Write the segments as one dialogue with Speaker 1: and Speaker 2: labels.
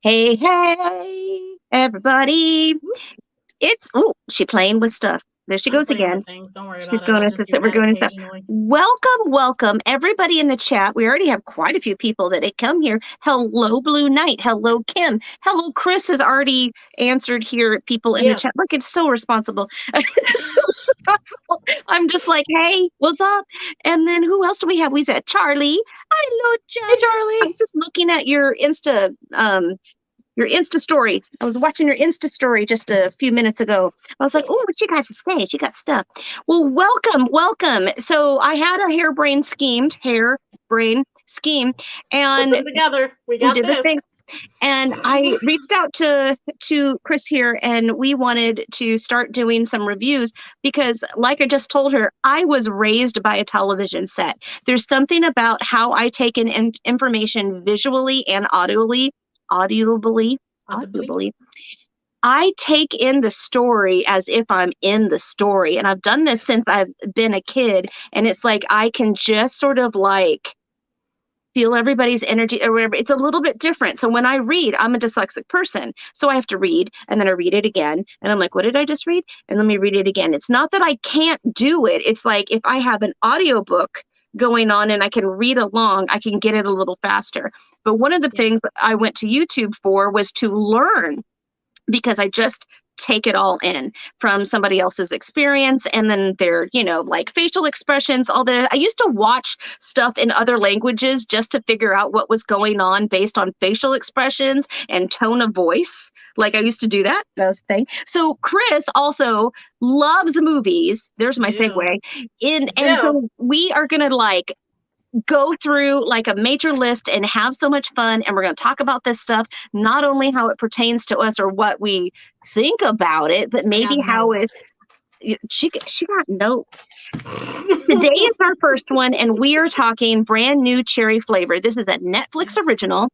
Speaker 1: Hey, hey, everybody. She playing with stuff. There she
Speaker 2: I'm
Speaker 1: goes
Speaker 2: playing
Speaker 1: again.
Speaker 2: with things. Don't worry
Speaker 1: She's
Speaker 2: about it.
Speaker 1: going
Speaker 2: I'll
Speaker 1: into
Speaker 2: just do
Speaker 1: we're
Speaker 2: that
Speaker 1: going to stuff.
Speaker 2: occasionally.
Speaker 1: Welcome, everybody in the chat. We already have quite a few people that had come here. Hello, Blue Knight. Hello, Kim. Hello, Chris has already answered here. People in the
Speaker 2: Yeah.
Speaker 1: chat. Look, it's so responsible. I'm just like, hey, what's up? And then who else do we have? We said Charlie. Hello,
Speaker 2: Hey,
Speaker 1: Charlie. I
Speaker 2: Charlie.
Speaker 1: was just looking at your Insta story. I was watching your Insta story just a few minutes ago. I was like, oh, what she got to say? She got stuff. Well, welcome. So I had a hair brain scheme,
Speaker 2: Put
Speaker 1: and
Speaker 2: them together. We
Speaker 1: we
Speaker 2: got
Speaker 1: did the
Speaker 2: this.
Speaker 1: thing. And I reached out to Chris here, and we wanted to start doing some reviews because, like I just told her, I was raised by a television set. There's something about how I take in information visually and audibly,
Speaker 2: Audibly.
Speaker 1: audibly. I take in the story as if I'm in the story, and I've done this since I've been a kid. And it's like I can just sort of like feel everybody's energy or whatever. It's a little bit different. So when I read, I'm a dyslexic person. So I have to read and then I read it again. And I'm like, what did I just read? And let me read it again. It's not that I can't do it. It's like if I have an audiobook going on and I can read along, I can get it a little faster. But one of the
Speaker 2: Yeah.
Speaker 1: things that I went to YouTube for was to learn because I just take it all in from somebody else's experience and then their, like facial expressions, all that. I used to watch stuff in other languages just to figure out what was going on based on facial expressions and tone of voice. Like I used to do that. That's the thing. So Chris also loves movies. There's my
Speaker 2: Do.
Speaker 1: segue. And
Speaker 2: Do.
Speaker 1: so we are gonna like go through like a major list and have so much fun. And we're going to talk about this stuff, not only how it pertains to us or what we think about it, but
Speaker 2: I
Speaker 1: maybe
Speaker 2: got
Speaker 1: how it,
Speaker 2: notes.
Speaker 1: she got notes. Today is our first one, and we are talking brand new cherry flavor. This is a Netflix
Speaker 2: Yes.
Speaker 1: original.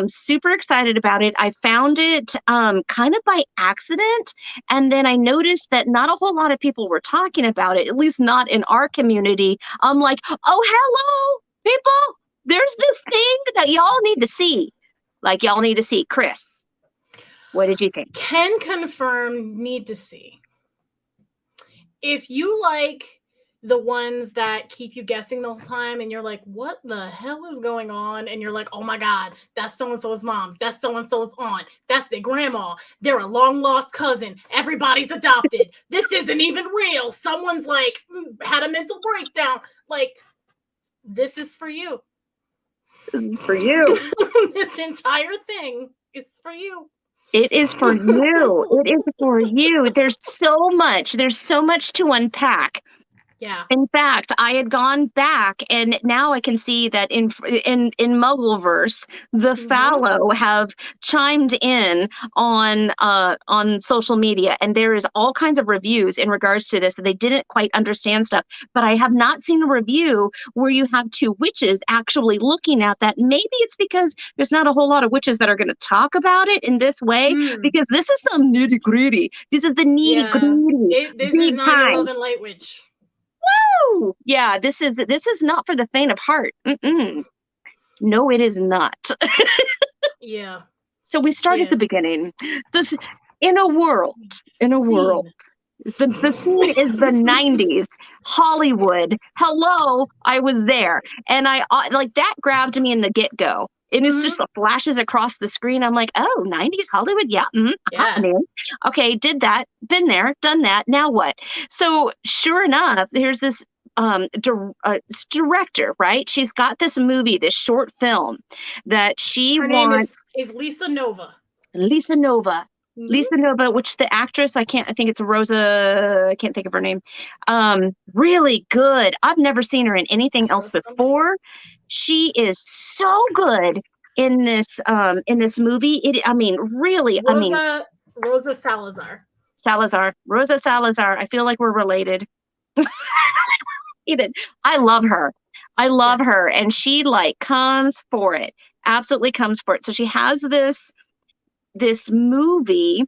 Speaker 1: Super excited about it. I found it kind of by accident, and then I noticed that not a whole lot of people were talking about it, at least not in our community. I'm like, oh, hello, people. There's this thing that y'all need to see. Like, y'all need to see. Chris, what did you think?
Speaker 2: Can confirm, need to see. If you like the ones that keep you guessing the whole time and you're like, what the hell is going on? And you're like, oh my God, that's so and so's mom. That's so and so's aunt. That's their grandma. They're a long lost cousin. Everybody's adopted. This isn't even real. Someone's like had a mental breakdown. Like, this is for you.
Speaker 1: For you.
Speaker 2: This entire thing is for you.
Speaker 1: It is for you. It is for you. There's so much to unpack.
Speaker 2: Yeah.
Speaker 1: In fact, I had gone back, and now I can see that in Muggleverse, the fallow have chimed in on social media, and there is all kinds of reviews in regards to this. And they didn't quite understand stuff, but I have not seen a review where you have two witches actually looking at that. Maybe it's because there's not a whole lot of witches that are going to talk about it in this way, because this is some nitty gritty. This is the nitty
Speaker 2: Yeah.
Speaker 1: gritty,
Speaker 2: This is
Speaker 1: big
Speaker 2: not your
Speaker 1: time.
Speaker 2: love and light witch.
Speaker 1: Woo! Yeah, this is not for the faint of heart. Mm-mm. No, it is not.
Speaker 2: Yeah.
Speaker 1: So we start at the beginning. This in a world, the scene is the 90s Hollywood. Hello, I was there, and I like that grabbed me in the get go. And it's just flashes across the screen. I'm like, oh, 90s Hollywood? Yeah. Happening. Okay, did that. Been there, done that. Now what? So sure enough, there's this director, right? She's got this movie, this short film that she
Speaker 2: Her name
Speaker 1: wants.
Speaker 2: is Lisa Nova.
Speaker 1: Lisa Nova. Lisa Nova, which the actress, I think it's Rosa, I can't think of her name. Really good. I've never seen her in anything else before. She is so good in this movie.
Speaker 2: Rosa Salazar.
Speaker 1: Rosa Salazar. I feel like we're related. I love her. I love her. And she like comes for it. Absolutely comes for it. So she has this movie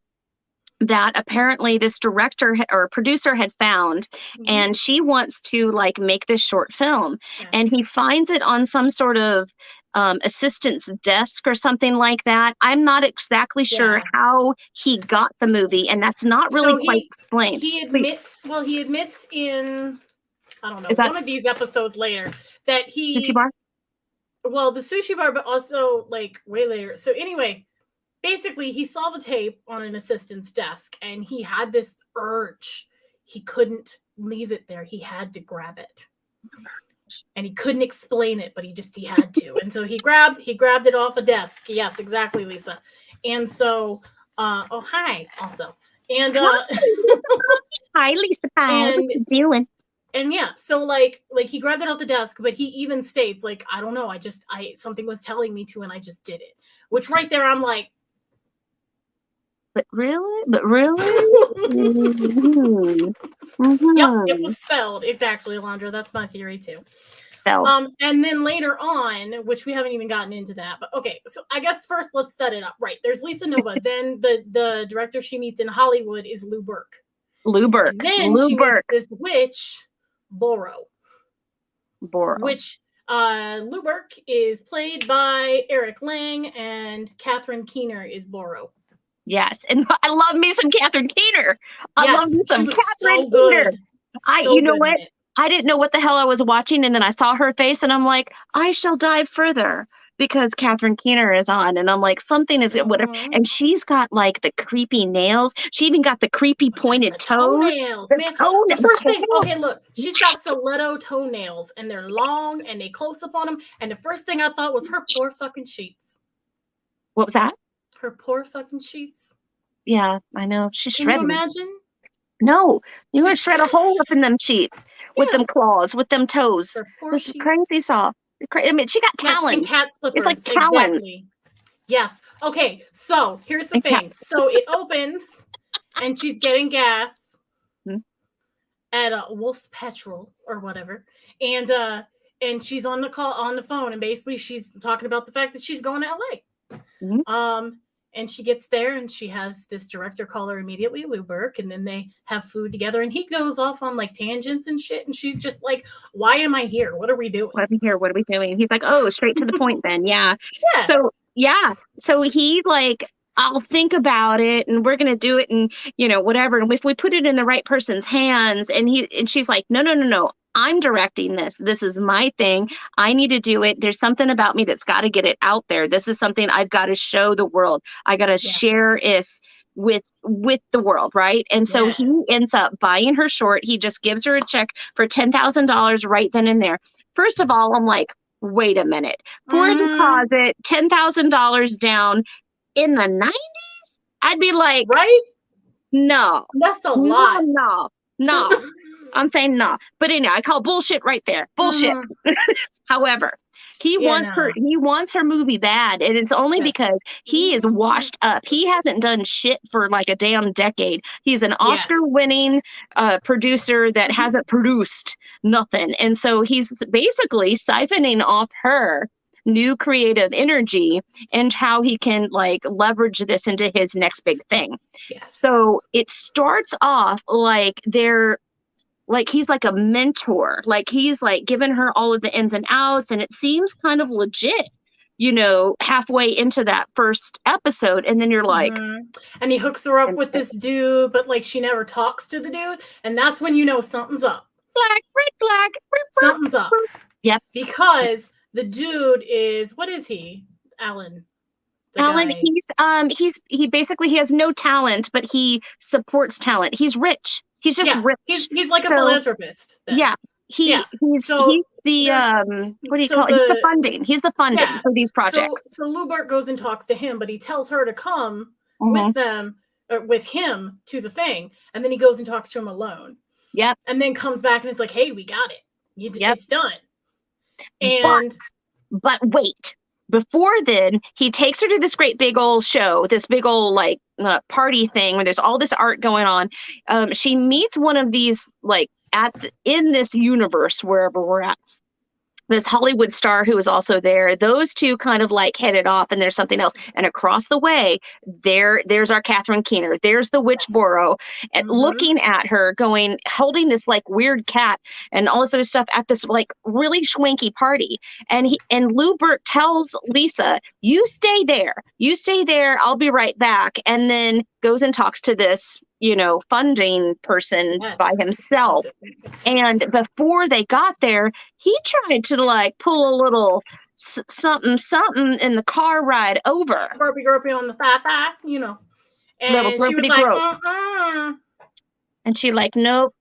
Speaker 1: that apparently this director or producer had found, and she wants to like make this short film, and he finds it on some sort of assistant's desk or something like that. I'm not exactly sure how he got the movie, and that's not really quite explained.
Speaker 2: He admits, in, I don't know, one of these episodes later that he
Speaker 1: Sushi bar?
Speaker 2: Well, the sushi bar, but also like way later. So anyway, basically he saw the tape on an assistant's desk and he had this urge. He couldn't leave it there. He had to grab it. And he couldn't explain it, but he had to. And so he grabbed it off a desk. Yes, exactly, Lisa. And so oh hi also. And
Speaker 1: hi Lisa. Hi, what you doing?
Speaker 2: And yeah, so like he grabbed it off the desk, but he even states like, I don't know, I something was telling me to, and I just did it. Which right there, I'm like,
Speaker 1: but really? Mm-hmm.
Speaker 2: Yep, it was spelled. It's actually, Alondra, that's my theory too. And then later on, which we haven't even gotten into that, but okay, so I guess first let's set it up. Right, there's Lisa Nova. Then the director she meets in Hollywood is Lou Burke. And then she meets this witch, Boro. Which Lou Burke is played by Eric Lang, and Catherine Keener is Boro.
Speaker 1: Yes, and I love me some Catherine Keener. I love me some Catherine Keener. You know what? I didn't know what the hell I was watching, and then I saw her face, and I'm like, I shall dive further because Catherine Keener is on, and I'm like, something is whatever. And she's got like the creepy nails. She even got the creepy pointed
Speaker 2: toenails. Man, the first thing, okay, look, she's got stiletto toenails, and they're long, and they close up on them. And the first thing I thought was her poor fucking sheets.
Speaker 1: What was that?
Speaker 2: Her poor fucking sheets.
Speaker 1: Yeah, I know. She's shredding.
Speaker 2: Can you imagine?
Speaker 1: No, you're gonna shred a hole up in them sheets with them claws, with them toes. It's crazy soft. I mean, she got talent.
Speaker 2: And cat slippers.
Speaker 1: It's like talent.
Speaker 2: Exactly. Yes. Okay. So here's the thing. So it opens, and she's getting gas at Wolf's Petrol or whatever, and she's on the phone, and basically she's talking about the fact that she's going to LA. And she gets there, and she has this director call her immediately, Lou Burke, and then they have food together, and he goes off on like tangents and shit, and she's just like, why am I here? What are we doing?
Speaker 1: What are we here? What are we doing? He's like, oh, straight to the point then. Yeah. So he like, I'll think about it, and we're gonna do it, and whatever. And if we put it in the right person's hands, and she's like, no. I'm directing this. This is my thing. I need to do it. There's something about me that's got to get it out there. This is something I've got to show the world. I got to share this with the world, right? And so he ends up buying her short. He just gives her a check for $10,000 right then and there. First of all, I'm like, wait a minute. For a deposit, $10,000 down in the 90s? I'd be like,
Speaker 2: right?
Speaker 1: No.
Speaker 2: That's a lot.
Speaker 1: No. I'm saying no. But anyway, I call bullshit right there. Bullshit. However, he wants her movie bad, and it's only because he is washed up. He hasn't done shit for like a damn decade. He's an Oscar-winning producer that hasn't produced nothing. And so he's basically siphoning off her new creative energy and how he can like leverage this into his next big thing. So it starts off like he's like a mentor, like he's like giving her all of the ins and outs, and it seems kind of legit, halfway into that first episode. And then you're like,
Speaker 2: and he hooks her up with this dude, but like she never talks to the dude, and that's when something's up.
Speaker 1: Red flag.
Speaker 2: Something's up.
Speaker 1: Yep.
Speaker 2: Because the dude is, what is he? Alan,
Speaker 1: he basically, he has no talent, but he supports talent. He's rich. He's just rich.
Speaker 2: He's like a philanthropist. Then.
Speaker 1: Yeah. He's the what do you call it? He's the funding. He's the funding for these projects.
Speaker 2: So Lou Bart goes and talks to him, but he tells her to come with him to the thing, and then he goes and talks to him alone.
Speaker 1: Yep.
Speaker 2: And then comes back and is like, "Hey, we got it. It's done." And
Speaker 1: but wait. Before then, he takes her to this great big old show, this big old like party thing where there's all this art going on. She meets one of these like in this universe, wherever we're at. this Hollywood star who was also there. Those two kind of like headed off, and there's something else. And across the way, there's our Catherine Keener. There's the witch
Speaker 2: Yes.
Speaker 1: Boro, and
Speaker 2: Mhm.
Speaker 1: looking at her, going, holding this like weird cat and all this other stuff at this like really schwanky party. And Lou Burt tells Lisa, "You stay there. You stay there. I'll be right back." And then goes and talks to this, funding person
Speaker 2: Yes.
Speaker 1: by himself. And before they got there, he tried to like pull a little something in the car ride over.
Speaker 2: Gropey on the thigh,
Speaker 1: Little
Speaker 2: And she was
Speaker 1: gropity
Speaker 2: like,
Speaker 1: grope. And she like, nope,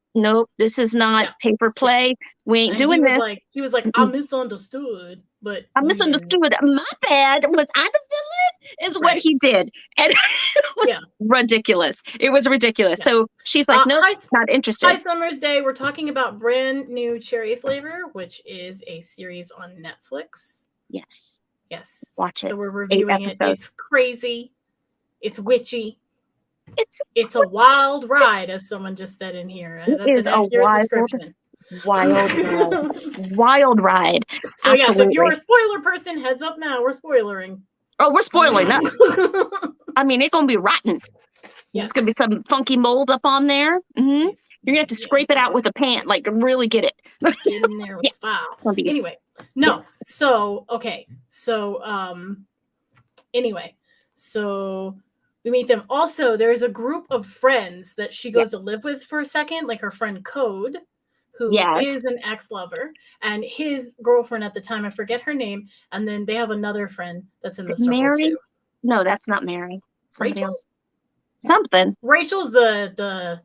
Speaker 1: this is not paper play. We ain't doing this.
Speaker 2: He was like, I misunderstood, but
Speaker 1: I misunderstood. My bad. Was I the villain? Is what he did. And it was ridiculous. It was ridiculous. Yes. So she's like, nope, not interested.
Speaker 2: Hi, Summer's Day. We're talking about brand new Cherry Flavor, which is a series on Netflix.
Speaker 1: Yes.
Speaker 2: Watch it. So we're reviewing it. It's crazy. It's witchy. It's a wild ride, as someone just said in here. That's an accurate description.
Speaker 1: Wild ride.
Speaker 2: So yes, if you're a spoiler person, heads up now. We're spoilering.
Speaker 1: Oh, we're spoiling that. I mean, it's gonna be rotten. There's gonna be some funky mold up on there. Mm-hmm. You're gonna have to scrape it out with a pan, like really get it.
Speaker 2: Get in there with file. Anyway, no. So okay. So anyway, so we meet them. Also, there's a group of friends that she goes to live with for a second, like her friend Code, who is an ex-lover, and his girlfriend at the time, I forget her name, and then they have another friend that's in the circle
Speaker 1: Mary?
Speaker 2: too.
Speaker 1: No, that's not Mary.
Speaker 2: Rachel?
Speaker 1: Else. Something.
Speaker 2: Rachel's the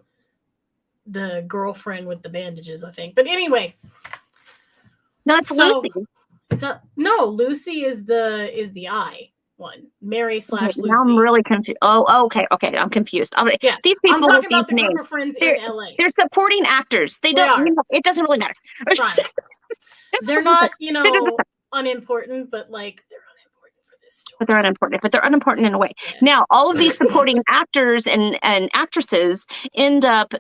Speaker 2: girlfriend with the bandages, I think. But anyway.
Speaker 1: No, it's Lucy.
Speaker 2: Lucy is the I one. Mary / Lucy.
Speaker 1: Now I'm really confused. Oh, okay. I'm confused. These people
Speaker 2: I'm talking
Speaker 1: with
Speaker 2: about the
Speaker 1: names.
Speaker 2: Group of friends in LA.
Speaker 1: They're supporting actors. They don't. It doesn't really matter.
Speaker 2: Right. They're not, unimportant, but like they're unimportant for this story.
Speaker 1: But they're unimportant in a way. Yeah. Now, all of these supporting actors and actresses end up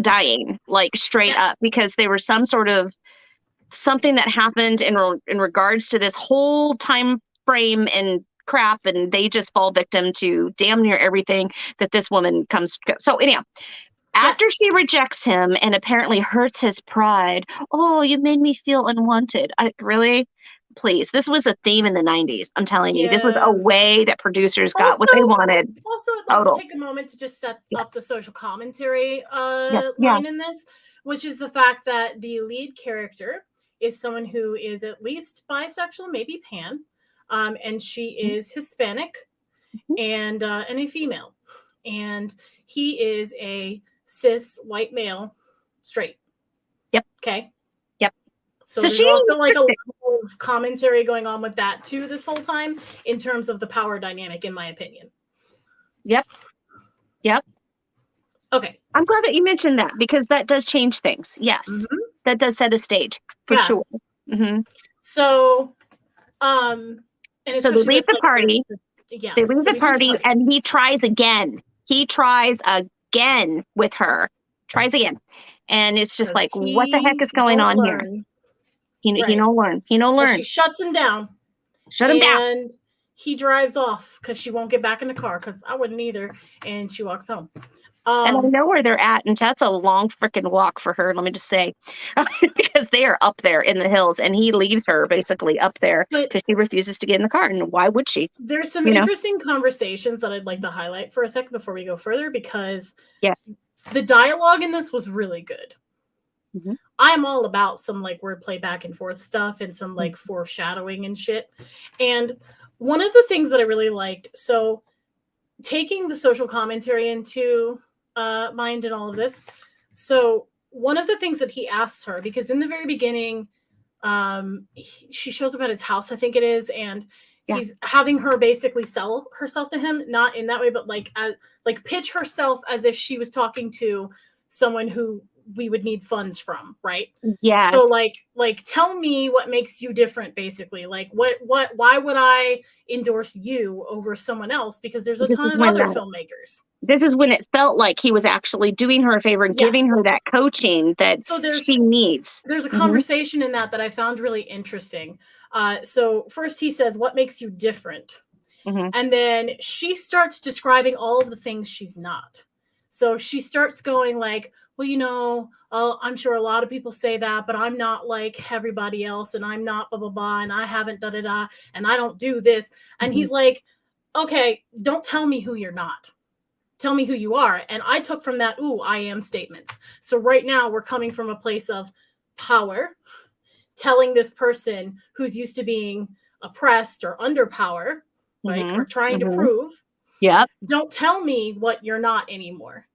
Speaker 1: dying, like straight up, because they were some sort of something that happened in regards to this whole time frame and crap, and they just fall victim to damn near everything that this woman comes. So anyhow, after she rejects him and apparently hurts his pride, oh, you made me feel unwanted. Really? Please. This was a theme in the 90s. I'm telling you, this was a way that producers got what they wanted.
Speaker 2: Also, I'd like to take a moment to just set up the social commentary line in this, which is the fact that the lead character is someone who is at least bisexual, maybe pan, and she is Hispanic and a female, and he is a cis white male, straight.
Speaker 1: Yep.
Speaker 2: Okay.
Speaker 1: Yep.
Speaker 2: So there's also like a level of commentary going on with that too this whole time in terms of the power dynamic, in my opinion.
Speaker 1: Yep.
Speaker 2: Okay.
Speaker 1: I'm glad that you mentioned that, because that does change things. Yes. That does set a stage for sure. Mm-hmm.
Speaker 2: So,
Speaker 1: so they leave the party. They leave the party, and he tries again. With her. Tries again. And it's just like, what the heck is going on here? He don't learn.
Speaker 2: And she shuts him down. And he drives off because she won't get back in the car, because I wouldn't either. And she walks home.
Speaker 1: And I know where they're at, and that's a long freaking walk for her, let me just say, because they are up there in the hills, and he leaves her basically up there because she refuses to get in the car, and why would she?
Speaker 2: There's some interesting conversations that I'd like to highlight for a second before we go further, because the dialogue in this was really good. Mm-hmm. I'm all about some like wordplay back and forth stuff and some like foreshadowing and shit. And one of the things that I really liked, so taking the social commentary into mind and all of this. So one of the things that he asks her, because in the very beginning, she shows up at his house, I think it is, and he's having her basically sell herself to him, not in that way, but like pitch herself as if she was talking to someone who we would need funds from, right? So
Speaker 1: Yes.
Speaker 2: like tell me what makes you different, basically. Like why would I endorse you over someone else? Because there's a
Speaker 1: This is
Speaker 2: ton of
Speaker 1: when
Speaker 2: other filmmakers.
Speaker 1: this is when it felt like he was actually doing her a favor and
Speaker 2: Yes.
Speaker 1: giving her that coaching that
Speaker 2: So
Speaker 1: she needs.
Speaker 2: there's a
Speaker 1: Mhm.
Speaker 2: conversation in that I found really interesting. So first he says, what makes you different?
Speaker 1: Mhm.
Speaker 2: And then she starts describing all of the things she's not. So she starts going like, well, you know, I'm sure a lot of people say that, but I'm not like everybody else, and I'm not blah, blah, blah, and I haven't da, da, da, and I don't do this. And
Speaker 1: Mhm.
Speaker 2: he's like, okay, don't tell me who you're not. Tell me who you are. And I took from that, ooh, I am statements. So right now we're coming from a place of power, telling this person who's used to being oppressed or under power, like, or
Speaker 1: Mhm.
Speaker 2: trying to
Speaker 1: Mhm.
Speaker 2: prove,
Speaker 1: Yep.
Speaker 2: don't tell me what you're not anymore.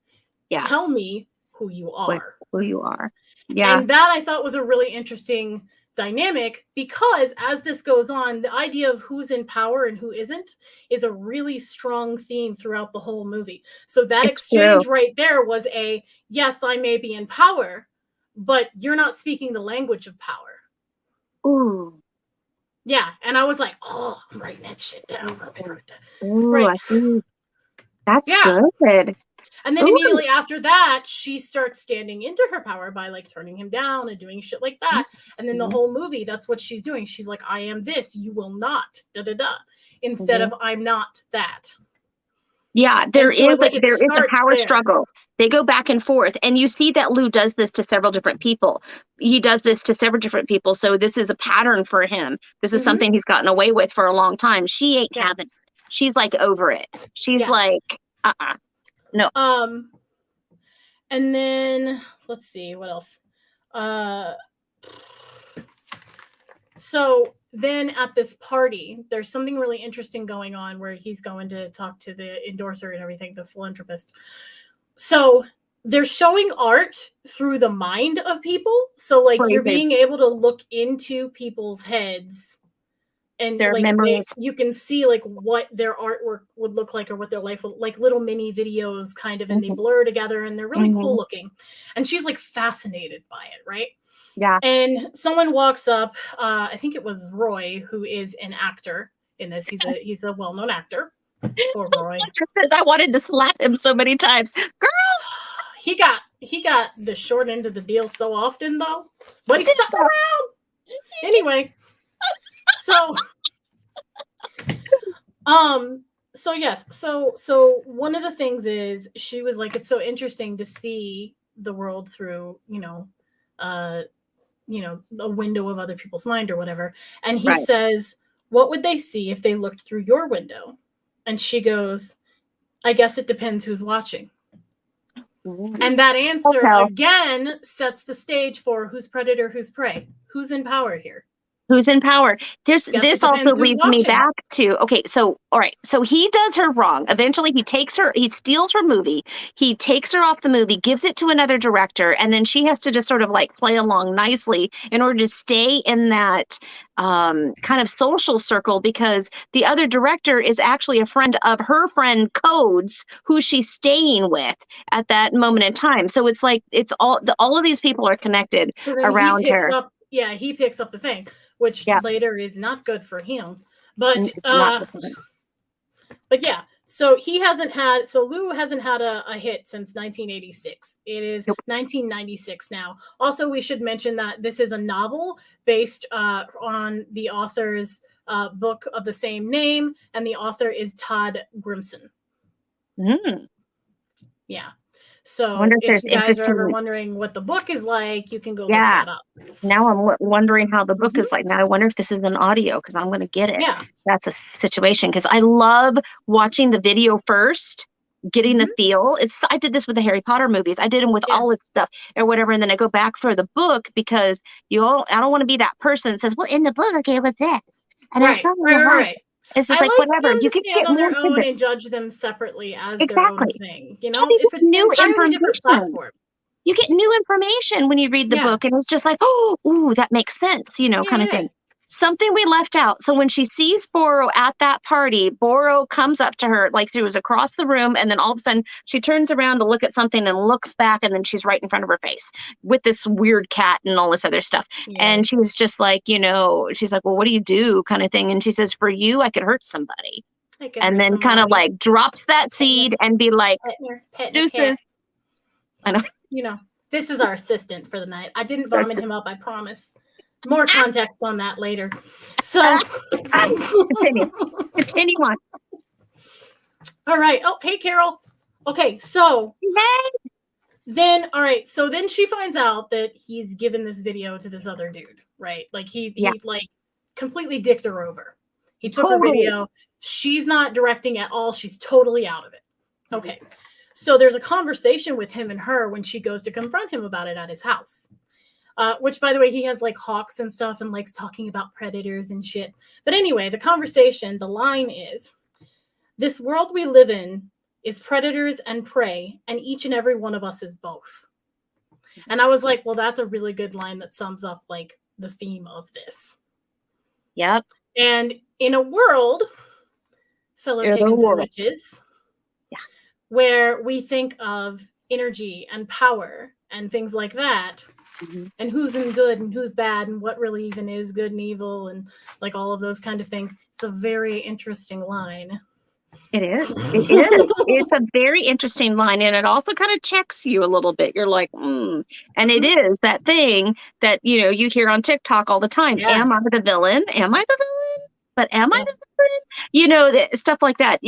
Speaker 1: Yeah.
Speaker 2: Tell me who you
Speaker 1: What
Speaker 2: are.
Speaker 1: who you are. Yeah.
Speaker 2: And that I thought was a really interesting dynamic, because as this goes on, the idea of who's in power and who isn't is a really strong theme throughout the whole movie. So that
Speaker 1: It's true.
Speaker 2: exchange right there was a, yes, I may be in power, but you're not speaking the language of power.
Speaker 1: Ooh.
Speaker 2: Yeah. And I was like, oh, I'm writing that shit down.
Speaker 1: Ooh,
Speaker 2: Right.
Speaker 1: I see. That's
Speaker 2: Yeah.
Speaker 1: good.
Speaker 2: And then
Speaker 1: Ooh.
Speaker 2: immediately after that, she starts standing into her power by like turning him down and doing shit like that. And then the
Speaker 1: Mhm.
Speaker 2: whole movie, that's what she's doing. She's like, I am this, you will not, da da da, instead
Speaker 1: Mhm.
Speaker 2: of I'm not that.
Speaker 1: Yeah,
Speaker 2: And so like it
Speaker 1: there is a
Speaker 2: starts
Speaker 1: power
Speaker 2: there.
Speaker 1: struggle. They go back and forth, and you see that Lou does this to several different people. He does this to several different people, so this is a pattern for him. This is
Speaker 2: Mhm.
Speaker 1: something he's gotten away with for a long time. She ain't
Speaker 2: Yeah.
Speaker 1: having it. She's like over it. She's
Speaker 2: Yes.
Speaker 1: like, no.
Speaker 2: And then let's see what else. So then at this party, there's something really interesting going on where he's going to talk to the endorser and everything, the philanthropist. So they're showing art through the mind of people. So like you're
Speaker 1: Crazy.
Speaker 2: being able to look into people's heads, and
Speaker 1: Their
Speaker 2: like
Speaker 1: memories.
Speaker 2: you can see like what their artwork would look like, or what their life would, like little mini videos kind of, and they
Speaker 1: Mhm.
Speaker 2: blur together and they're really cool
Speaker 1: Mhm.
Speaker 2: looking. And she's like fascinated by it, right?
Speaker 1: Yeah.
Speaker 2: And someone walks up, I think it was Roy, who is an actor in this. He's a well-known actor. Poor Roy.
Speaker 1: Just because I wanted to slap him so many times. Girl,
Speaker 2: He got the short end of the deal so often though, but he stuck around. Anyway, so so yes, so one of the things is, she was like, it's so interesting to see the world through, a window of other people's mind or whatever. And he
Speaker 1: right.
Speaker 2: says, what would they see if they looked through your window? And she goes, I guess it depends who's watching. And that answer again sets the stage for who's predator, who's prey, who's in power here.
Speaker 1: Who's in power. This also
Speaker 2: who's
Speaker 1: leads me
Speaker 2: watching.
Speaker 1: back to, okay, so all right, so he does her wrong. Eventually he steals her movie, he takes her off the movie, gives it to another director, and then she has to just sort of like play along nicely in order to stay in that kind of social circle, because the other director is actually a friend of her friend Codes, who she's staying with at that moment in time. So it's like it's all of these people are connected
Speaker 2: So then
Speaker 1: around her.
Speaker 2: he picks up the thing, which
Speaker 1: Yeah.
Speaker 2: later is not good for him. But
Speaker 1: Not
Speaker 2: but yeah, so Lou hasn't had a hit since 1986. It is 1996 now. Also, we should mention that this is a novel based on the author's book of the same name, and the author is Todd Grimson. Yeah. So if you guys are ever wondering what the book is like, you can go look that up.
Speaker 1: Now I'm wondering how the book is like. Now I wonder if this is an audio, because I'm going to get it.
Speaker 2: Yeah.
Speaker 1: That's a situation, because I love watching the video first, getting the feel. I did this with the Harry Potter movies. I did them with all its stuff or whatever. And then I go back for the book, because I don't want to be that person that says, well, in the book, it was this. And
Speaker 2: right.
Speaker 1: It's just like whatever. You can
Speaker 2: stand
Speaker 1: get
Speaker 2: on
Speaker 1: more
Speaker 2: their
Speaker 1: to
Speaker 2: own
Speaker 1: it.
Speaker 2: and judge them separately as
Speaker 1: Exactly.
Speaker 2: their own thing. It's an
Speaker 1: new
Speaker 2: entirely different platform.
Speaker 1: You get new information when you read the book, and it's just like, oh, ooh, that makes sense, kind of thing. something we left out. So when she sees Boro at that party, Boro comes up to her, like she was across the room, and then all of a sudden she turns around to look at something and looks back, and then she's right in front of her face with this weird cat and all this other stuff. Yeah. And she was just like, she's like, well, what do you do, kind of thing? And she says, for you, I could hurt somebody. And then kind of like drops that seed and be like, deuces.
Speaker 2: I know. This is our assistant for the night. I didn't vomit him up, I promise. More context on that later. So
Speaker 1: continue on.
Speaker 2: All right. Oh, hey, Carol. Okay, so then she finds out that he's given this video to this other dude, right? Like he like completely dicked her over. He took her video. She's not directing at all. She's totally out of it. Okay. So there's a conversation with him and her when she goes to confront him about it at his house. Which, by the way, he has like hawks and stuff and likes talking about predators and shit. But anyway, the line is, this world we live in is predators and prey, and each and every one of us is both. And I was like, well, that's a really good line that sums up like the theme of this.
Speaker 1: Yep.
Speaker 2: And in a world, fellow pagans and witches, where we think of energy and power and things like that, and who's in good and who's bad and what really even is good and evil and like all of those kind of things. It's a very interesting line.
Speaker 1: It is. It is. It's a very interesting line, and it also kind of checks you a little bit. You're like, And it is that thing that, you hear on TikTok all the time. Yeah. Am I the villain? Am I the villain? But am I the villain? Stuff like that.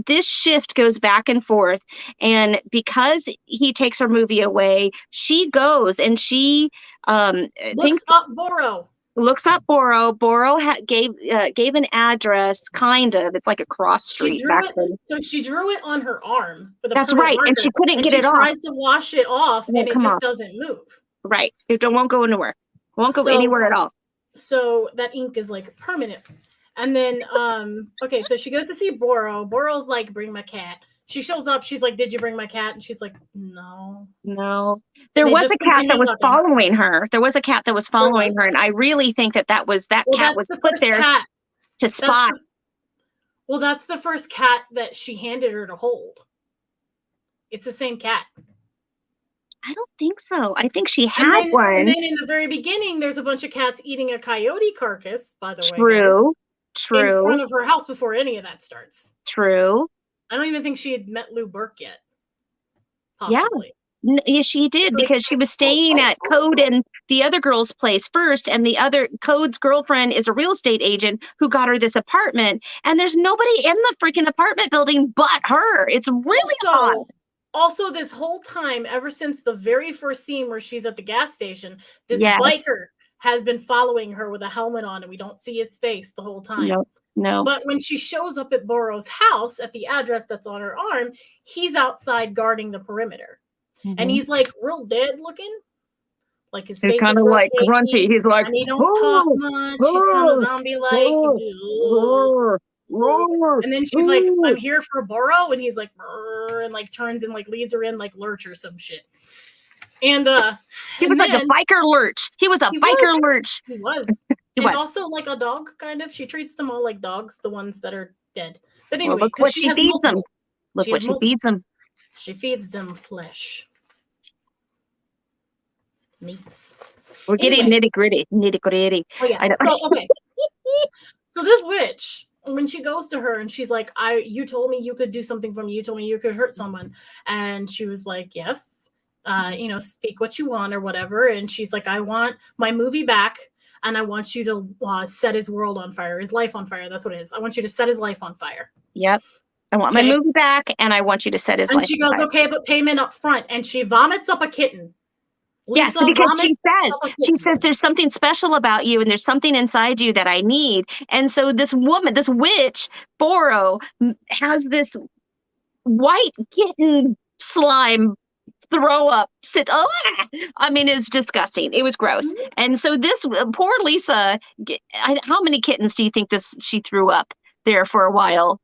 Speaker 1: This shift goes back and forth. And because he takes her movie away, she goes and she
Speaker 2: looks up Boro.
Speaker 1: Looks up Boro. Boro gave an address, kind of. It's like a cross street back then.
Speaker 2: So she drew it on her arm.
Speaker 1: That's right, and she couldn't get it off.
Speaker 2: She tries to wash it off, and it just doesn't move.
Speaker 1: Right, it won't go anywhere. It won't go anywhere at all.
Speaker 2: So that ink is like permanent. And then, so she goes to see Boro. Boro's like, bring my cat. She shows up. She's like, did you bring my cat? And she's like, no.
Speaker 1: There was a cat that was following her. There was a cat that was following her. And I really think that cat was put there to spot.
Speaker 2: That's the first cat that she handed her to hold. It's the same cat.
Speaker 1: I don't think so. I think she had one.
Speaker 2: And then in the very beginning, there's a bunch of cats eating a coyote carcass, by the way.
Speaker 1: True.
Speaker 2: In front of her house before any of that starts.
Speaker 1: True.
Speaker 2: I don't even think she had met Lou Burke yet. Possibly.
Speaker 1: Yeah, she did, because she was staying at Code and the other girl's place first, and the other Code's girlfriend is a real estate agent who got her this apartment, and there's nobody in the freaking apartment building but her. It's really odd.
Speaker 2: Also, this whole time, ever since the very first scene where she's at the gas station, this biker has been following her with a helmet on, and we don't see his face the whole time.
Speaker 1: No.
Speaker 2: But when she shows up at Boro's house at the address that's on her arm, he's outside guarding the perimeter. And he's like real dead looking. Like his face is kind of like grunty.
Speaker 1: He's like,
Speaker 2: and he don't talk much. He's kind of zombie-like. And then she's like, I'm here for Boro. And he's like, and like turns and like leads her in like Lurch or some shit. And
Speaker 1: he was like a biker Lurch. He was a biker Lurch.
Speaker 2: He was. And also like a dog, kind of. She treats them all like dogs, the ones that are dead. But anyway,
Speaker 1: look what she feeds them. Look what she feeds them.
Speaker 2: She feeds them flesh. Meats.
Speaker 1: We're getting nitty gritty.
Speaker 2: Oh yeah. So this witch, when she goes to her and she's like, you told me you could do something for me. You told me you could hurt someone. And she was like, yes. Speak what you want or whatever. And she's like, I want my movie back, and I want you to set his world on fire, his life on fire. That's what it is. I want you to set his life on fire.
Speaker 1: Yep. I want my movie back, and I want you to set his life on fire. And she goes,
Speaker 2: okay, but payment up front. And she vomits up a kitten.
Speaker 1: Yes, because she says there's something special about you, and there's something inside you that I need. And so this witch, Boro, has this white kitten slime throw up. I mean, it's disgusting. It was gross. And so this poor Lisa, how many kittens do you think she threw up there for a while?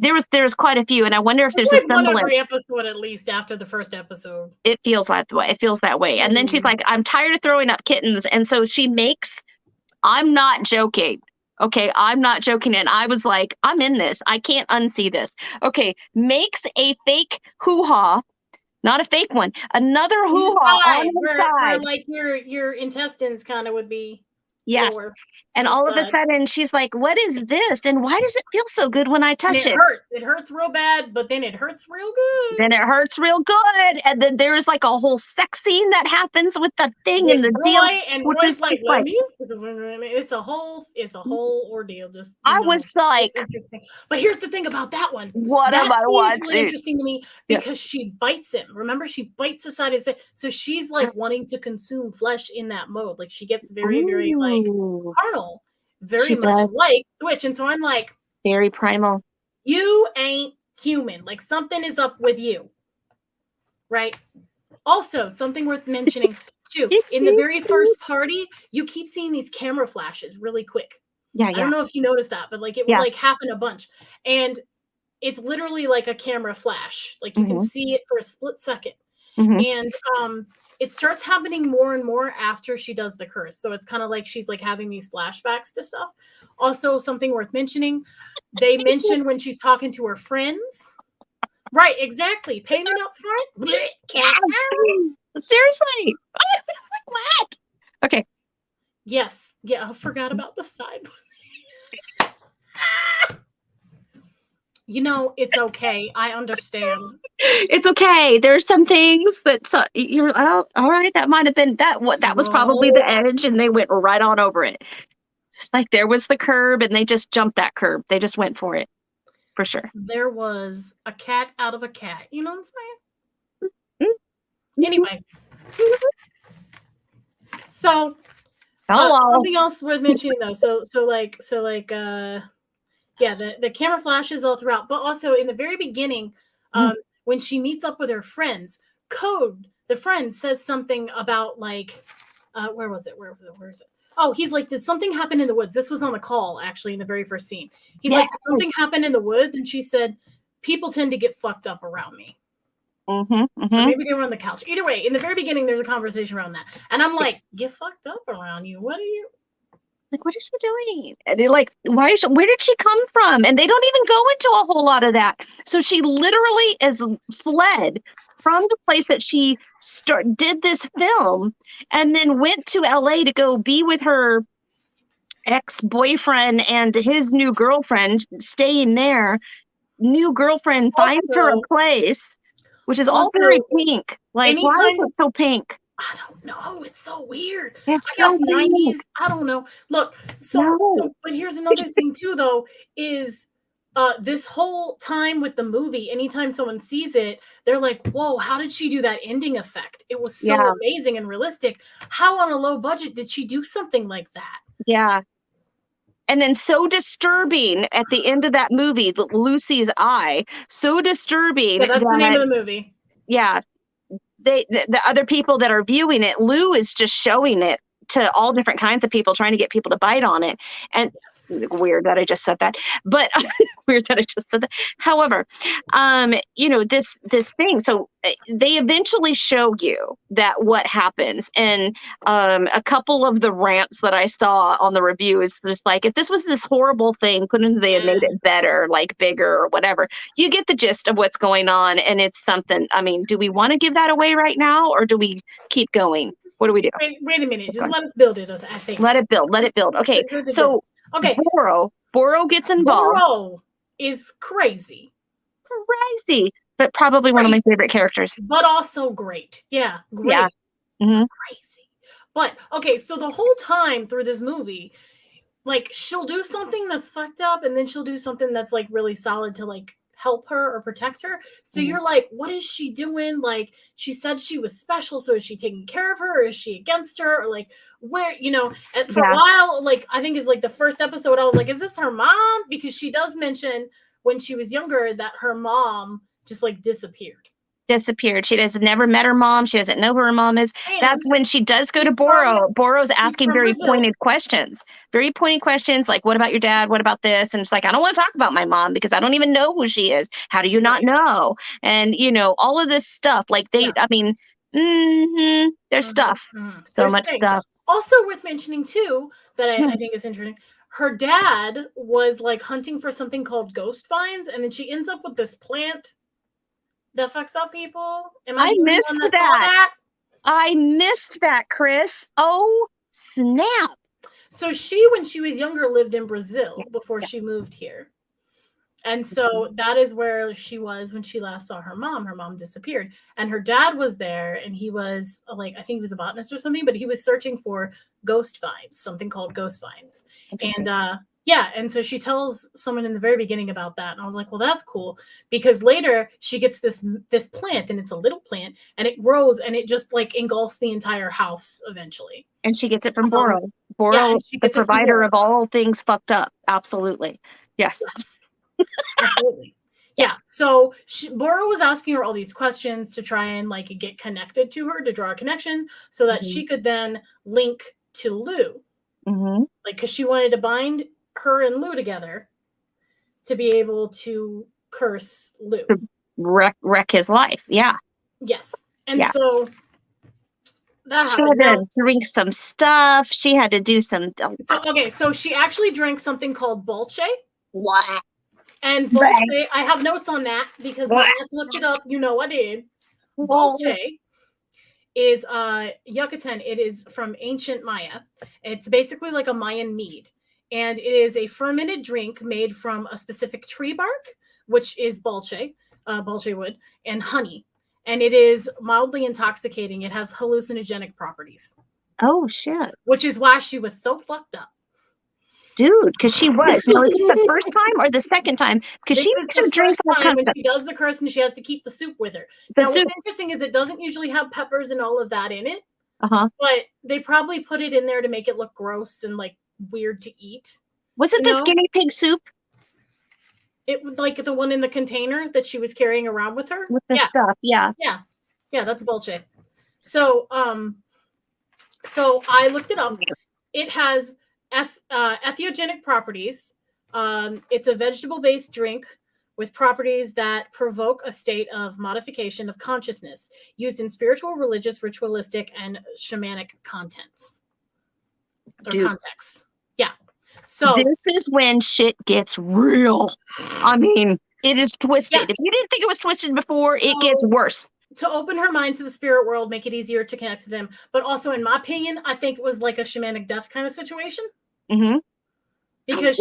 Speaker 1: There was quite a few, and I wonder if there's a semblance.
Speaker 2: One every episode, at least after the first episode.
Speaker 1: It feels that way. And then she's like, I'm tired of throwing up kittens, and so she makes I'm not joking. Okay, I'm not joking. And I was like, I'm in this. I can't unsee this. Okay, makes a fake hoo-ha, not a fake one, another
Speaker 2: In the
Speaker 1: hoo-ha on
Speaker 2: side,
Speaker 1: her
Speaker 2: where
Speaker 1: side.
Speaker 2: like your intestines kind of would be
Speaker 1: Yes.
Speaker 2: lower
Speaker 1: And
Speaker 2: on the
Speaker 1: all of a
Speaker 2: side.
Speaker 1: sudden she's like, what is this? And why does it feel so good when I
Speaker 2: And
Speaker 1: touch
Speaker 2: it
Speaker 1: it?
Speaker 2: hurts. It hurts real bad, but then it hurts real good.
Speaker 1: Then it hurts real good. And then there's like a whole sex scene that happens with the thing and
Speaker 2: With
Speaker 1: the deal,
Speaker 2: Roy, and
Speaker 1: which
Speaker 2: Roy's
Speaker 1: is
Speaker 2: like,
Speaker 1: just
Speaker 2: let
Speaker 1: like,
Speaker 2: me. It's a whole ordeal. Just
Speaker 1: I was
Speaker 2: it's
Speaker 1: like,
Speaker 2: interesting. But here's the thing about that one.
Speaker 1: what am
Speaker 2: That
Speaker 1: I
Speaker 2: scene is really
Speaker 1: watching?
Speaker 2: interesting to me
Speaker 1: Yeah.
Speaker 2: because she bites him. Remember, she bites the side of his head. So she's like wanting to consume flesh in that mode. Like she gets very, very like
Speaker 1: Ooh,
Speaker 2: carnal, very
Speaker 1: she
Speaker 2: much
Speaker 1: does.
Speaker 2: like the witch. And so I'm like,
Speaker 1: Very primal.
Speaker 2: you ain't human. Like something is up with you, right? Also, something worth mentioning too, in the very first party, you keep seeing these camera flashes really quick.
Speaker 1: Yeah,
Speaker 2: I don't
Speaker 1: yeah,
Speaker 2: know if you noticed that, but like it will
Speaker 1: yeah.
Speaker 2: like happen a bunch. And it's literally like a camera flash. Like you can
Speaker 1: Hmm.
Speaker 2: see it for a split second.
Speaker 1: Hmm.
Speaker 2: And it starts happening more and more after she does the curse. So it's kind of like she's like having these flashbacks to stuff. Also, something worth mentioning, they mention when she's talking to her friends. Right, exactly. Payment up front. Blech, cat.
Speaker 1: Seriously. What? Okay.
Speaker 2: Yes. Yeah, I forgot about the side. It's okay. I understand.
Speaker 1: It's okay. There's some things that you're, oh, all right, that might have been that what that was probably
Speaker 2: No,
Speaker 1: the edge and they went right on over it. Just like there was the curb and they just jumped that curb. They just went for it. For sure.
Speaker 2: there was a cat out of a cat. You know what I'm saying?
Speaker 1: Mhm.
Speaker 2: Anyway, so
Speaker 1: Hello.
Speaker 2: something else worth mentioning though. Yeah, the camera flashes all throughout, but also in the very beginning,
Speaker 1: Mhm.
Speaker 2: when she meets up with her friends, Code, the friend, says something about like, where was it? Where was it? Where is it? Oh, he's like, did something happen in the woods? This was on the call, actually, in the very first scene. He's
Speaker 1: Yeah.
Speaker 2: like, did something happen in the woods? And she said, people tend to get fucked up around me.
Speaker 1: Mhm.
Speaker 2: Or
Speaker 1: Mhm.
Speaker 2: maybe they were on the couch. Either way, in the very beginning, there's a conversation around that. And I'm like, get fucked up around you. What are you?
Speaker 1: Like, what is she doing? And they're like, where did she come from? And they don't even go into a whole lot of that. So she literally is fled from the place that she did this film and then went to LA to go be with her ex-boyfriend and his new girlfriend, staying there. New girlfriend finds her a
Speaker 2: Also,
Speaker 1: place, which is all very
Speaker 2: also,
Speaker 1: pink. Like, why is
Speaker 2: anytime
Speaker 1: it so pink?
Speaker 2: I don't know. It's so weird.
Speaker 1: It's
Speaker 2: I guess
Speaker 1: so pink.
Speaker 2: 90s. I don't know. Look,
Speaker 1: No.
Speaker 2: but here's another thing too, though, is this whole time with the movie, anytime someone sees it, they're like, whoa, how did she do that ending effect? It was so
Speaker 1: Yeah.
Speaker 2: amazing and realistic. How on a low budget did she do something like that?
Speaker 1: Yeah. And then so disturbing at the end of that movie, Lucy's eye, so disturbing
Speaker 2: Yeah, that's the name
Speaker 1: that,
Speaker 2: of the movie.
Speaker 1: yeah, the other people that are viewing it, Lou is just showing it to all different kinds of people, trying to get people to bite on it. And
Speaker 2: Yes.
Speaker 1: weird that I just said that, but weird that I just said that. However, this thing. So they eventually show you that what happens, and a couple of the rants that I saw on the review is just like, if this was this horrible thing, couldn't they have made it better, like bigger or whatever? You get the gist of what's going on, and it's something. I mean, do we want to give that away right now, or do we keep going? What do we do?
Speaker 2: Wait a minute.
Speaker 1: Keep
Speaker 2: Just
Speaker 1: going.
Speaker 2: let us build it, I think.
Speaker 1: Let it build. Let it build. Okay, so
Speaker 2: Okay.
Speaker 1: Boro gets involved.
Speaker 2: Boro is crazy.
Speaker 1: Crazy, but probably one of my favorite characters.
Speaker 2: But also great. Yeah, great.
Speaker 1: Yeah. Mm-hmm.
Speaker 2: Crazy. But okay, so the whole time through this movie, like she'll do something that's fucked up and then she'll do something that's like really solid to like help her or protect her. So
Speaker 1: Mm-hmm.
Speaker 2: you're like, what is she doing? Like she said she was special, so is she taking care of her or is she against her? Or like where, and for a while, like I think it's like the first episode, I was like, is this her mom? Because she does mention when she was younger that her mom just like disappeared.
Speaker 1: She does never met her mom. She doesn't know who her mom is.
Speaker 2: And
Speaker 1: That's when she does go to Boro. Boro's asking very
Speaker 2: Brazil.
Speaker 1: pointed questions. Very pointed questions like, what about your dad? What about this? And it's like, I don't want to talk about my mom because I don't even know who she is. How do you not know? And, all of this stuff. Like I mean, There's stuff. So
Speaker 2: There's
Speaker 1: much
Speaker 2: things.
Speaker 1: stuff.
Speaker 2: Also worth mentioning too, that I think is interesting. Her dad was like hunting for something called ghost vines, and then she ends up with this plant that fucks up people. Am I the only one that saw that?
Speaker 1: I missed that, Cris. Oh, snap.
Speaker 2: So when she was younger, lived in Brazil before she moved here. And so that is where she was when she last saw her mom. Her mom disappeared. And her dad was there, and he was like, I think he was a botanist or something, but he was searching for ghost vines, something called ghost vines. And and so she tells someone in the very beginning about that. And I was like, well, that's cool. Because later she gets this plant, and it's a little plant, and it grows, and it just like engulfs the entire house eventually.
Speaker 1: And she gets it from Boro. Boro, the provider of all things fucked up. Absolutely. Yes.
Speaker 2: Absolutely. Yeah. So Boro was asking her all these questions to try and like get connected to her, to draw a connection so that she could then link to Lou. Like, because she wanted to bind her and Lou together to be able to curse Lou.
Speaker 1: Wreck his life. Yeah.
Speaker 2: Yes. And so that
Speaker 1: she had to drink some stuff. She had to do some.
Speaker 2: So she actually drank something called Bolche.
Speaker 1: What?
Speaker 2: And Bolche, I have notes on that because when I looked it up, you know I did. Bolche is Yucatan. It is from ancient Maya. It's basically like a Mayan mead. And it is a fermented drink made from a specific tree bark, which is Bolche wood, and honey. And it is mildly intoxicating. It has hallucinogenic properties.
Speaker 1: Oh, shit.
Speaker 2: Which is why she was so fucked up.
Speaker 1: Dude, because she was. Now, is it the first time or the second time? Because she drinks all kinds of stuff.
Speaker 2: She does the curse, and she has to keep the soup with her. What's interesting is it doesn't usually have peppers and all of that in it. But they probably put it in there to make it look gross and like weird to eat.
Speaker 1: Was it the skinny pig soup?
Speaker 2: It was like the one in the container that she was carrying around with her.
Speaker 1: With the stuff, yeah.
Speaker 2: That's Bolche. So, so I looked it up. It has entheogenic properties. It's a vegetable-based drink with properties that provoke a state of modification of consciousness used in spiritual, religious, ritualistic, and shamanic contexts. Yeah. So
Speaker 1: this is when shit gets real. I mean, it is twisted. Yes. If you didn't think it was twisted before, it gets worse.
Speaker 2: To open her mind to the spirit world, make it easier to connect to them. But also, in my opinion, I think it was like a shamanic death kind of situation. Because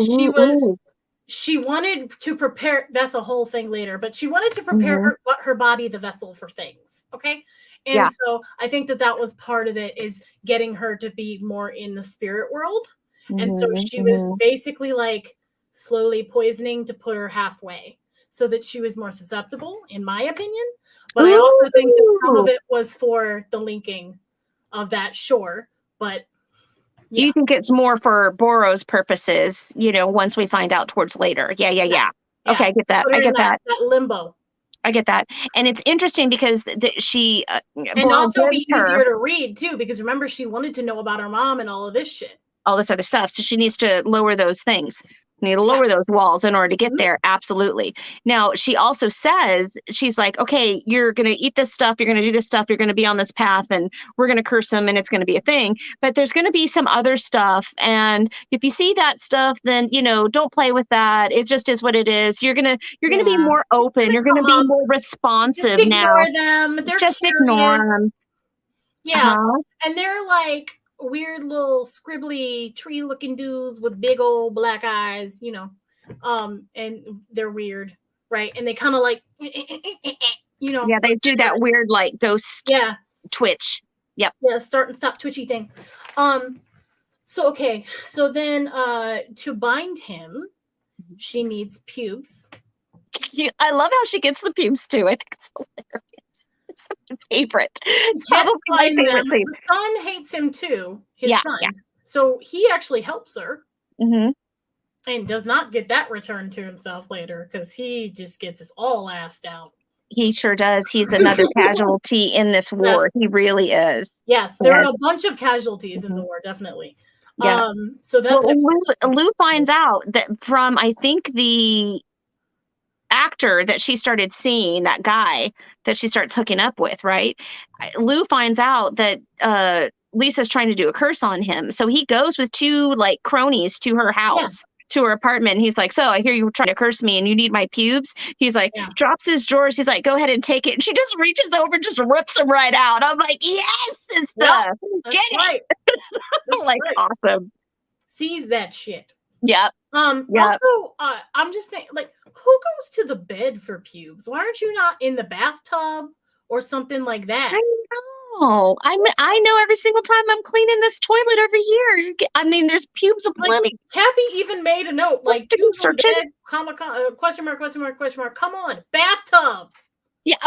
Speaker 2: she wanted to prepare, that's a whole thing later, but she wanted to prepare her body, the vessel for things. Okay. And so I think that was part of it, is getting her to be more in the spirit world. And so she was basically like slowly poisoning to put her halfway so that she was more susceptible, in my opinion. But I also think that some of it was for the linking of that shore. But
Speaker 1: you think it's more for Boro's purposes, once we find out towards later. Yeah. Okay, I get that. I get that.
Speaker 2: That limbo.
Speaker 1: I get that. And it's interesting because she
Speaker 2: and also be easier to read too, because remember, she wanted to know about her mom and all of this shit.
Speaker 1: All this other stuff. So she needs to lower those things. You need to lower those walls in order to get there. Absolutely. Now, she also says, she's like, okay, you're going to eat this stuff. You're going to do this stuff. You're going to be on this path, and we're going to curse them, and it's going to be a thing. But there's going to be some other stuff. And if you see that stuff, then, don't play with that. It just is what it is. You're going to be more open. You're going to be more responsive
Speaker 2: just
Speaker 1: now.
Speaker 2: Ignore them. They're
Speaker 1: just
Speaker 2: curious.
Speaker 1: Ignore them.
Speaker 2: Yeah. And they're like weird little scribbly tree looking dudes with big old black eyes, and they're weird, right? And they kind of like
Speaker 1: yeah, they do that weird like ghost twitch. Yep.
Speaker 2: Yeah, start and stop twitchy thing. So then to bind him, she needs pubes.
Speaker 1: I love how she gets the pubes too. I think it's hilarious. It's my favorite. It's probably my favorite thing.
Speaker 2: The son hates him too, his son. Yeah. So he actually helps her. And does not get that returned to himself later, because he just gets his all assed out.
Speaker 1: He sure does. He's another casualty in this war. Yes. He really is.
Speaker 2: Yes, there are a bunch of casualties in the war, definitely.
Speaker 1: Yeah.
Speaker 2: So that's
Speaker 1: Lou finds out that from, I think, the actor that she started seeing, that guy that she starts hooking up with, right? Lou finds out that Lisa's trying to do a curse on him. So he goes with two like cronies to her house, to her apartment. And he's like, so I hear you trying to curse me and you need my pubes. He's like, drops his drawers. He's like, go ahead and take it. And she just reaches over, just rips them right out. I'm like, yes, sister, get it. Like, awesome.
Speaker 2: Sees that shit.
Speaker 1: Yep.
Speaker 2: Also, I'm just saying, like, who goes to the bed for pubes? Why aren't you not in the bathtub or something like that?
Speaker 1: I know. I know every single time I'm cleaning this toilet over here. I mean, there's pubes aplenty.
Speaker 2: Cappy even made a note, like, pubes on bed, question mark, question mark, question mark. Come on, bathtub.
Speaker 1: Yeah.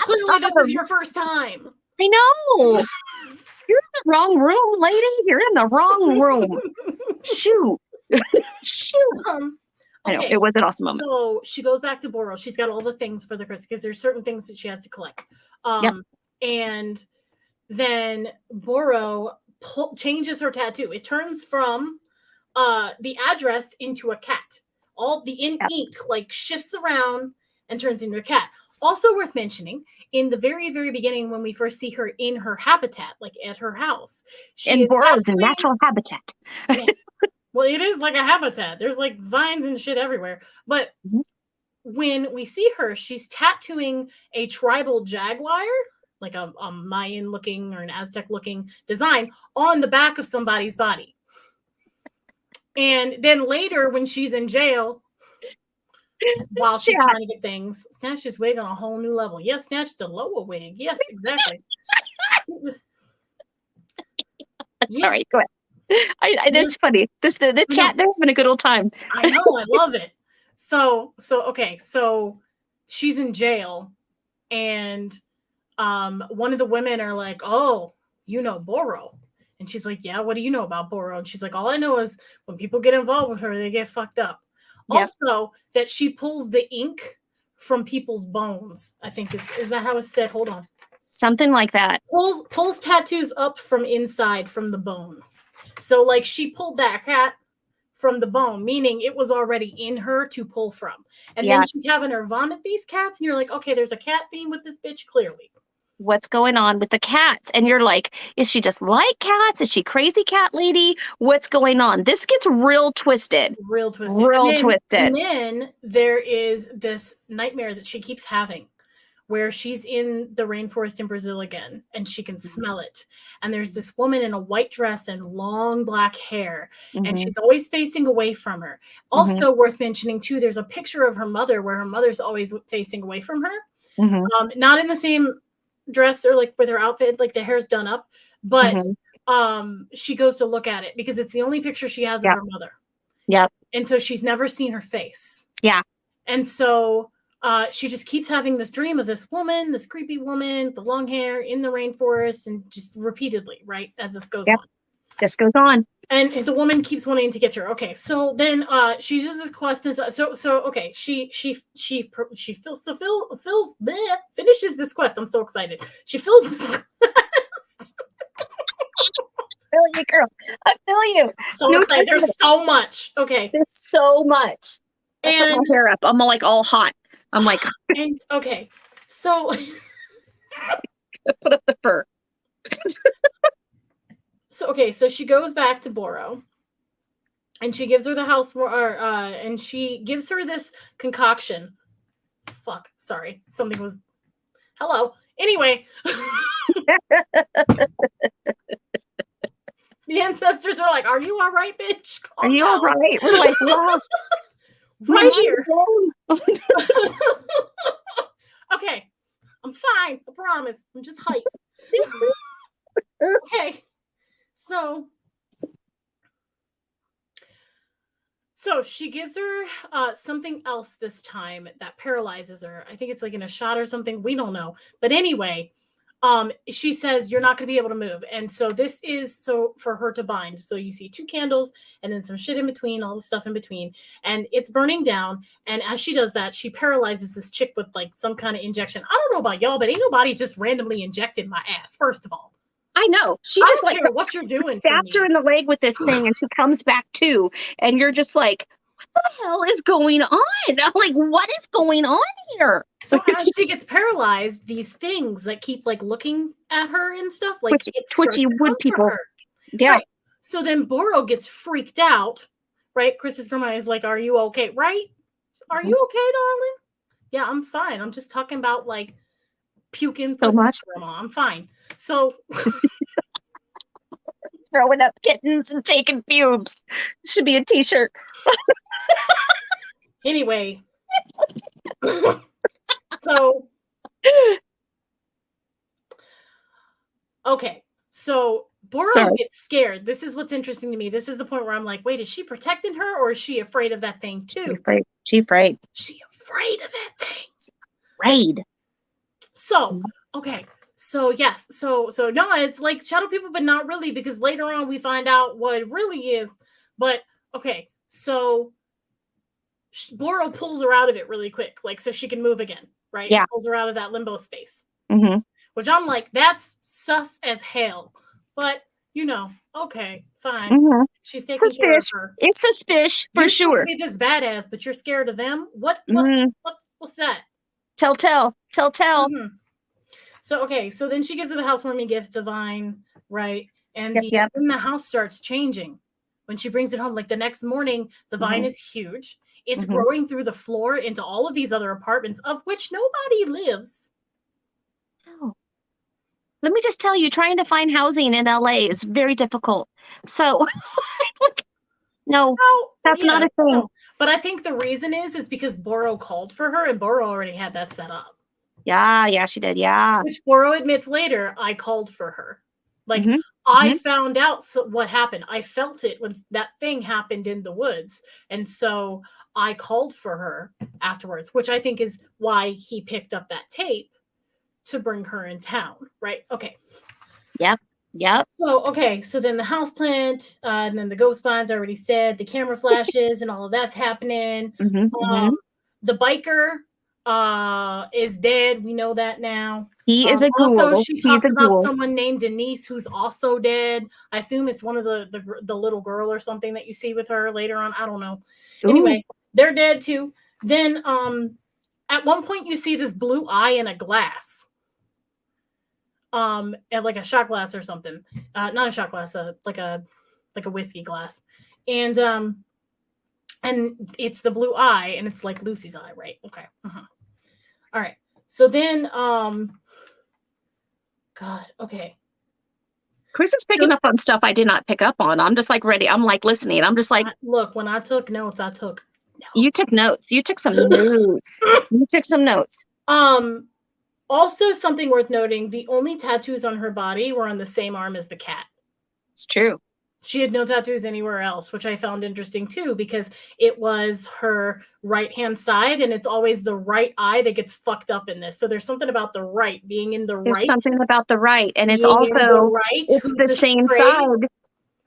Speaker 2: Clearly, this is your first time.
Speaker 1: I know. You're in the wrong room, lady. You're in the wrong room. Shoot. Shoot. I know. It was an awesome moment.
Speaker 2: So she goes back to Boro. She's got all the things for the Chris, because there's certain things that she has to collect. And then Boro changes her tattoo. It turns from the address into a cat. All the ink like shifts around and turns into a cat. Also worth mentioning, in the very, very beginning, when we first see her in her habitat, like at her house.
Speaker 1: And Boro's a natural habitat.
Speaker 2: Well, it is like a habitat. There's like vines and shit everywhere. But when we see her, she's tattooing a tribal jaguar, like a Mayan looking or an Aztec looking design on the back of somebody's body. And then later, when she's in jail, while she's trying to get things, snatch his wig on a whole new level. Yes, snatch the lower wig. Yes, exactly.
Speaker 1: Yes. All right, go ahead. That's funny. The chat, they're having a good old time.
Speaker 2: I know, I love it. So she's in jail, and one of the women are like, "Oh, you know Boro," and she's like, "Yeah, what do you know about Boro?" And she's like, "All I know is when people get involved with her, they get fucked up." Yep. Also, that she pulls the ink from people's bones. I think is that how it's said? Hold on.
Speaker 1: Something like that.
Speaker 2: Pulls tattoos up from inside from the bone. So like she pulled that cat from the bone, meaning it was already in her to pull from. And then she's having her vomit these cats, and you're like, okay, there's a cat theme with this bitch, clearly.
Speaker 1: What's going on with the cats? And you're like, is she just like cats? Is she crazy cat lady? What's going on? This gets real twisted.
Speaker 2: Real twisted. And then there is this nightmare that she keeps having, where she's in the rainforest in Brazil again, and she can smell it. And there's this woman in a white dress and long black hair, and she's always facing away from her. Also worth mentioning too, there's a picture of her mother where her mother's always facing away from her. Not in the same dress or like with her outfit, like the hair's done up, but she goes to look at it because it's the only picture she has of her mother. And so she's never seen her face. And so she just keeps having this dream of this woman, this creepy woman, the long hair in the rainforest, and just repeatedly, right, as this goes on.
Speaker 1: This goes on.
Speaker 2: And the woman keeps wanting to get to her. Okay, so then she uses this quest, and okay, she finishes this quest. I'm so excited. She fills this quest.
Speaker 1: I feel you, girl. I feel you.
Speaker 2: So excited. There's so much. Okay.
Speaker 1: There's so much. I put my hair up. I'm like all hot. I'm like,
Speaker 2: okay. So
Speaker 1: put up the fur.
Speaker 2: So she goes back to Boro, and she gives her the house, and she gives her this concoction. Fuck, sorry, something was. Hello. Anyway, the ancestors are like, "Are you all right, bitch?
Speaker 1: Are you all right?" We're like, "Wow."
Speaker 2: Right here. Okay, I'm fine. I promise. I'm just hyped. Okay. So she gives her something else this time that paralyzes her. I think it's like in a shot or something. We don't know. But anyway, she says you're not going to be able to move. And so this is so for her to bind. So you see 2 candles and then some shit in between, all the stuff in between. And it's burning down. And as she does that, she paralyzes this chick with like some kind of injection. I don't know about y'all, but ain't nobody just randomly injected my ass, first of all.
Speaker 1: I know. She just like
Speaker 2: what you're doing.
Speaker 1: Stabs her in the leg with this thing, and she comes back too. And you're just like, the hell is going on? I'm like, what is going on here?
Speaker 2: So as she gets paralyzed, these things that keep like looking at her and stuff, like it starts
Speaker 1: Twitchy
Speaker 2: to
Speaker 1: wood
Speaker 2: come for
Speaker 1: people.
Speaker 2: her.
Speaker 1: Yeah.
Speaker 2: Right. So then Boro gets freaked out, right? Chris's grandma is like, "Are you okay? Right? Are you okay, darling?" "Yeah, I'm fine. I'm just talking about like puking
Speaker 1: So
Speaker 2: pussy,
Speaker 1: much.
Speaker 2: grandma. I'm fine." So
Speaker 1: Throwing up kittens and taking fumes. Should be a t-shirt.
Speaker 2: anyway, so okay. So Boro
Speaker 1: Sorry.
Speaker 2: gets scared. This is what's interesting to me. This is the point where I'm like, wait, is she protecting her or is she afraid of that thing too?
Speaker 1: She afraid.
Speaker 2: She afraid of that thing.
Speaker 1: Afraid.
Speaker 2: So, okay. So yes. So no, it's like shadow people, but not really, because later on we find out what it really is. But okay, so Boro pulls her out of it really quick, like so she can move again, right?
Speaker 1: Yeah.
Speaker 2: Pulls her out of that limbo space.
Speaker 1: Mm-hmm.
Speaker 2: Which I'm like, that's sus as hell. But you know, okay, fine.
Speaker 1: Mm-hmm.
Speaker 2: She's taking care of
Speaker 1: Suspicious.
Speaker 2: her.
Speaker 1: It's suspicious for
Speaker 2: You're
Speaker 1: sure.
Speaker 2: supposed to be this badass, but you're scared of them. What's that?
Speaker 1: Tell.
Speaker 2: Mm-hmm. So okay, so then she gives her the housewarming gift, the vine, right? And then the house starts changing when she brings it home. Like the next morning, the vine is huge. It's growing through the floor into all of these other apartments, of which nobody lives.
Speaker 1: Oh. Let me just tell you, trying to find housing in LA is very difficult. So, no, that's not a thing. No.
Speaker 2: But I think the reason is because Boro called for her, and Boro already had that set up.
Speaker 1: Yeah, she did. Yeah.
Speaker 2: Which Boro admits later, I called for her. Like, I found out what happened. I felt it when that thing happened in the woods. And so I called for her afterwards, which I think is why he picked up that tape to bring her in town, right? Okay.
Speaker 1: Yep.
Speaker 2: So, okay, so then the houseplant, and then the ghost vines, I already said, the camera flashes and all of that's happening. The biker is dead. We know that now.
Speaker 1: He is a ghoul.
Speaker 2: Also, she talks about someone named Denise who's also dead. I assume it's one of the little girl or something that you see with her later on. I don't know. Ooh. Anyway, they're dead too. Then at one point you see this blue eye in a glass. At like a shot glass or something. Not a shot glass, like a whiskey glass. And it's the blue eye, and it's like Lucy's eye, right? Okay. All right. So then God, okay.
Speaker 1: Chris is picking up on stuff I did not pick up on. I'm just like ready. I'm like listening. I'm just like,
Speaker 2: look, when I took notes, I took notes.
Speaker 1: You took notes. You took some notes. You took some notes.
Speaker 2: Also, something worth noting, the only tattoos on her body were on the same arm as the cat.
Speaker 1: It's true.
Speaker 2: She had no tattoos anywhere else, which I found interesting too, because it was her right-hand side, and it's always the right eye that gets fucked up in this. So there's something about the right being in the right.
Speaker 1: There's something about the right, and it's also it's the same side.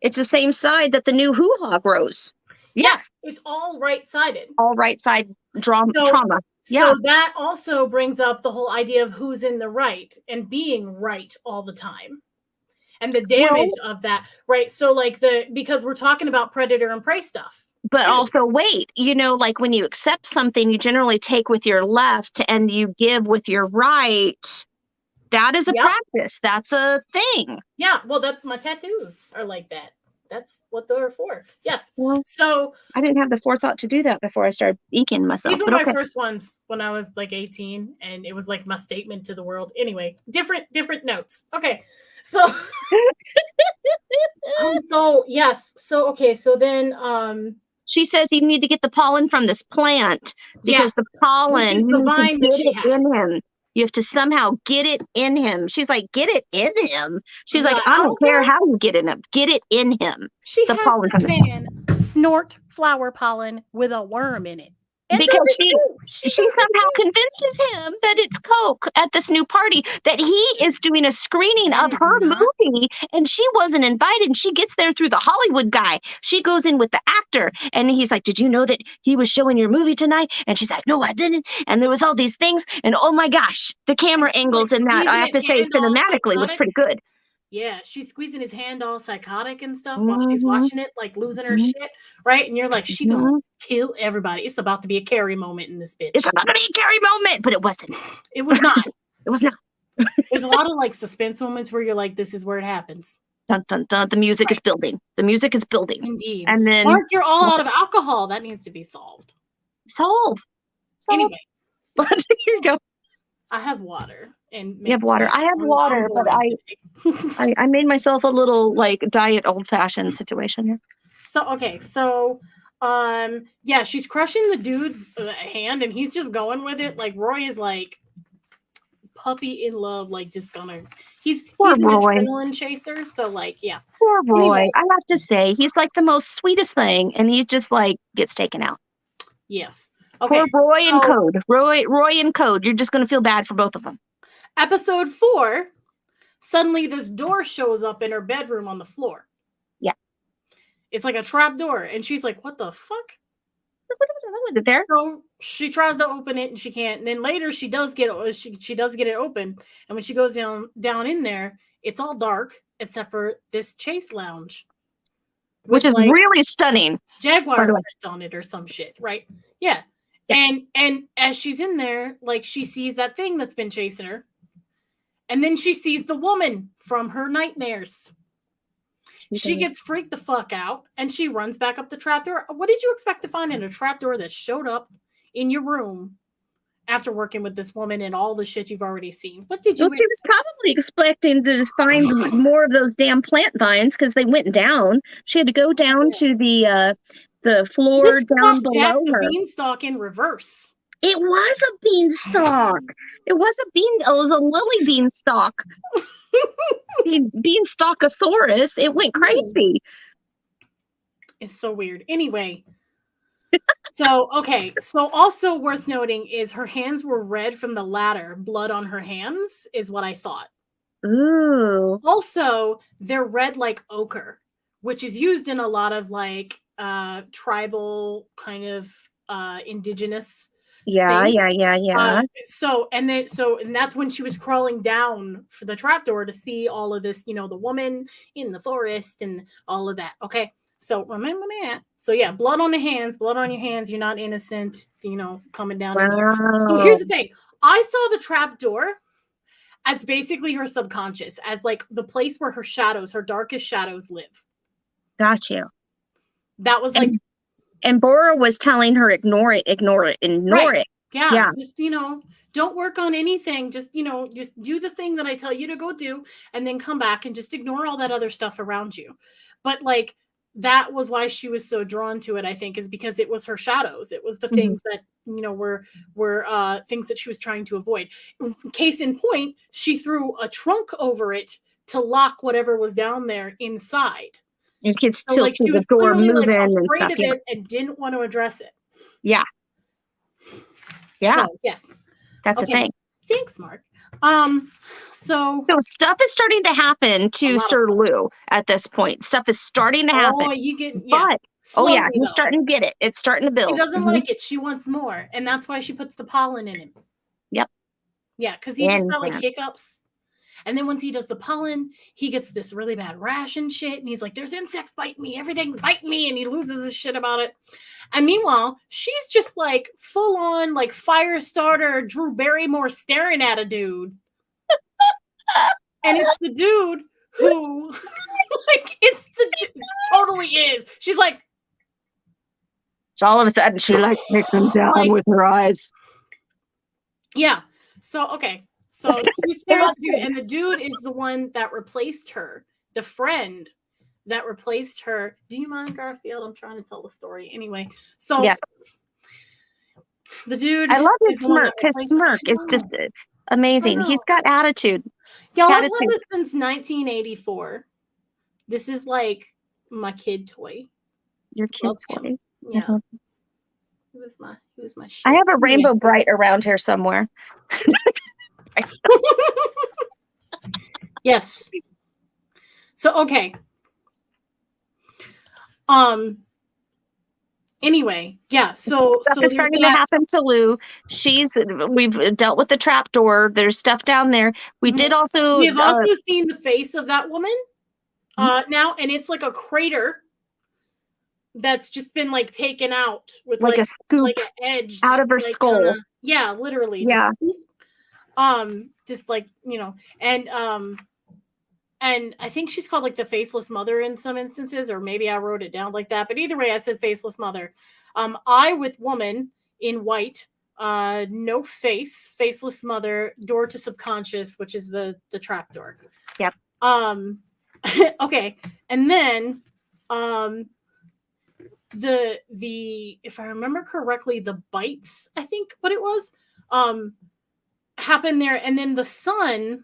Speaker 1: It's the same side that the new hoo-ha grows.
Speaker 2: Yes, it's all right-sided.
Speaker 1: All right side trauma.
Speaker 2: So that also brings up the whole idea of who's in the right and being right all the time. And the damage of that, right? So like because we're talking about predator and prey stuff.
Speaker 1: But also wait, like when you accept something, you generally take with your left and you give with your right. That is a practice. That's a thing.
Speaker 2: Yeah. Well, my tattoos are like that. That's what they're for. Yes.
Speaker 1: Well,
Speaker 2: so
Speaker 1: I didn't have the forethought to do that before I started inking myself.
Speaker 2: These were my first ones when I was like 18, and it was like my statement to the world. Anyway, different notes. Okay. So so then
Speaker 1: she says you need to get the pollen from this plant because the pollen,
Speaker 2: the vine that she has.
Speaker 1: In him. You have to somehow get it in him. She's like, get it in him. She's like, I don't care how you get in him. Get it in him.
Speaker 2: She has this man snort flower pollen with a worm in it. And
Speaker 1: because she somehow convinces him that it's Coke at this new party, that he is doing a screening of her movie, and she wasn't invited. And she gets there through the Hollywood guy. She goes in with the actor, and he's like, did you know that he was showing your movie tonight? And she's like, no, I didn't. And there was all these things, and oh my gosh, the camera angles in that, I have to say, cinematically was pretty good.
Speaker 2: Yeah, she's squeezing his hand all psychotic and stuff while she's
Speaker 1: Mhm,
Speaker 2: watching it, like losing her
Speaker 1: mhm,
Speaker 2: shit, right? And you're like, she gonna
Speaker 1: mhm.
Speaker 2: kill everybody. It's about to be a Carrie moment in this
Speaker 1: It's
Speaker 2: bitch.
Speaker 1: about to be a Carrie moment, but it wasn't.
Speaker 2: It was not.
Speaker 1: It was not.
Speaker 2: There's a lot of like suspense moments where you're like, this is where it happens.
Speaker 1: Dun, dun, dun. The music is
Speaker 2: Right.
Speaker 1: building. The music is building.
Speaker 2: Indeed.
Speaker 1: And then
Speaker 2: Mark, you're all out of alcohol. That needs to be solved.
Speaker 1: solve. Solve.
Speaker 2: Anyway,
Speaker 1: Here you go.
Speaker 2: I have water and
Speaker 1: You have
Speaker 2: mint
Speaker 1: water.
Speaker 2: today.
Speaker 1: I have
Speaker 2: I'm
Speaker 1: water, but
Speaker 2: boring today.
Speaker 1: I made myself a little like diet old fashioned situation here.
Speaker 2: Yeah, she's crushing the dude's hand and he's just going with it. Like Roy is like puppy in love, like just gonna
Speaker 1: Poor
Speaker 2: he's an
Speaker 1: Roy.
Speaker 2: adrenaline chaser, so like yeah.
Speaker 1: Poor Roy.
Speaker 2: Anyway,
Speaker 1: I have to say, he's like the most sweetest thing, and he just like gets taken out.
Speaker 2: yes.
Speaker 1: Poor
Speaker 2: Okay.
Speaker 1: Roy and
Speaker 2: So
Speaker 1: Code. Roy and Code. You're just gonna feel bad for both of them.
Speaker 2: episode 4, suddenly this door shows up in her bedroom on the floor.
Speaker 1: Yeah.
Speaker 2: It's like a trap door, and she's like, "What the fuck?"
Speaker 1: Was it there?
Speaker 2: So she tries to open it and she can't. And then later she does get it open. And when she goes down in there, it's all dark except for this chase lounge,
Speaker 1: Which
Speaker 2: with
Speaker 1: is
Speaker 2: like
Speaker 1: really stunning.
Speaker 2: Jaguar
Speaker 1: By the way.
Speaker 2: prints on it or some shit, right? Yeah.
Speaker 1: Yeah.
Speaker 2: And as she's in there, like she sees that thing that's been chasing her. And then she sees the woman from her nightmares. She gets freaked the fuck out and she runs back up the trapdoor. What did you expect to find in a trapdoor that showed up in your room after working with this woman and all the shit you've already seen? What did you
Speaker 1: Well, she was probably expecting to just find more of those damn plant vines because they went down. She had to go down to the floor
Speaker 2: This
Speaker 1: down
Speaker 2: Jack
Speaker 1: below
Speaker 2: the
Speaker 1: her.
Speaker 2: Beanstalk in reverse.
Speaker 1: It was a beanstalk. It was it was a lily beanstalk. Beanstalkosaurus. It went crazy.
Speaker 2: It's so weird. Anyway. So also worth noting is her hands were red from the ladder. Blood on her hands is what I thought.
Speaker 1: Ooh.
Speaker 2: Also, they're red like ochre, which is used in a lot of like tribal kind of indigenous things.
Speaker 1: Yeah.
Speaker 2: And that's when she was crawling down for the trapdoor to see all of this, the woman in the forest and all of that. Okay. So remember that. So yeah, blood on the hands, blood on your hands. You're not innocent, coming down in here. So here's the thing. I saw the trapdoor as basically her subconscious, as like the place where her darkest shadows live.
Speaker 1: Got you.
Speaker 2: That was like,
Speaker 1: and Bora was telling her, ignore it.
Speaker 2: Right. Yeah. Just, don't work on anything. Just do the thing that I tell you to go do and then come back and just ignore all that other stuff around you. But like, that was why she was so drawn to it, I think, is because it was her shadows. It was the things that, were things that she was trying to avoid. Case in point, she threw a trunk over it to lock whatever was down there inside.
Speaker 1: You can still see the door moving and stuff.
Speaker 2: Of it and didn't want to address it.
Speaker 1: Yeah.
Speaker 2: So, yes.
Speaker 1: That's a thing.
Speaker 2: Thanks, Mark. So
Speaker 1: stuff is starting to happen to Sir Lou at this point. Stuff is starting to happen.
Speaker 2: Oh, you get
Speaker 1: but slowly, he's starting to get it. It's starting to build.
Speaker 2: She doesn't like it. She wants more, and that's why she puts the pollen in him.
Speaker 1: Yep.
Speaker 2: Yeah, because he just got like hiccups, and then once he does the pollen, he gets this really bad rash and shit, and he's like, "There's insects biting me. Everything's biting me," and he loses his shit about it. And meanwhile, she's just like full on like fire starter Drew Barrymore staring at a dude. And it's the dude who totally is. She's like,
Speaker 1: so all of a sudden she like takes him down with her eyes.
Speaker 2: Yeah. So okay. So she's staring at the dude, and the dude is the one that replaced her, the friend that replaced her. Do you mind, Garfield? I'm trying to tell the story. Anyway, so
Speaker 1: yes.
Speaker 2: The dude,
Speaker 1: I love his smirk. His smirk is just amazing. He's got attitude.
Speaker 2: Y'all, I've had this since 1984. This is like my kid toy.
Speaker 1: Your kid's toy.
Speaker 2: Yeah. Mm-hmm. He was my shit.
Speaker 1: I have a Rainbow Bright around here somewhere.
Speaker 2: Yes. So okay. Anyway, yeah. So
Speaker 1: Stuff is
Speaker 2: there's
Speaker 1: starting to
Speaker 2: that.
Speaker 1: happen to Lou. We've dealt with the trapdoor. There's stuff down there. We did also.
Speaker 2: We have also seen the face of that woman now, and it's like a crater that's just been like taken out with
Speaker 1: like a scoop
Speaker 2: like an edge
Speaker 1: out of her
Speaker 2: like,
Speaker 1: skull.
Speaker 2: yeah, literally.
Speaker 1: Yeah.
Speaker 2: Just like, you know, and I think she's called like the Faceless Mother in some instances, or maybe I wrote it down like that. But either way, I said Faceless Mother. I with woman in white, no face, Faceless Mother, door to subconscious, which is the trap door.
Speaker 1: Yep.
Speaker 2: Okay, and then the if I remember correctly, the bites, I think what it was, happened there, and then the son.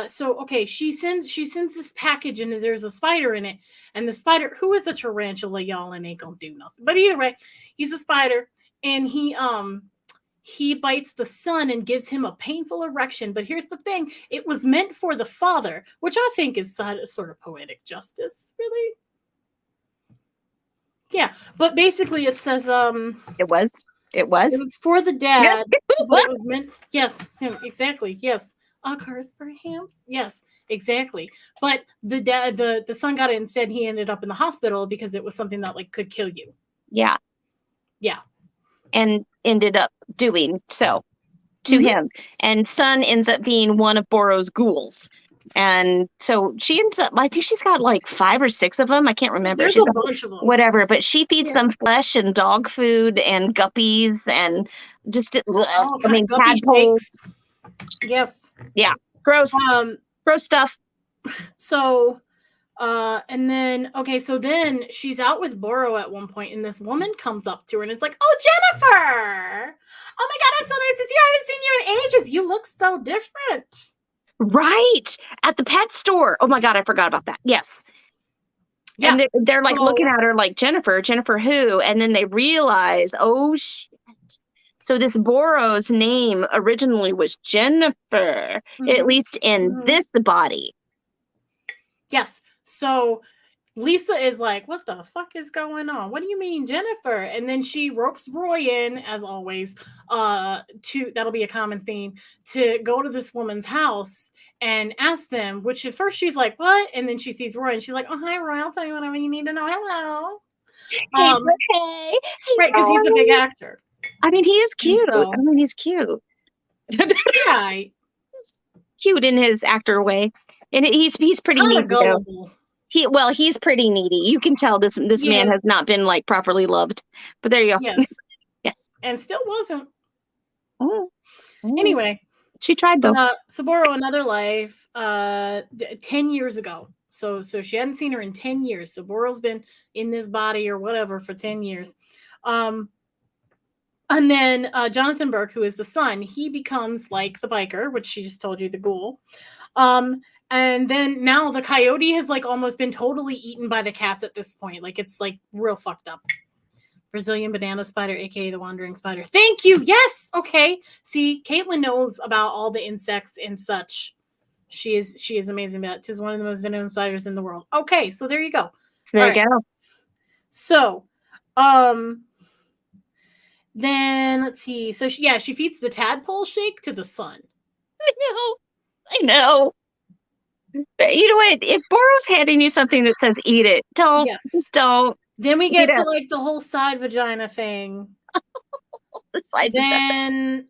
Speaker 2: So okay, she sends this package and there's a spider in it, and the spider, who is a tarantula, y'all, and ain't gonna do nothing. But either way, he's a spider, and he bites the son and gives him a painful erection. But here's the thing: it was meant for the father, which I think is sort of poetic justice, really. Yeah, but basically it says
Speaker 1: it was
Speaker 2: for the dad, but it was meant, yes, him, exactly, yes. Occurs perhaps, yes, exactly. But the dad, the son got it instead. He ended up in the hospital because it was something that like could kill you.
Speaker 1: Yeah, and ended up doing so to him. And son ends up being one of Borrow's ghouls. And so she ends up, I think she's got like 5 or 6 of them. I can't remember.
Speaker 2: There's
Speaker 1: she's
Speaker 2: a bunch of them.
Speaker 1: Whatever, but she feeds them flesh and dog food and guppies and just, tadpoles.
Speaker 2: Yes.
Speaker 1: Yeah. Gross. Gross stuff.
Speaker 2: So, and then, okay, so then she's out with Borrow at one point, and this woman comes up to her and is like, "Oh, Jennifer! Oh my God, it's so nice to see you. I haven't seen you in ages. You look so different."
Speaker 1: Right. At the pet store. Oh my God, I forgot about that. Yes. And they're like looking at her like, Jennifer who? And then they realize, oh shit. So this Borrow's name originally was Jennifer, at least in this body.
Speaker 2: Yes. So Lisa is like, what the fuck is going on? What do you mean, Jennifer? And then she ropes Roy in, as always, that'll be a common theme, to go to this woman's house and ask them, which at first she's like, what? And then she sees Roy and she's like, oh, hi, Roy, I'll tell you whatever you need to know. Hello.
Speaker 1: Hey,
Speaker 2: right, because he's a big actor.
Speaker 1: I mean, he is cute. So, I mean, he's cute.
Speaker 2: Yeah.
Speaker 1: Cute in his actor way. And he's pretty needy, though. He's pretty needy. You can tell this man has not been like properly loved. But there you go.
Speaker 2: Yes.
Speaker 1: Yes.
Speaker 2: And still wasn't.
Speaker 1: Oh.
Speaker 2: Anyway.
Speaker 1: She tried though.
Speaker 2: So Borrow, another life, 10 years ago. So she hadn't seen her in 10 years. So Borrow's been in this body or whatever for 10 years. And then Jonathan Burke, who is the son, he becomes like the biker, which she just told you, the ghoul. And then now the coyote has like almost been totally eaten by the cats at this point. Like it's like real fucked up. Brazilian banana spider, aka the wandering spider. Thank you. Yes. Okay. See, Caitlin knows about all the insects and such. She is amazing. That is one of the most venomous spiders in the world. Okay, so there you go.
Speaker 1: There you go.
Speaker 2: So, then let's see. So she feeds the tadpole shake to the son.
Speaker 1: I know. You know what? If Borrow's handing you something that says "eat it," just don't.
Speaker 2: Then we get to like the whole side vagina thing. Then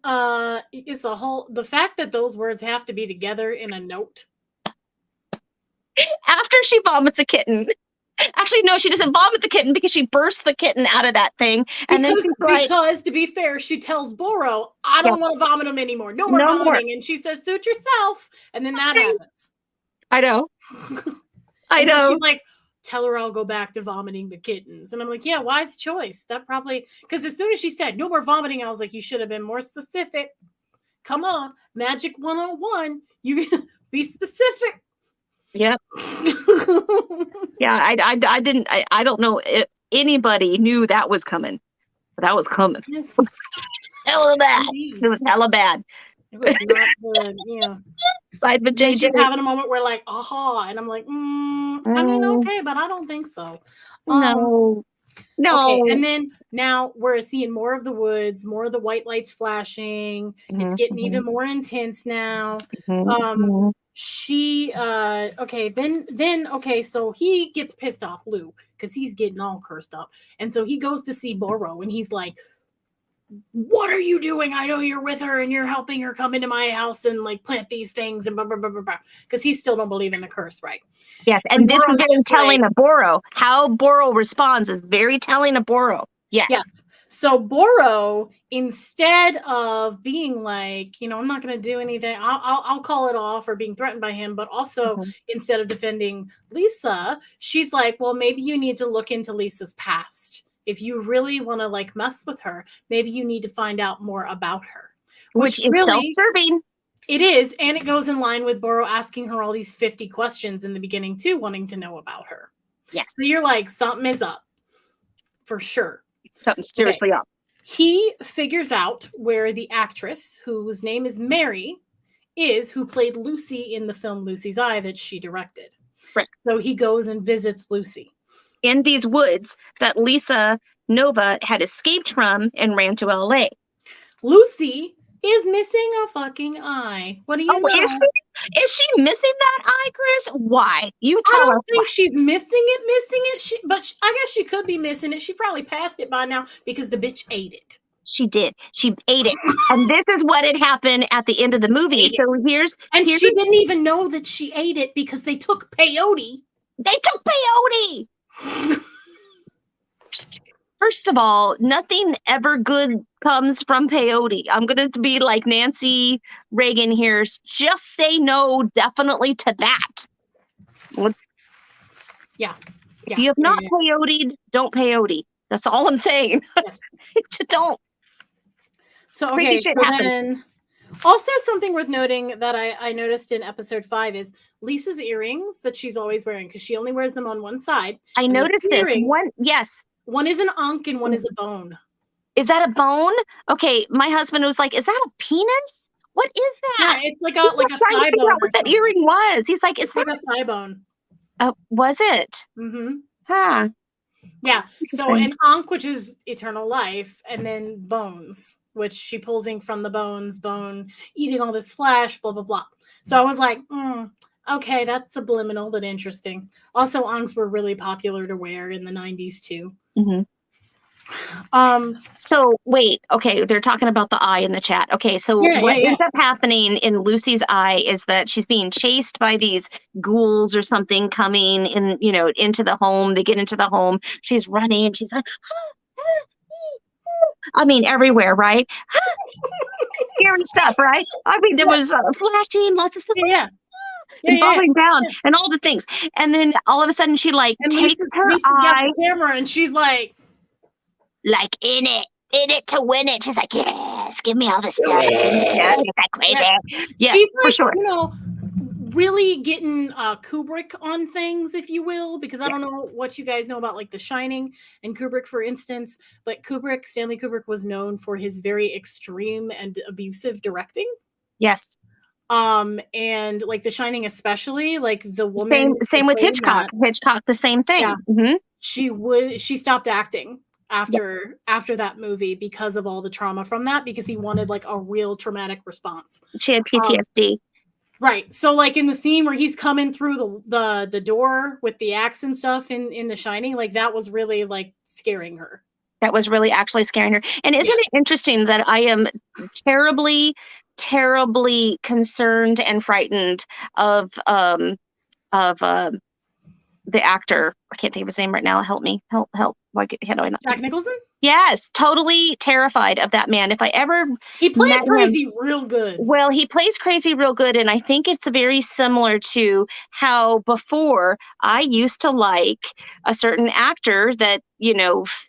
Speaker 2: it's a whole, the fact that those words have to be together in a note.
Speaker 1: After she vomits a kitten. Actually, no, she doesn't vomit the kitten because she bursts the kitten out of that thing. And then she's like,
Speaker 2: because to be fair, she tells Borrow, I don't want to vomit him anymore. No more vomiting. And she says, suit yourself. And then that happens.
Speaker 1: I know. I know.
Speaker 2: She's like, tell her I'll go back to vomiting the kittens. And I'm like, yeah, wise choice. That probably, because as soon as she said no more vomiting, I was like, you should have been more specific. Come on, Magic 101. You be specific.
Speaker 1: Yep. Yeah, I didn't. I don't know if anybody knew that was coming. But that was coming.
Speaker 2: Yes.
Speaker 1: Hella bad. It was hella bad.
Speaker 2: It was not good. Yeah.
Speaker 1: Side with JJ.
Speaker 2: She's having a moment where like, aha, and I'm like, I mean, okay, but I don't think so.
Speaker 1: No. No.
Speaker 2: Okay, and then now we're seeing more of the woods, more of the white lights flashing. It's getting even more intense now. She okay, then okay, so he gets pissed off, Lou, because he's getting all cursed up. And so he goes to see Boro and he's like, what are you doing? I know you're with her and you're helping her come into my house and like plant these things and blah blah blah blah blah. Because he still don't believe in the curse, right?
Speaker 1: Yes, and this is very telling of Boro. How Boro responds is very telling of Boro. Yes.
Speaker 2: Yes. So Boro, instead of being like, I'm not going to do anything, I'll call it off, or being threatened by him, but also instead of defending Lisa, she's like, well, maybe you need to look into Lisa's past. If you really want to like mess with her, maybe you need to find out more about her.
Speaker 1: Which is really self-serving.
Speaker 2: It is, and it goes in line with Boro asking her all these 50 questions in the beginning too, wanting to know about her.
Speaker 1: Yes.
Speaker 2: So you're like, something is up. For sure.
Speaker 1: Something seriously up.
Speaker 2: He figures out where the actress, whose name is Mary, is, who played Lucy in the film Lucy's Eye that she directed.
Speaker 1: Right.
Speaker 2: So he goes and visits Lucy.
Speaker 1: In these woods that Lisa Nova had escaped from and ran to LA.
Speaker 2: Lucy is missing a fucking eye. What do you know?
Speaker 1: Is she missing that eye, Cris? Why? You tell us.
Speaker 2: I don't think she's missing it. But I guess she could be missing it. She probably passed it by now because the bitch ate it.
Speaker 1: She did. She ate it. And this is what had happened at the end of the movie. So here's
Speaker 2: she didn't even know that she ate it because they took peyote.
Speaker 1: They took peyote. First of all, nothing ever good comes from peyote. I'm going to be like Nancy Reagan here. Just say no, definitely to that.
Speaker 2: Yeah.
Speaker 1: If you have not peyoted, don't peyote. That's all I'm saying.
Speaker 2: Yes.
Speaker 1: Don't.
Speaker 2: So, okay. So then, also something worth noting that I noticed in episode 5 is Lisa's earrings that she's always wearing, because she only wears them on one side.
Speaker 1: I noticed this.
Speaker 2: One is an ankh and one is a bone.
Speaker 1: Is that a bone? Okay, my husband was like, "Is that a penis? What is that?"
Speaker 2: Yeah, it's like a thigh bone.
Speaker 1: What that earring was? He's like, "Is that
Speaker 2: like a thigh bone?"
Speaker 1: Was it?
Speaker 2: Mm-hmm.
Speaker 1: Huh.
Speaker 2: Yeah. So an ankh, which is eternal life, and then bones, which she pulls ink from the bone, eating all this flesh, blah blah blah. So I was like, okay, that's subliminal, but interesting. Also, ankhs were really popular to wear in the 90s too.
Speaker 1: Mm-hmm. So wait, okay, they're talking about the eye in the chat. Okay, so what ends up happening in Lucy's eye is that she's being chased by these ghouls or something coming in, into the home. They get into the home. She's running. She's like, I mean, everywhere, right? Scary stuff, right? I mean, there was flashing, lots of stuff. And falling down and all the things. And then all of a sudden she takes her eye.
Speaker 2: Got the camera and she's like
Speaker 1: in it to win it. She's like, yes, give me all the stuff. Yeah, is that crazy? Yeah,
Speaker 2: she's
Speaker 1: for sure.
Speaker 2: Really getting Kubrick on things, if you will, because I don't know what you guys know about like The Shining and Kubrick, for instance, but Stanley Kubrick was known for his very extreme and abusive directing.
Speaker 1: Yes.
Speaker 2: And like The Shining, especially, like the woman.
Speaker 1: Same with Hitchcock. Hitchcock, the same thing.
Speaker 2: Yeah.
Speaker 1: Mm-hmm.
Speaker 2: She stopped acting after that movie because of all the trauma from that, because he wanted like a real traumatic response.
Speaker 1: She had PTSD.
Speaker 2: Right. So like in the scene where he's coming through the door with the axe and stuff in The Shining, like that was really like scaring her.
Speaker 1: That was really actually scaring her. And isn't it interesting that I am terribly, terribly concerned and frightened of the actor. I can't think of his name right now. Help me. Help. How do I not?
Speaker 2: Jack Nicholson?
Speaker 1: Yes, totally terrified of that man. If I ever
Speaker 2: He plays crazy real good.
Speaker 1: Well, he plays crazy real good, and I think it's very similar to how before I used to like a certain actor that,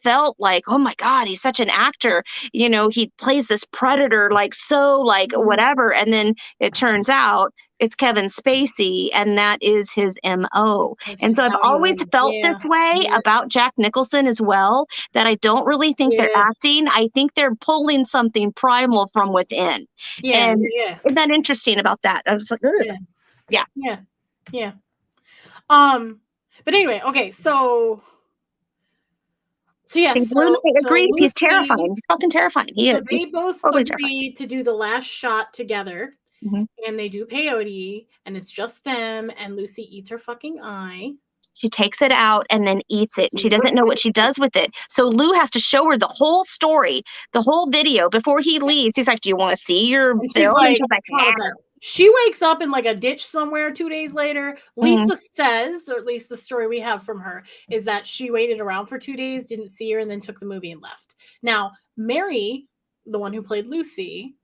Speaker 1: felt like, oh my God, he's such an actor. He plays this predator whatever, and then it turns out it's Kevin Spacey, and that is his MO. And so I've always felt this way about Jack Nicholson as well, that I don't really think they're acting. I think they're pulling something primal from within. Isn't that interesting about that? I was like, ugh.
Speaker 2: Yeah. But anyway, okay, so So yeah,
Speaker 1: Blue agrees. He's
Speaker 2: Lucy,
Speaker 1: terrifying. He's fucking terrifying. He
Speaker 2: so
Speaker 1: is. He's
Speaker 2: they both
Speaker 1: totally terrifying.
Speaker 2: agree to do the last shot together,
Speaker 1: Mhm.
Speaker 2: and they do peyote, and it's just them, and Lucy eats her fucking eye.
Speaker 1: She takes it out and then eats it, and she doesn't know what she does with it. So Lou has to show her the whole story, the whole video before he leaves. He's like, "Do you want to see your
Speaker 2: And she's
Speaker 1: film?" And
Speaker 2: like,
Speaker 1: she's like,
Speaker 2: traumatized. She wakes up in like a ditch somewhere 2 days later. Lisa says, or at least the story we have from her, is that she waited around for 2 days, didn't see her, and then took the movie and left. Now, Mary, the one who played Lucy,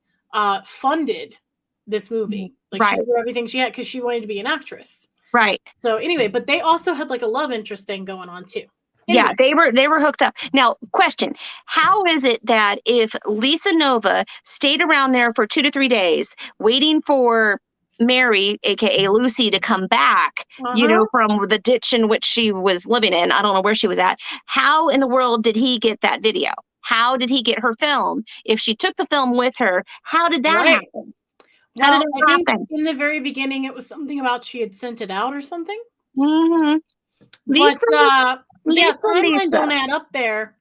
Speaker 2: funded this movie. Like she threw everything she had because she wanted to be an actress.
Speaker 1: Right.
Speaker 2: So anyway, but they also had like a love interest thing going on too.
Speaker 1: Anyway. Yeah, they were hooked up. Now, question: how is it that if Lisa Nova stayed around there for 2 to 3 days, waiting for Mary, aka Lucy, to come back, you know, from the ditch in which she was living in? I don't know where she was at. How in the world did he get that video? How did he get her film? If she took the film with her, how did that happen?
Speaker 2: Well, I think in the very beginning it was something about she had sent it out or something.
Speaker 1: Mm-hmm.
Speaker 2: But yeah, timeline don't add up there.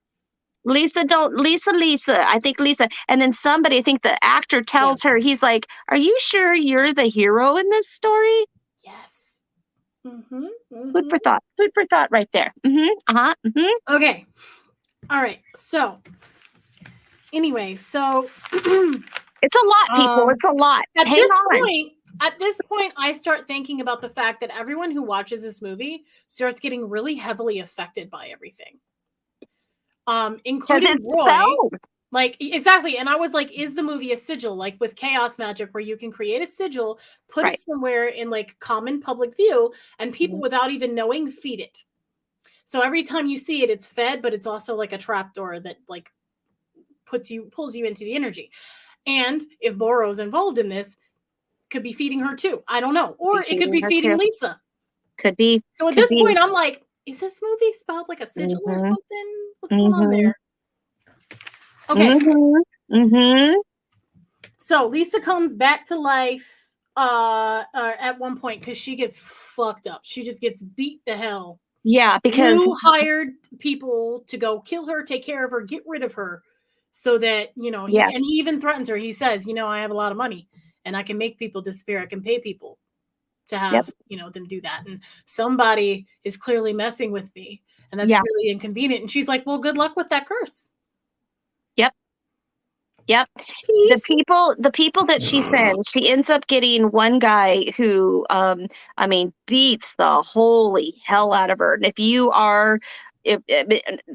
Speaker 1: Lisa. I think Lisa. And then somebody, I think the actor tells her, he's like, "Are you sure you're the hero in this story?"
Speaker 2: Yes.
Speaker 1: Food for thought. Food for thought right there.
Speaker 2: Okay. All right. So anyway, so
Speaker 1: it's a lot, people. It's a lot.
Speaker 2: At this point, I start thinking about the fact that everyone who watches this movie starts getting really heavily affected by everything. Including Roy. Like, exactly. And I was like, is the movie a sigil? Like with chaos magic, where you can create a sigil, put it somewhere in like common public view, and people without even knowing feed it. So every time you see it, it's fed, but it's also like a trapdoor that like pulls you into the energy. And if Boro's involved in this, could be feeding her too. I don't know. Or it could be feeding Lisa.
Speaker 1: Could be.
Speaker 2: So at this point, I'm like, is this movie spelled like a sigil or something? What's going on there? Okay. So Lisa comes back to life at one point because she gets fucked up. She just gets beat to hell.
Speaker 1: Yeah, because
Speaker 2: Lou hired people to go kill her, take care of her, get rid of her, so that, you know, and he even threatens her. He says, you know, I have a lot of money and I can make people disappear. I can pay people to have, you know, them do that. And somebody is clearly messing with me. And that's really inconvenient. And she's like, well, good luck with that curse.
Speaker 1: Yep. The people that she sends, she ends up getting one guy who, I mean, beats the holy hell out of her. And if you are,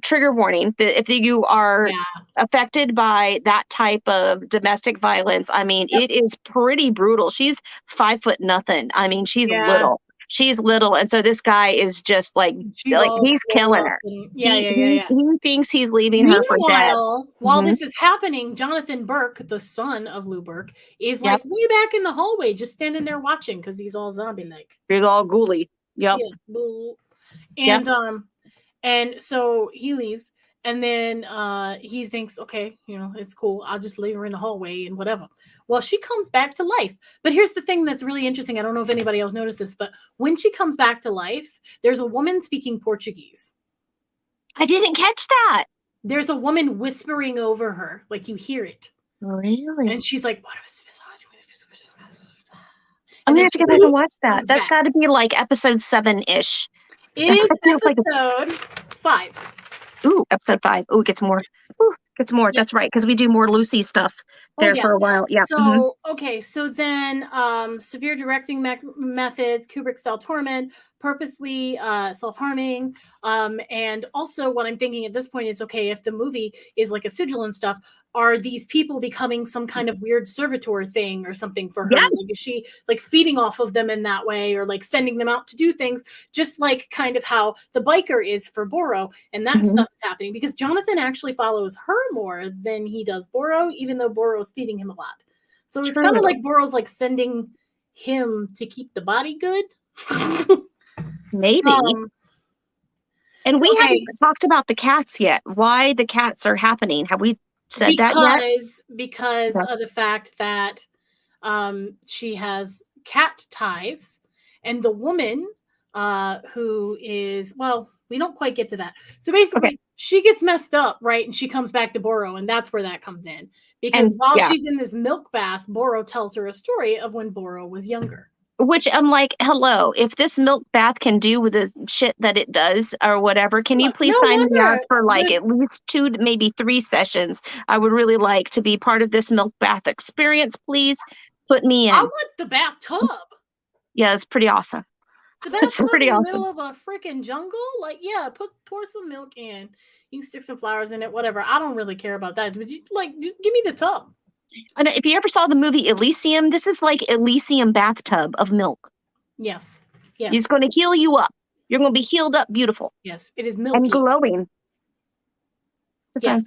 Speaker 1: trigger warning, if you are affected by that type of domestic violence, I mean, it is pretty brutal. She's 5 foot nothing. I mean, she's little. She's little, and so this guy is just like he's killing her. He thinks he's leaving her for dead.
Speaker 2: While this is happening, Jonathan Burke, the son of Lou Burke, is like way back in the hallway, just standing there watching because he's all zombie-like.
Speaker 1: He's all ghouly.
Speaker 2: And so he leaves, and then he thinks, okay, you know, it's cool. I'll just leave her in the hallway and whatever. Well, she comes back to life. But here's the thing that's really interesting. I don't know if anybody else noticed this, but when she comes back to life, there's a woman speaking Portuguese.
Speaker 1: I didn't catch that.
Speaker 2: There's a woman whispering over her, like you hear it.
Speaker 1: Really?
Speaker 2: And she's like,
Speaker 1: I'm gonna have to go back and watch that. That's got to be like episode 7-ish.
Speaker 2: It is episode 5.
Speaker 1: Ooh, episode 5. Ooh, it gets more. Ooh, gets more. That's right, because we do more Lucy stuff there for a while. Yeah.
Speaker 2: So okay, so then severe directing methods, Kubrick style torment, purposely self-harming, and also what I'm thinking at this point is, okay, if the movie is like a sigil and stuff, are these people becoming some kind of weird servitor thing or something for her? Like, is she like feeding off of them in that way, or like sending them out to do things, just like kind of how the biker is for Boro, and that stuff is happening because Jonathan actually follows her more than he does Boro, even though Boro's feeding him a lot. So it's kind of like Boro's like sending him to keep the body good.
Speaker 1: Maybe. And we haven't talked about the cats yet. Why the cats are happening? Have we said that yet?
Speaker 2: Because of the fact that she has cat ties, and the woman who is, well, we don't quite get to that. So basically, she gets messed up, right? And she comes back to Boro, and that's where that comes in. Because while she's in this milk bath, Boro tells her a story of when Boro was younger.
Speaker 1: Which I'm like, hello, if this milk bath can do with the shit that it does or whatever, can you please sign me up for like at least 2 to maybe 3 sessions? I would really like to be part of this milk bath experience. Please put me in.
Speaker 2: I want the bathtub.
Speaker 1: Yeah, it's pretty awesome.
Speaker 2: The bathtub in the middle of a freaking jungle? Like, yeah, pour some milk in. You can stick some flowers in it, whatever. I don't really care about that. But you just give me the tub.
Speaker 1: And if you ever saw the movie Elysium, this is like Elysium bathtub of milk.
Speaker 2: Yes.
Speaker 1: It's going to heal you up. You're going to be healed up beautiful.
Speaker 2: Yes, it is milky.
Speaker 1: And glowing.
Speaker 2: Yes.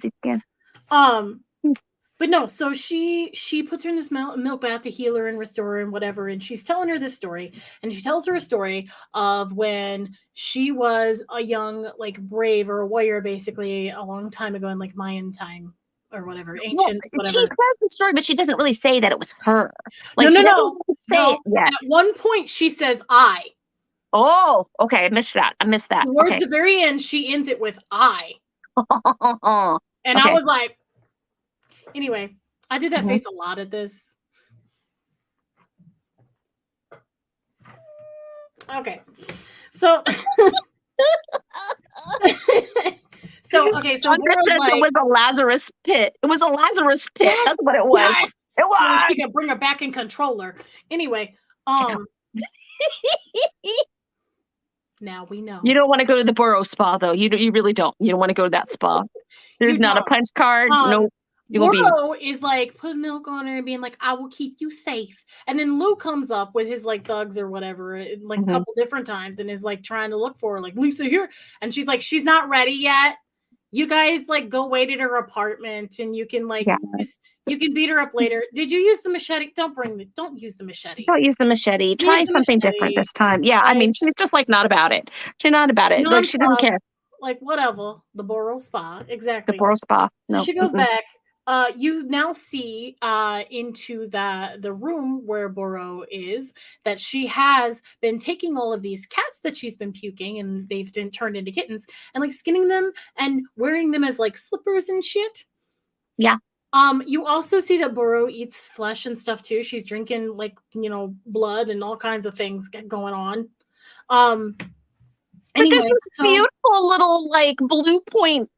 Speaker 2: But no, so she puts her in this milk bath to heal her and restore her and whatever, and she's telling her this story, and she tells her a story of when she was a young, like, brave or a warrior, basically, a long time ago in, like, Mayan time. Or whatever, ancient, whatever.
Speaker 1: She says the story, but she doesn't really say that it was her.
Speaker 2: Like, no. At one point, she says, I.
Speaker 1: Oh, okay. I missed that.
Speaker 2: Towards the very end, she ends it with I. And I was like, anyway, I did that face a lot at this. Okay. So... So
Speaker 1: Andrea said it was a Lazarus pit. It was a Lazarus pit. Yes, that's what it was.
Speaker 2: Yes.
Speaker 1: It was.
Speaker 2: So she could bring her back in controller. Anyway, now we know.
Speaker 1: You don't want to go to the Boro spa, though. You really don't. You don't want to go to that spa. There's not a punch card. No.
Speaker 2: Boro is like putting milk on her and being like, I will keep you safe. And then Lou comes up with his like thugs or whatever, like a couple different times, and is like trying to look for her, like, Lisa here. And she's like, she's not ready yet. You guys like go wait at her apartment, and you can like you can beat her up later. Did you use the machete? Don't use the machete.
Speaker 1: Don't use the machete. Try something different this time. Yeah, I mean, she's just like not about it. She's not about it. Like she doesn't care.
Speaker 2: Like whatever. The Boro spa, exactly.
Speaker 1: The Boro spa. No.
Speaker 2: So she goes back. You now see into the room where Boro is that she has been taking all of these cats that she's been puking, and they've been turned into kittens, and like skinning them and wearing them as like slippers and shit.
Speaker 1: Yeah.
Speaker 2: You also see that Boro eats flesh and stuff too. She's drinking like, blood and all kinds of things going on.
Speaker 1: But there's this beautiful little like blue point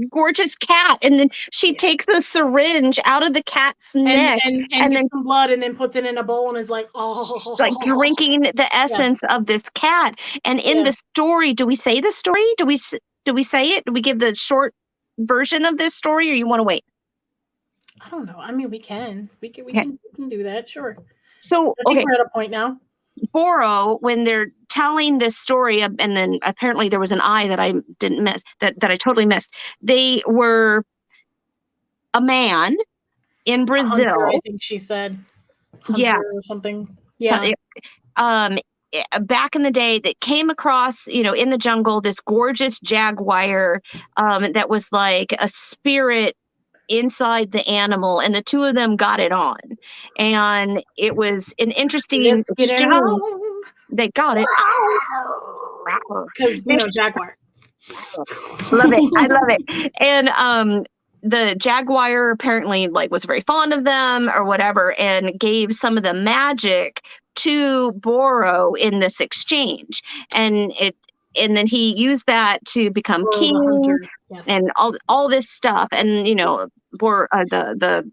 Speaker 1: gorgeous cat, and then she takes a syringe out of the cat's neck
Speaker 2: and then some blood, and then puts it in a bowl and is like,
Speaker 1: like drinking the essence of this cat. And in the story, do we say the story? Do we say it? Do we give the short version of this story, or you want to wait?
Speaker 2: I don't know. I mean, we can do that, sure.
Speaker 1: So
Speaker 2: I think we're at a point now.
Speaker 1: Boro, when they're telling this story, and then apparently there was an I that I didn't miss, that I totally missed. They were a man in Brazil.
Speaker 2: Hunter, I think she said. Hunter or something. Yeah.
Speaker 1: So back in the day, that came across, in the jungle, this gorgeous jaguar that was like a spirit inside the animal, and the two of them got it on, and it was an interesting exchange. They got it
Speaker 2: because Jaguar.
Speaker 1: Love it. I love it. And the jaguar apparently like was very fond of them or whatever, and gave some of the magic to Boro in this exchange, and then he used that to become king. Yes. And all this stuff, and the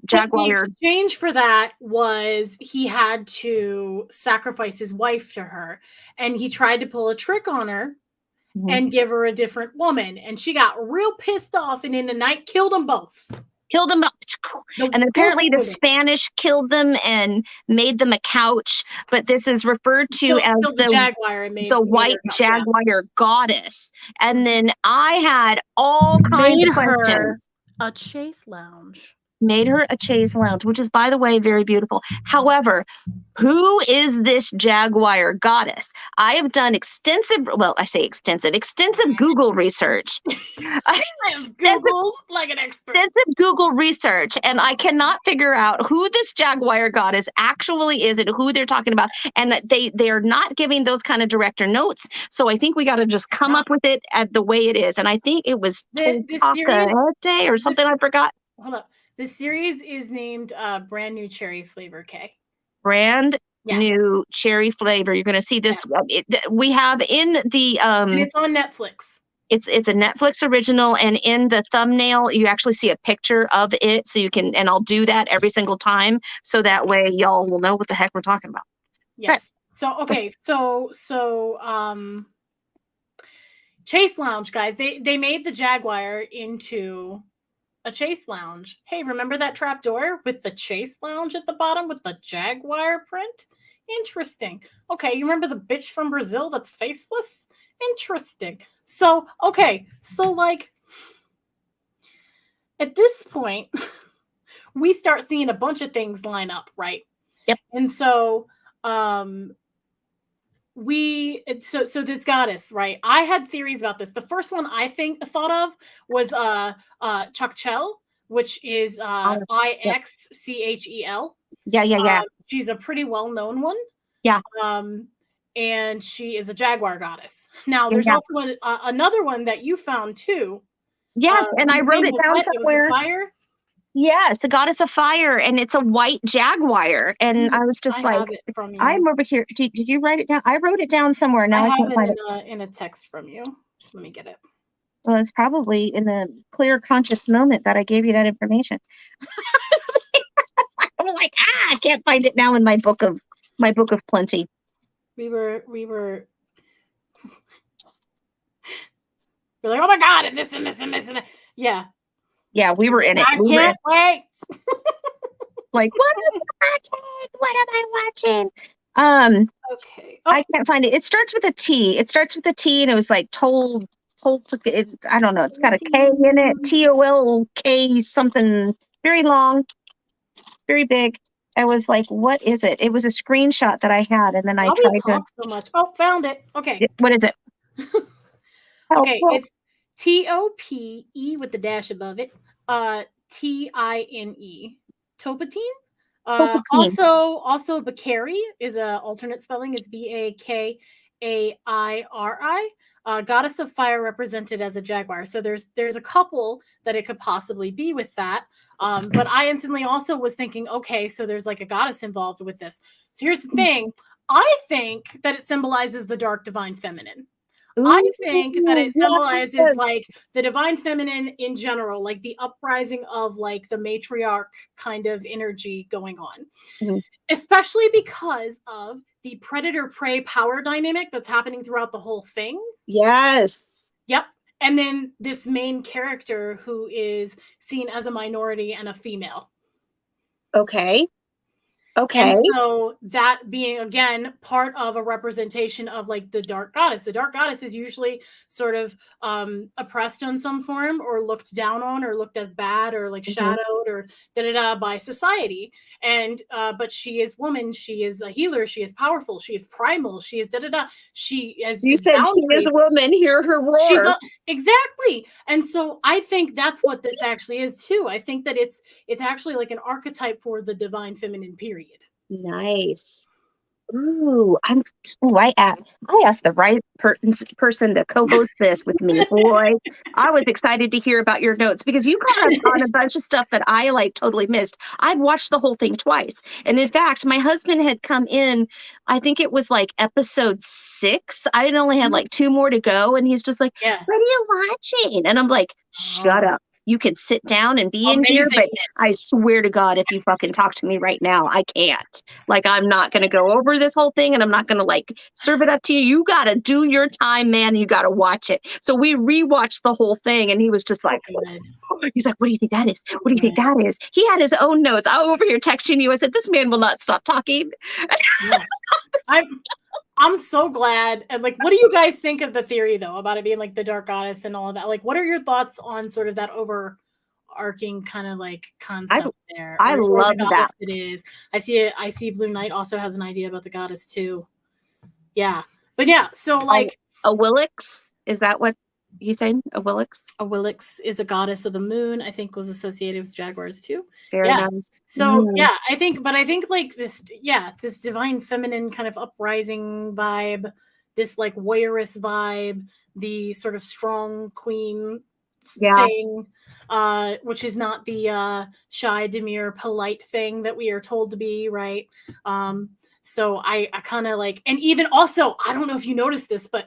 Speaker 1: jaguar.
Speaker 2: The exchange for that was he had to sacrifice his wife to her, and he tried to pull a trick on her and give her a different woman, and she got real pissed off, and in the night killed them both. And then apparently the Spanish killed them and made them a couch, but this is referred to as the
Speaker 1: white Jaguar Goddess. And then I had all kinds of questions.
Speaker 2: A chase lounge.
Speaker 1: made her a chaise lounge, which is, by the way, very beautiful. However, who is this Jaguar Goddess? I have done extensive, well, I say extensive Google research.
Speaker 2: I have Googled like an expert.
Speaker 1: Extensive Google research, and I cannot figure out who this Jaguar Goddess actually is and who they're talking about, and that they are not giving those kind of director notes. So I think we got to just come up with it at the way it is. And I think it was Tolkahete or something. I forgot.
Speaker 2: Hold up. The series is named Brand New Cherry Flavor K.
Speaker 1: Brand new cherry flavor. You're going to see this. We have in the
Speaker 2: and it's on Netflix.
Speaker 1: It's a Netflix original, and in the thumbnail you actually see a picture of it, so you can, and I'll do that every single time so that way y'all will know what the heck we're talking about.
Speaker 2: Yes. So okay, so Chase Lounge, guys, they made the Jaguar into a Chase Lounge. Hey, remember that trap door with the Chase Lounge at the bottom with the Jaguar print? Interesting. Okay, you remember the bitch from Brazil that's faceless? Interesting. So, okay, so like at this point, we start seeing a bunch of things line up, right?
Speaker 1: Yep.
Speaker 2: And so so this goddess, right? I had theories about this. The first one I thought of was Chakchel, which is Ixchel.
Speaker 1: Yeah.
Speaker 2: She's a pretty well-known one.
Speaker 1: Yeah.
Speaker 2: And she is a Jaguar goddess. Now, there's also another one that you found too.
Speaker 1: Yes, and I wrote it down somewhere.
Speaker 2: It was fire.
Speaker 1: Yes, the goddess of fire, and it's a white jaguar. And I was just I'm over here. Did you write it down? I wrote it down somewhere. Now I can't find it
Speaker 2: in a text from you. Let me get it.
Speaker 1: Well, it's probably in a clear, conscious moment that I gave you that information. I'm like, I can't find it now in my book of plenty.
Speaker 2: We were We're like, oh my God, and this and this and this and that. Yeah.
Speaker 1: Yeah, we were in it.
Speaker 2: I can't wait.
Speaker 1: Like, what am I watching?
Speaker 2: Okay.
Speaker 1: I can't find it. It starts with a T. And it was like told. I don't know. It's got a K in it. TOLK something. Very long, very big. I was like, what is it? It was a screenshot that I had, and then I tried to.
Speaker 2: So much. Oh, found it. Okay.
Speaker 1: What is it?
Speaker 2: Okay, it's TOPE with the dash above it. TINE. Topatine. Also Bakari is a alternate spelling. It's BAKAIRI. Goddess of fire represented as a jaguar. So there's a couple that it could possibly be with that. But I instantly also was thinking, okay, so there's like a goddess involved with this. So here's the thing. I think that it symbolizes the dark divine feminine. I think that it symbolizes like the divine feminine in general, like the uprising of like the matriarch kind of energy going on, especially because of the predator-prey power dynamic that's happening throughout the whole thing.
Speaker 1: Yes.
Speaker 2: Yep. And then this main character who is seen as a minority and a female.
Speaker 1: Okay.
Speaker 2: And so that being, again, part of a representation of like the dark goddess. The dark goddess is usually sort of oppressed in some form or looked down on or looked as bad or like shadowed or by society. And but she is woman. She is a healer. She is powerful. She is primal. She is She is.
Speaker 1: You said boundary. She is a woman. Hear her roar.
Speaker 2: Exactly. And so I think that's what this actually is too. I think that it's actually like an archetype for the divine feminine period.
Speaker 1: Nice. Ooh, I asked the right person to co-host this with me. Boy, I was excited to hear about your notes because you caught up on a bunch of stuff that I like totally missed. I'd watched the whole thing twice. And in fact, my husband had come in, I think it was like episode 6. I only had like 2 more to go. And he's just like, what are you watching? And I'm like, shut up. You can sit down and be in here, but I swear to God, if you fucking talk to me right now, I can't. Like, I'm not going to go over this whole thing, and I'm not going to, like, serve it up to you. You got to do your time, man. You got to watch it. So we rewatched the whole thing, and he was just like, he's like, what do you think that is? What do you think that is? He had his own notes. I was over here texting you. I said, this man will not stop talking.
Speaker 2: I'm so glad. And like, what do you guys think of the theory though about it being like the dark goddess and all of that? Like, what are your thoughts on sort of that overarching overarching kind of like concept there.
Speaker 1: I
Speaker 2: or
Speaker 1: love
Speaker 2: the goddess
Speaker 1: that.
Speaker 2: it is. I see Blue Knight also has an idea about the goddess too. Yeah. But yeah, so like
Speaker 1: a Willix, is that what he's saying? A Willix?
Speaker 2: A Willix is a goddess of the moon, I think was associated with jaguars too.
Speaker 1: Very nice.
Speaker 2: So yeah, I think like this divine feminine kind of uprising vibe, this like warrioress vibe, the sort of strong queen thing, which is not the shy, demure, polite thing that we are told to be, right? So I kind of like, and even also, I don't know if you noticed this, but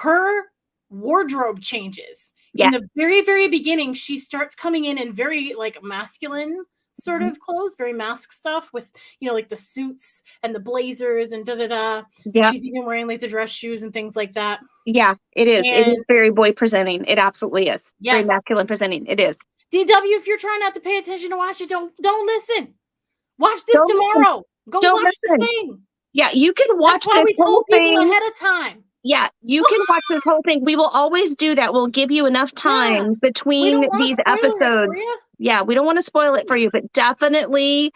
Speaker 2: her wardrobe changes. In the very, very beginning, she starts coming in very like masculine sort of clothes, very mask stuff with, you know, like the suits and the blazers and da-da-da. Yeah. She's even wearing like the dress shoes and things like that.
Speaker 1: Yeah, it is. It is very boy presenting. It absolutely is. Yes. Very masculine presenting. It is.
Speaker 2: DW, if you're trying not to pay attention to watch it, don't listen. Watch this tomorrow. Go watch the thing.
Speaker 1: Yeah, you can watch
Speaker 2: That's why we told people ahead of time.
Speaker 1: Yeah, you can watch this whole thing. We will always do that. We'll give you enough time between these episodes. Yeah, we don't want to spoil it for you, but definitely,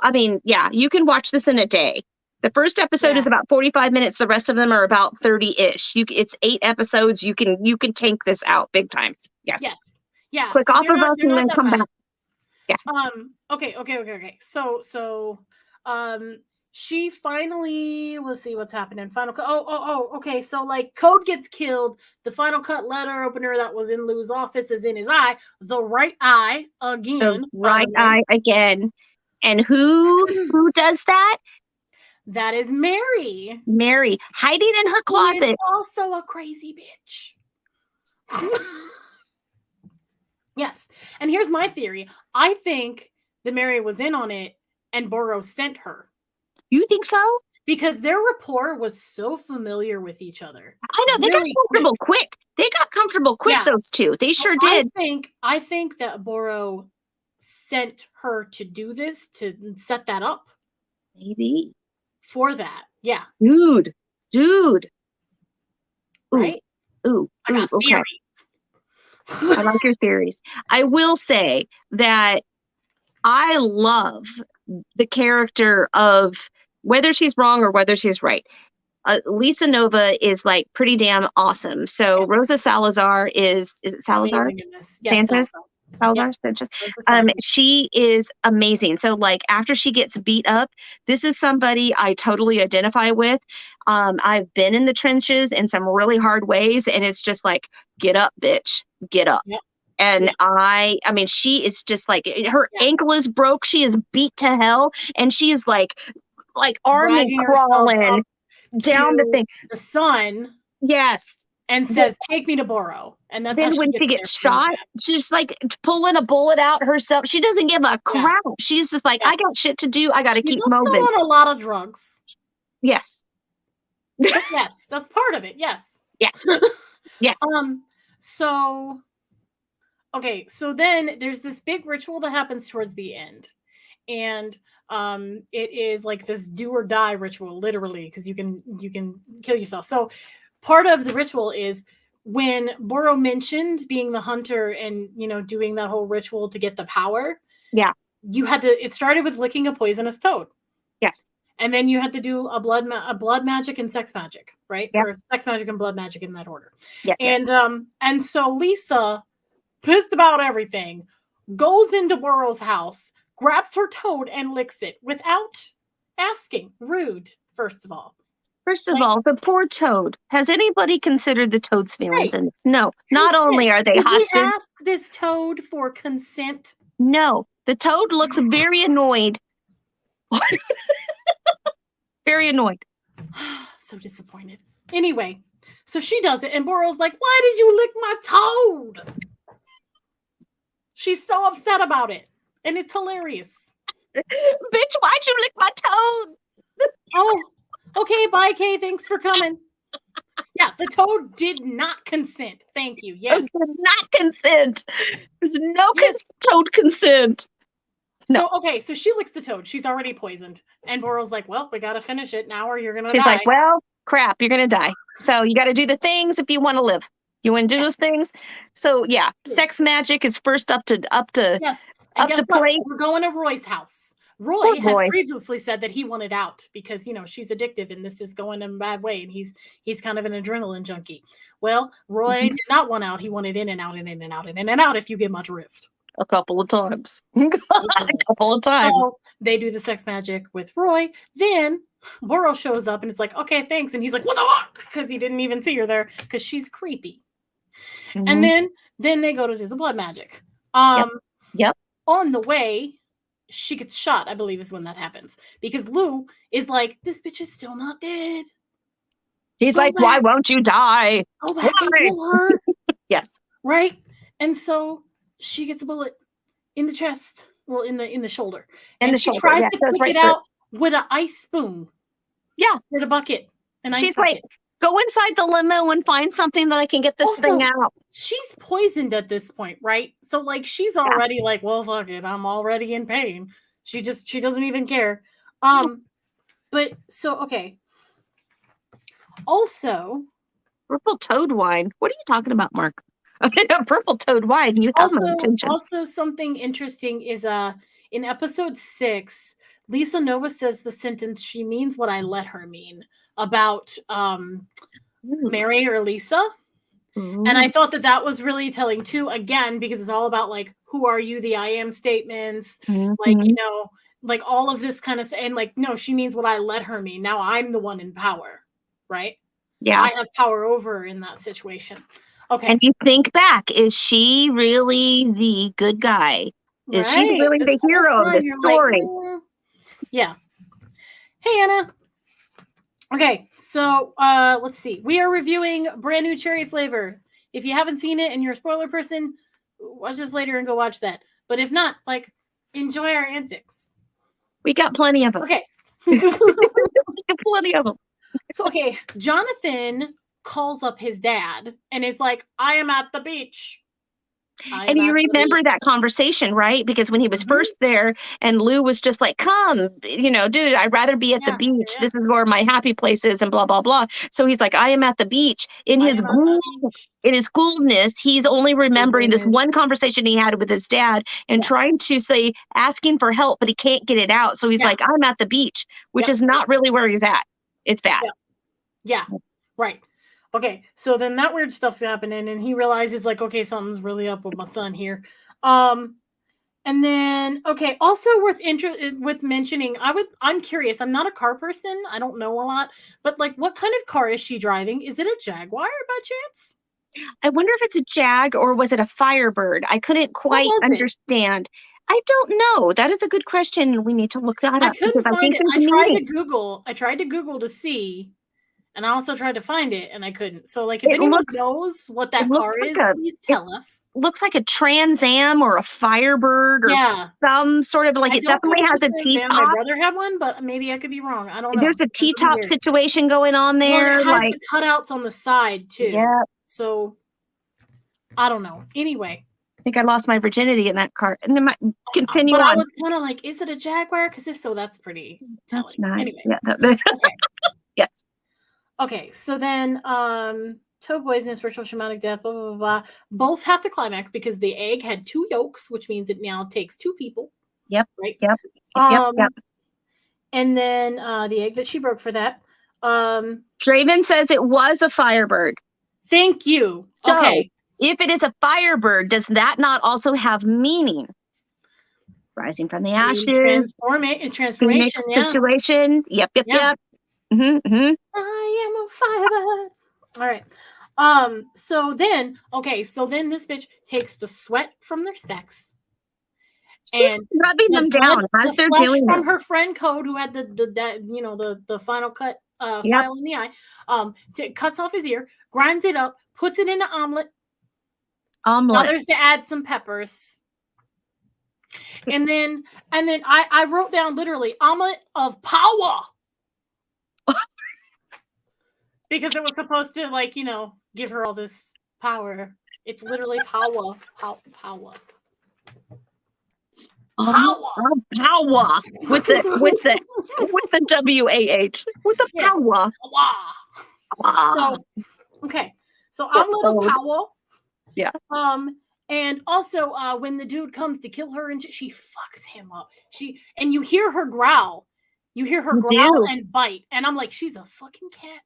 Speaker 1: I mean, yeah, you can watch this in a day. The first episode is about 45 minutes. The rest of them are about 30-ish. It's 8 episodes. You can tank this out big time. Yes.
Speaker 2: Yes. Yeah.
Speaker 1: Click off of us and then come back.
Speaker 2: Yeah. Okay. So she finally, let's see what's happening. Final cut. Okay. So like Code gets killed. The final cut letter opener that was in Lou's office is in his eye. The right eye again.
Speaker 1: The right eye again. And who does that?
Speaker 2: That is Mary.
Speaker 1: Mary, hiding in her closet.
Speaker 2: Who is also a crazy bitch. Yes. And here's my theory. I think that Mary was in on it and Burrow sent her.
Speaker 1: You think so?
Speaker 2: Because their rapport was so familiar with each other.
Speaker 1: I know, they got comfortable quick. They got comfortable quick, those two. They sure did.
Speaker 2: I think that Burrow sent her to do this, to set that up.
Speaker 1: Maybe.
Speaker 2: For that. Yeah.
Speaker 1: Dude. Ooh.
Speaker 2: Right?
Speaker 1: Ooh.
Speaker 2: I got theories.
Speaker 1: I like your theories. I will say that I love the character of, whether she's wrong or whether she's right, Lisa Nova is like pretty damn awesome. So Rosa Salazar is it Salazar?
Speaker 2: Yes,
Speaker 1: Salazar Sanchez. She is amazing. So like after she gets beat up, this is somebody I totally identify with. I've been in the trenches in some really hard ways, and it's just like, get up, bitch, get up. Yep. And I mean, she is just like, her ankle is broke. She is beat to hell. And she is like army crawling down the thing.
Speaker 2: The sun.
Speaker 1: Yes.
Speaker 2: And says, take me to Burrow. And that's
Speaker 1: then when she gets shot, she's like pulling a bullet out herself. She doesn't give a crap. She's just like, I got shit to do. I got to keep moving.
Speaker 2: She's on a lot of drugs.
Speaker 1: Yes.
Speaker 2: But yes, that's part of it. Yes.
Speaker 1: Yes. Yes.
Speaker 2: So then there's this big ritual that happens towards the end. And it is like this do or die ritual, literally, because you can kill yourself. So part of the ritual is when Burrow mentioned being the hunter and, you know, doing that whole ritual to get the power.
Speaker 1: Yeah.
Speaker 2: It started with licking a poisonous toad.
Speaker 1: Yes.
Speaker 2: And then you had to do a blood magic and sex magic, right?
Speaker 1: Yep.
Speaker 2: Or sex magic and blood magic in that order.
Speaker 1: Yes.
Speaker 2: And so Lisa, pissed about everything, goes into Burrow's house, grabs her toad and licks it without asking. Rude, first of all.
Speaker 1: First of all, the poor toad. Has anybody considered the toad's feelings in this? No. Not only are they hostage.
Speaker 2: Did we ask this toad for consent?
Speaker 1: No. The toad looks very annoyed. Very annoyed.
Speaker 2: So disappointed. Anyway, so she does it, and Burrow's like, why did you lick my toad? She's so upset about it, and it's hilarious.
Speaker 1: Bitch, why'd you lick my toad?
Speaker 2: Oh, okay, bye, Kay. Thanks for coming. Yeah, the toad did not consent. Thank you. Yes.
Speaker 1: Did not consent. There's no toad consent. No.
Speaker 2: So she licks the toad. She's already poisoned. And Burrow's like, well, we got to finish it now or you're going to die.
Speaker 1: She's like, well, crap, you're going to die. So you got to do the things if you want to live. You want to do those things? So yeah, sex magic is first up to
Speaker 2: Yes. And guess what?
Speaker 1: plate.
Speaker 2: We're going to Roy's house. Roy
Speaker 1: Poor
Speaker 2: has
Speaker 1: Roy.
Speaker 2: previously said that he wanted out because she's addictive and this is going in a bad way, and he's kind of an adrenaline junkie. Well, Roy did not want out. He wanted in and out and in and out and in and out, if you get my drift.
Speaker 1: A couple of times. A couple of times.
Speaker 2: So they do the sex magic with Roy. Then Burrow shows up and it's like, okay, thanks. And he's like, what the fuck? Because he didn't even see her there because she's creepy.
Speaker 1: Mhm.
Speaker 2: And then they go to do the blood magic.
Speaker 1: Yep.
Speaker 2: On the way, she gets shot, I believe is when that happens. Because Lou is like, this bitch is still not dead.
Speaker 1: He's
Speaker 2: Go
Speaker 1: like,
Speaker 2: back.
Speaker 1: why won't you die?
Speaker 2: Go back and kill her.
Speaker 1: Yes.
Speaker 2: Right? And so she gets a bullet in the chest. Well, in the shoulder.
Speaker 1: In the
Speaker 2: she
Speaker 1: shoulder.
Speaker 2: tries
Speaker 1: Yeah,
Speaker 2: to
Speaker 1: goes
Speaker 2: pick
Speaker 1: right
Speaker 2: it
Speaker 1: through.
Speaker 2: out with an ice spoon.
Speaker 1: Yeah.
Speaker 2: With a bucket.
Speaker 1: She's like, go inside the limo and find something that I can get this thing out.
Speaker 2: She's poisoned at this point, right? So like she's already like, well, fuck it, I'm already in pain. She doesn't even care. But so okay. Also,
Speaker 1: purple toad wine. What are you talking about, Mark? Purple toad wine. You have my attention.
Speaker 2: Also, something interesting is in episode 6, Lisa Nova says the sentence, she means what I let her mean, about Mary or Lisa. And I thought that was really telling too, again, because it's all about like, who are you, the I am statements, like, like all of this kind of, and like, no, she means what I let her mean. Now I'm the one in power, right?
Speaker 1: Yeah.
Speaker 2: I have power over her in that situation. Okay.
Speaker 1: And you think back, is she really the good guy? Is she really the hero of the story?
Speaker 2: Like, yeah. Hey, Anna. Okay, so let's see. We are reviewing brand new cherry flavor. If you haven't seen it and you're a spoiler person, watch this later and go watch that. But if not, like, enjoy our antics.
Speaker 1: We got plenty of them.
Speaker 2: Okay.
Speaker 1: We got plenty of them.
Speaker 2: So, okay, Jonathan calls up his dad and is like, I am at the beach.
Speaker 1: And you remember that conversation, right? Because when he was first there and Lou was just like, come, dude, I'd rather be at the beach. Yeah. This is where my happy place is and blah, blah, blah. So he's like, I am at the beach. In his ghoulness, he's only remembering this one conversation he had with his dad and trying to say, asking for help, but he can't get it out. So he's like, I'm at the beach, which is not really where he's at. It's bad.
Speaker 2: Yeah. Right. Okay, so then that weird stuff's happening, and he realizes, like, okay, something's really up with my son here. And then, okay, also worth mentioning, I'm curious. I'm not a car person. I don't know a lot, but like, what kind of car is she driving? Is it a Jaguar by chance?
Speaker 1: I wonder if it's a Jag or was it a Firebird? I couldn't quite understand. I don't know. That is a good question. We need to look that up.
Speaker 2: I couldn't find it. I tried to Google to see. And I also tried to find it, and I couldn't. So, like, if anyone knows what that car is, please tell us.
Speaker 1: Looks like a Trans Am or a Firebird or some sort of, like, it definitely has a T-top.
Speaker 2: My brother had one, but maybe I could be wrong. I don't know.
Speaker 1: There's a T-top situation going on there.
Speaker 2: Well, it has the cutouts on the side, too.
Speaker 1: Yeah.
Speaker 2: So, I don't know. Anyway.
Speaker 1: I think I lost my virginity in that car. And then continue on.
Speaker 2: I was kind of like, is it a Jaguar? Because if so, that's pretty telling.
Speaker 1: That's nice.
Speaker 2: Anyway.
Speaker 1: Yeah.
Speaker 2: Okay.
Speaker 1: Yes.
Speaker 2: Okay, so then toe poisonous, ritual shamanic death, blah, blah, blah, blah. Both have to climax because the egg had 2 yolks, which means it now takes 2 people.
Speaker 1: Yep.
Speaker 2: Right?
Speaker 1: Yep.
Speaker 2: And then the egg that she broke for that.
Speaker 1: Draven says it was a Firebird.
Speaker 2: Thank you.
Speaker 1: So,
Speaker 2: okay.
Speaker 1: If it is a Firebird, does that not also have meaning? Rising from the ashes.
Speaker 2: Transformation,
Speaker 1: situation. Yep.
Speaker 2: I am a Firebird. All right. So then this bitch takes the sweat from their sex.
Speaker 1: She's rubbing them down as they're doing
Speaker 2: from her friend Code, who had the final cut file in the eye. Cuts off his ear, grinds it up, puts it in an omelet. Others to add some peppers. And then I wrote down literally omelet of power. Because it was supposed to, like, give her all this power. It's literally power. Power.
Speaker 1: Power. With the WAH. With the power.
Speaker 2: So, okay. So I'm little
Speaker 1: Old.
Speaker 2: Powell.
Speaker 1: Yeah.
Speaker 2: And also when the dude comes to kill her and she fucks him up. And you hear her growl. You hear her
Speaker 1: You
Speaker 2: growl
Speaker 1: do.
Speaker 2: and bite. And I'm like, she's a fucking cat.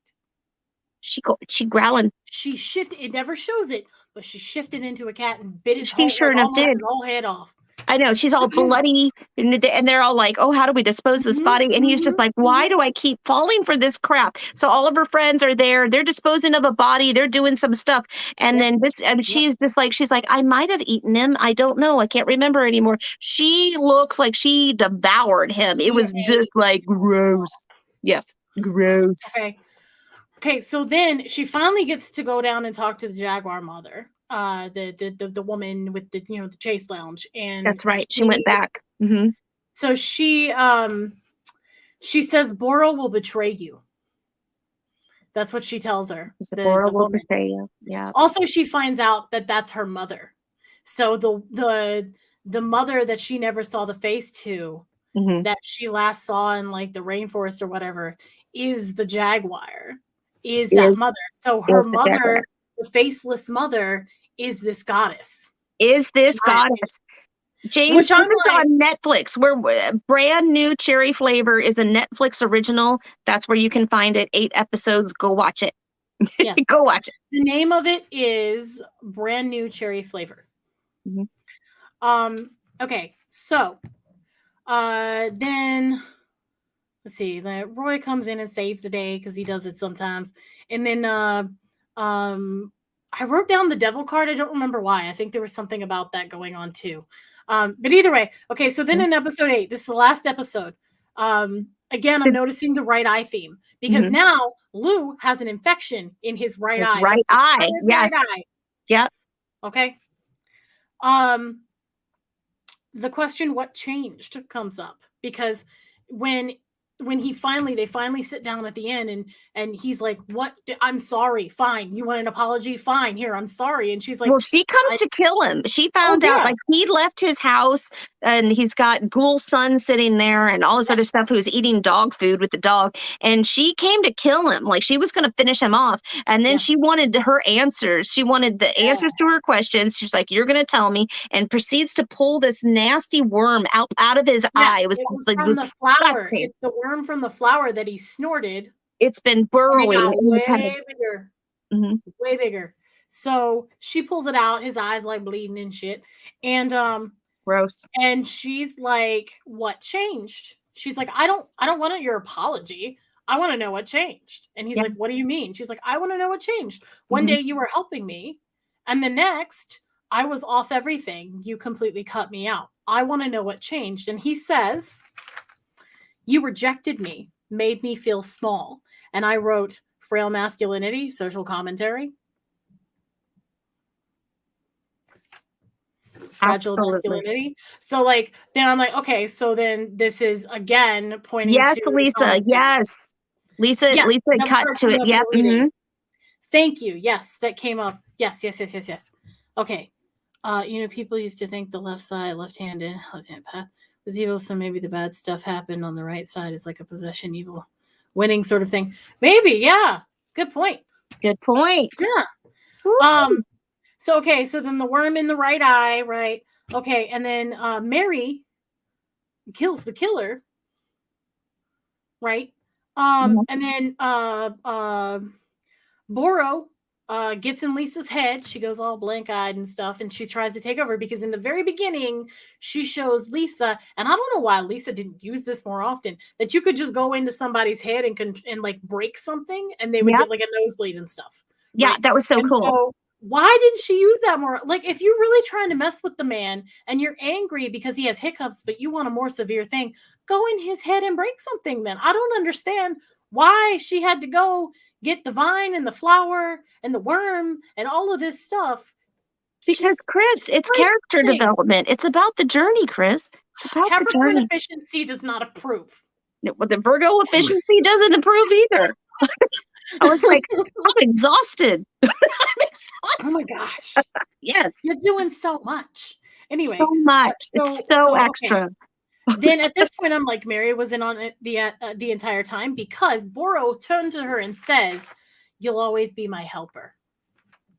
Speaker 1: She growling.
Speaker 2: She shifted. It never shows it, but she shifted into a cat and bit his
Speaker 1: She
Speaker 2: whole,
Speaker 1: sure
Speaker 2: like,
Speaker 1: enough
Speaker 2: almost
Speaker 1: did.
Speaker 2: his whole head off.
Speaker 1: I know, she's all bloody, and they're all like, "Oh, how do we dispose of this body?" And he's just like, "Why do I keep falling for this crap?" So all of her friends are there. They're disposing of a body. They're doing some stuff, and then this, and she's like, "I might have eaten him. I don't know. I can't remember anymore." She looks like she devoured him. It was just like gross. Yes, gross.
Speaker 2: Okay. So then she finally gets to go down and talk to the Jaguar mother, the woman with the the chase lounge, and
Speaker 1: that's right. She went back. Mm-hmm.
Speaker 2: So she says Boro will betray you. That's what she tells her.
Speaker 1: Boro will betray you. Yeah.
Speaker 2: Also, she finds out that that's her mother. So the mother that she never saw the face to, that she last saw in like the rainforest or whatever, is the Jaguar. Is that mother? So her mother, the Faceless Mother, is this goddess.
Speaker 1: Is this goddess? James, this is on Netflix. We're brand new Cherry Flavor is a Netflix original. That's where you can find it. 8 episodes. Go watch it.
Speaker 2: Yes.
Speaker 1: Go watch it.
Speaker 2: The name of it is Brand New Cherry Flavor. Okay, so then let's see. Roy comes in and saves the day because he does it sometimes. And then I wrote down the devil card. I don't remember why. I think there was something about that going on too. But either way, okay, so then in episode 8, this is the last episode. Again, I'm noticing the right eye theme because now Lou has an infection in his right eye.
Speaker 1: Right eye. Yes.
Speaker 2: Right eye.
Speaker 1: Yep.
Speaker 2: Okay. The question, what changed, comes up because when they finally sit down at the end and he's like, what? I'm sorry. Fine. You want an apology? Fine. Here, I'm sorry. And she's like,
Speaker 1: well, she comes to kill him. She found out like he left his house and he's got Ghoul's son sitting there and all this other stuff, who's eating dog food with the dog. And she came to kill him. Like she was going to finish him off. And then she wanted her answers. She wanted the answers to her questions. She's like, you're going to tell me, and proceeds to pull this nasty worm out of his eye. It was like
Speaker 2: from the flower. It's the worm from the flower that he snorted.
Speaker 1: It's been burrowing.
Speaker 2: Way bigger. Way bigger. So she pulls it out. His eyes like bleeding and shit. And
Speaker 1: gross.
Speaker 2: And she's like, "What changed?" She's like, "I don't want your apology. I want to know what changed." And he's like, "What do you mean?" She's like, "I want to know what changed. One day you were helping me, and the next I was off everything. You completely cut me out. I want to know what changed." And he says, "You rejected me, made me feel small." And I wrote, "Frail masculinity, social commentary." Fragile masculinity. So like then I'm like, okay, so then this is again pointing to
Speaker 1: Lisa. Yes. Lisa cut to it. Yep.
Speaker 2: Thank you. Yes, that came up. Yes. Okay. People used to think the left side, left-hand path was evil, so maybe the bad stuff happened on the right side is like a possession evil winning sort of thing. Maybe, yeah. Good point.
Speaker 1: Good point.
Speaker 2: Yeah.
Speaker 1: Woo.
Speaker 2: So okay, so then the worm in the right eye, right? Okay, and then Mary kills the killer, right? And then Boro gets in Lisa's head. She goes all blank-eyed and stuff, and she tries to take over because in the very beginning, she shows Lisa, and I don't know why Lisa didn't use this more often, that you could just go into somebody's head and like break something, and they would get like a nosebleed and stuff.
Speaker 1: Yeah,
Speaker 2: right?
Speaker 1: that was so cool.
Speaker 2: So why didn't she use that more? Like, if you're really trying to mess with the man and you're angry because he has hiccups, but you want a more severe thing, go in his head and break something then. I don't understand why she had to go get the vine and the flower and the worm and all of this stuff.
Speaker 1: Because, Chris, it's character development. It's about the journey, Chris.
Speaker 2: Capricorn efficiency does not approve.
Speaker 1: Well, the Virgo efficiency doesn't approve either. I was like, I'm exhausted.
Speaker 2: Oh my gosh.
Speaker 1: Yes.
Speaker 2: You're doing so much. Anyway.
Speaker 1: So much. It's so extra.
Speaker 2: Okay. Then at this point, I'm like, Mary was in on it the entire time because Boro turned to her and says, "You'll always be my helper."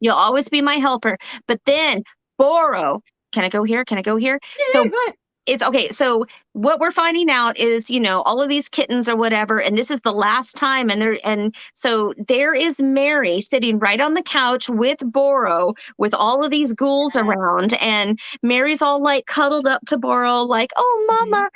Speaker 1: You'll always be my helper. But then Boro, can I go here? Can I go here?
Speaker 2: Yeah,
Speaker 1: So
Speaker 2: go ahead.
Speaker 1: it's okay. So what we're finding out is, all of these kittens or whatever, and this is the last time, and so there is Mary sitting right on the couch with Boro with all of these ghouls around, and Mary's all like cuddled up to Boro, like, oh mama,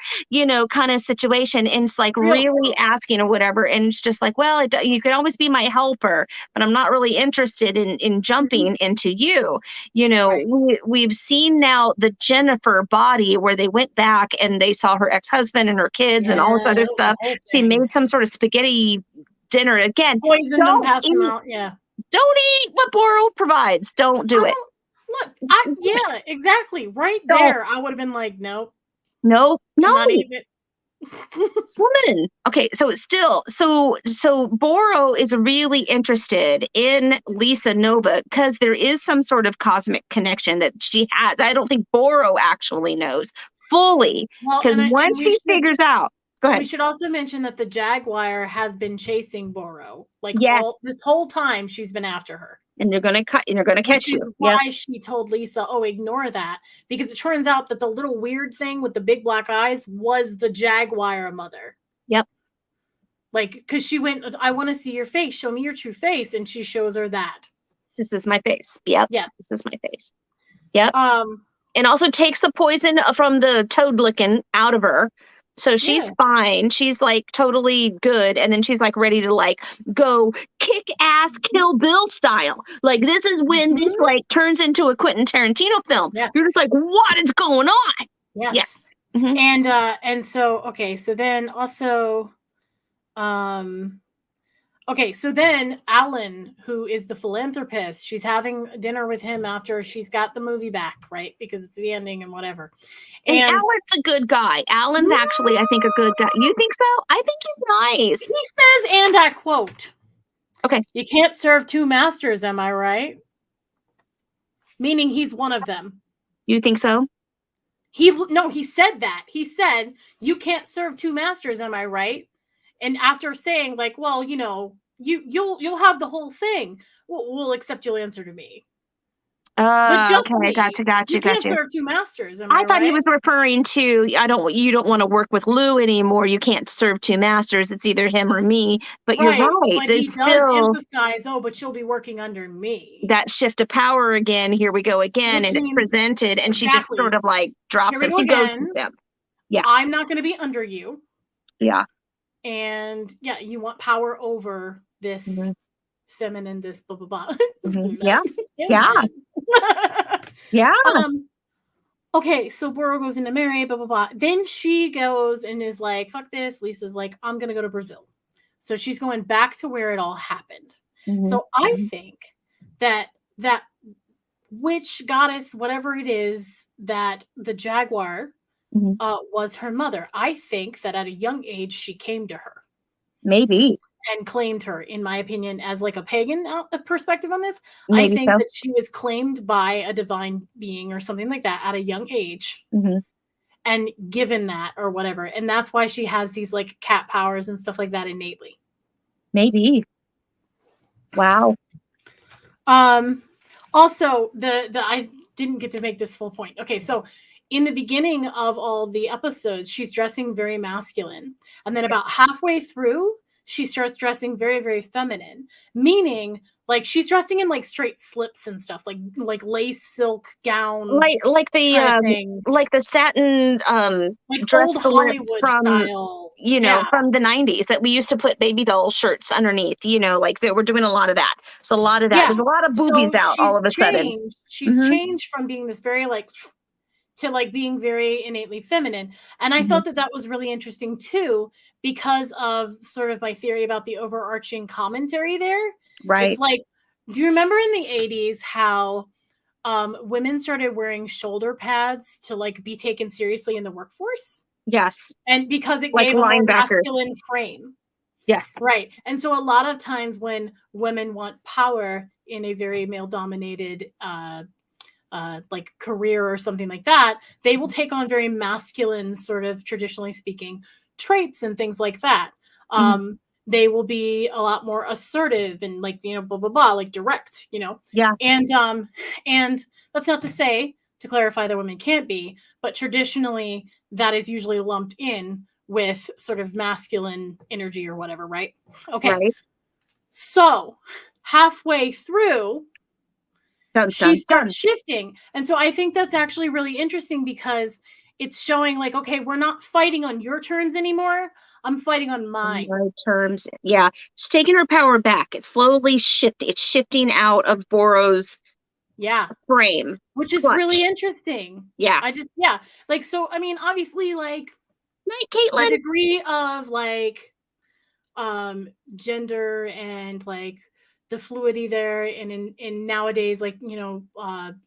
Speaker 1: kind of situation. And it's like
Speaker 2: Real
Speaker 1: really asking or whatever. And it's just like, well, you can always be my helper, but I'm not really interested in jumping into you.
Speaker 2: Right.
Speaker 1: We've seen now the Jennifer body where they went back and they saw her ex-husband and her kids and all this
Speaker 2: Yeah,
Speaker 1: other
Speaker 2: that was the
Speaker 1: stuff.
Speaker 2: whole
Speaker 1: She
Speaker 2: thing.
Speaker 1: made some sort of spaghetti dinner again.
Speaker 2: Poisoned them,
Speaker 1: Don't
Speaker 2: passed them
Speaker 1: eat,
Speaker 2: out. Yeah.
Speaker 1: don't eat what Boro provides. Don't do it.
Speaker 2: Look, yeah, exactly. Right
Speaker 1: Don't.
Speaker 2: there, I would have been like, nope,
Speaker 1: No,
Speaker 2: I'm
Speaker 1: no.
Speaker 2: not eating it.
Speaker 1: This woman. Okay, so Boro is really interested in Lisa Nova because there is some sort of cosmic connection that she has. I don't think Boro actually knows fully
Speaker 2: Well,
Speaker 1: because once she figures out, go
Speaker 2: we
Speaker 1: ahead.
Speaker 2: should also mention that the Jaguar has been chasing Boro like
Speaker 1: Yes,
Speaker 2: all this whole time. She's been after her,
Speaker 1: and they're gonna
Speaker 2: which
Speaker 1: catch you.
Speaker 2: is
Speaker 1: Yep.
Speaker 2: why she told Lisa, "Oh, ignore that," because it turns out that the little weird thing with the big black eyes was the Jaguar mother.
Speaker 1: Yep.
Speaker 2: Like, because she went, "I want to see your face. Show me your true face," and she shows her that.
Speaker 1: This is my face. Yep.
Speaker 2: Yes.
Speaker 1: This is my face. Yep.
Speaker 2: Um.
Speaker 1: And also takes the poison from the toad licking out of her. So she's
Speaker 2: Yeah.
Speaker 1: fine. She's like totally good. And then she's like ready to like go kick ass Kill Bill style. Like this is when this like turns into a Quentin Tarantino film.
Speaker 2: Yes.
Speaker 1: You're just like, what is going on?
Speaker 2: Yes.
Speaker 1: Yeah. Mm-hmm.
Speaker 2: And so okay, so then also okay, so then Alan, who is the philanthropist, she's having dinner with him after she's got the movie back, right? Because it's the ending and whatever.
Speaker 1: And Alan's a good guy. Alan's actually, I think, a good guy. You think so? I think he's nice.
Speaker 2: He says, and I quote,
Speaker 1: okay,
Speaker 2: "You can't serve two masters, am I right?" Meaning he's one of them.
Speaker 1: You think so?
Speaker 2: He said that. He said, "You can't serve two masters, am I right?" And after saying, like, well, you'll have the whole thing. We'll accept your answer to me.
Speaker 1: Okay, gotcha.
Speaker 2: You can't serve two masters.
Speaker 1: I thought he was referring to you don't want to work with Lou anymore. You can't serve two masters. It's either him or me. But you're right.
Speaker 2: But he does emphasize, but you'll be working under me.
Speaker 1: That shift of power again. Here we go again, and it's presented, and she just sort of like drops it. She goes with them. Yeah,
Speaker 2: I'm not going to be under you.
Speaker 1: Yeah,
Speaker 2: and yeah, you want power over this feminine, this blah blah blah.
Speaker 1: Yeah, yeah. Yeah.
Speaker 2: Okay, so Boro goes into Mary, blah blah blah. Then she goes and is like, "Fuck this." Lisa's like, "I'm gonna go to Brazil." So she's going back to where it all happened. So I think that witch goddess, whatever it is, that the Jaguar was her mother. I think that at a young age she came to her.
Speaker 1: Maybe.
Speaker 2: And claimed her, in my opinion, as like a pagan perspective on this. Maybe I think that she was claimed by a divine being or something like that at a young age and given that or whatever. And that's why she has these like cat powers and stuff like that innately.
Speaker 1: Maybe. Wow.
Speaker 2: Also, I didn't get to make this full point. Okay, so in the beginning of all the episodes, she's dressing very masculine. And then about halfway through, she starts dressing very, very feminine, meaning like she's dressing in like straight slips and stuff, like lace silk gown,
Speaker 1: like the satin
Speaker 2: like
Speaker 1: dress
Speaker 2: old Hollywood
Speaker 1: from
Speaker 2: style,
Speaker 1: from the 90s that we used to put baby doll shirts underneath. Like we're doing a lot of that. So a lot of that. There's a lot of boobies out all of a sudden.
Speaker 2: She's changed from being this very to like being very innately feminine, and I thought that was really interesting too, because of sort of my theory about the overarching commentary there.
Speaker 1: Right.
Speaker 2: It's like, do you remember in the 80s how women started wearing shoulder pads to like be taken seriously in the workforce?
Speaker 1: Yes.
Speaker 2: And because it gave a more masculine frame.
Speaker 1: Yes.
Speaker 2: Right. And so a lot of times when women want power in a very male dominated like career or something like that, they will take on very masculine sort of, traditionally speaking, traits and things like that. they will be a lot more assertive and like, you know, blah, blah, blah, like direct, you know?
Speaker 1: Yeah.
Speaker 2: And that's not to say, to clarify, that women can't be, but traditionally that is usually lumped in with sort of masculine energy or whatever, right? Okay.
Speaker 1: Right.
Speaker 2: So halfway through,
Speaker 1: Dun,
Speaker 2: she
Speaker 1: dun,
Speaker 2: starts
Speaker 1: dun.
Speaker 2: shifting. And so I think that's actually really interesting because it's showing like, okay, we're not fighting on your terms anymore. I'm fighting on mine.
Speaker 1: My terms. Yeah. She's taking her power back. It's slowly shifting. It's shifting out of Boro's frame.
Speaker 2: Which is
Speaker 1: Clutch.
Speaker 2: really interesting.
Speaker 1: Yeah.
Speaker 2: Like, so, I mean, obviously, like,
Speaker 1: Night, Caitlin.
Speaker 2: the degree of, like, gender and, like, the fluidity there and in nowadays, like, you know,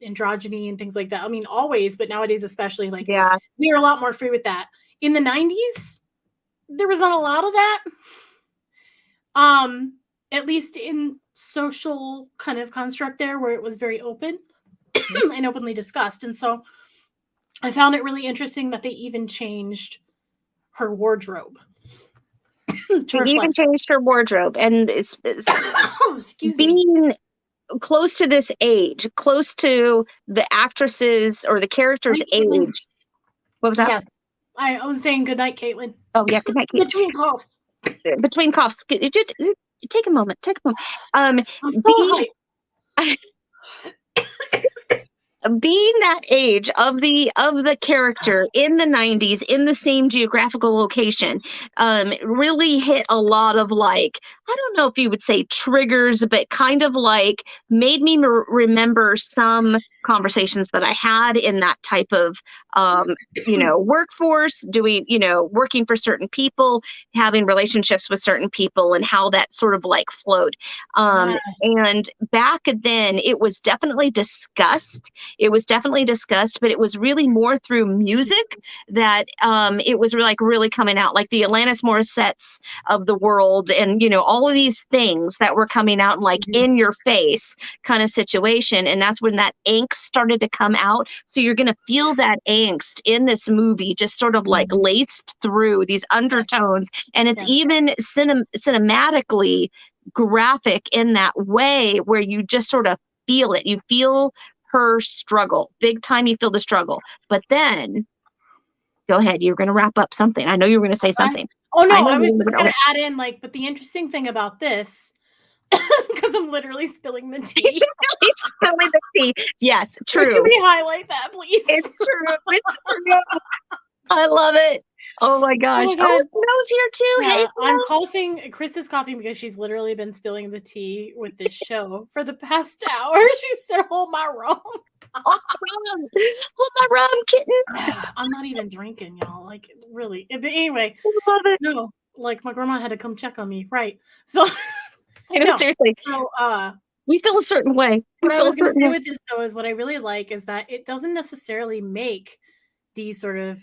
Speaker 2: androgyny and things like that. I mean, always, but nowadays especially, like, we are a lot more free with that. In the 90s, there was not a lot of that. At least in social kind of construct there where it was very open and openly discussed. And so I found it really interesting that they even changed her wardrobe.
Speaker 1: She even changed her wardrobe, and it's being close to this age, close to the actresses or the characters' age. What was that?
Speaker 2: Yes, I was saying good night, Caitlin.
Speaker 1: Oh yeah, good night, Caitlin.
Speaker 2: Between coughs.
Speaker 1: Between coughs. Take a moment. Take a moment.
Speaker 2: I'm so hyped.
Speaker 1: Being that age of the character in the 90s in the same geographical location really hit a lot of, like, I don't know if you would say triggers, but kind of like made me remember some conversations that I had in that type of you know, workforce, doing, you know, working for certain people, having relationships with certain people, and how that sort of like flowed. And back then it was definitely discussed. But it was really more through music that it was really coming out, like the Alanis Morissettes of the world, and, you know, all of these things that were coming out and like in your face kind of situation. And that's when that angst started to come out. So you're going to feel that angst in this movie, just sort of like laced through these undertones. And it's even cinematically graphic in that way, where you just sort of feel it. You feel her struggle. Big time, you feel the struggle. But then, go ahead. You're going to wrap up something. I know you were going to say something.
Speaker 2: Oh, no, I was just going to add in, like, but the interesting thing about this, because I'm literally spilling the tea.
Speaker 1: Spilling the tea. Yes, true.
Speaker 2: Can we highlight that, please?
Speaker 1: It's true. It's true. I love it. Oh my gosh. Oh, Snow's here too.
Speaker 2: Yeah,
Speaker 1: hey,
Speaker 2: I'm coughing. Chris is coughing because she's literally been spilling the tea with this show for the past hour. She said, hold my rum.
Speaker 1: Hold my rum, kitten.
Speaker 2: I'm not even drinking, y'all. Like, really. But anyway.
Speaker 1: I love it.
Speaker 2: No, like, my grandma had to come check on me. Right. So,
Speaker 1: I know, seriously.
Speaker 2: So,
Speaker 1: we feel a certain way.
Speaker 2: What I was going to say with this, though, is what I really like is that it doesn't necessarily make these sort of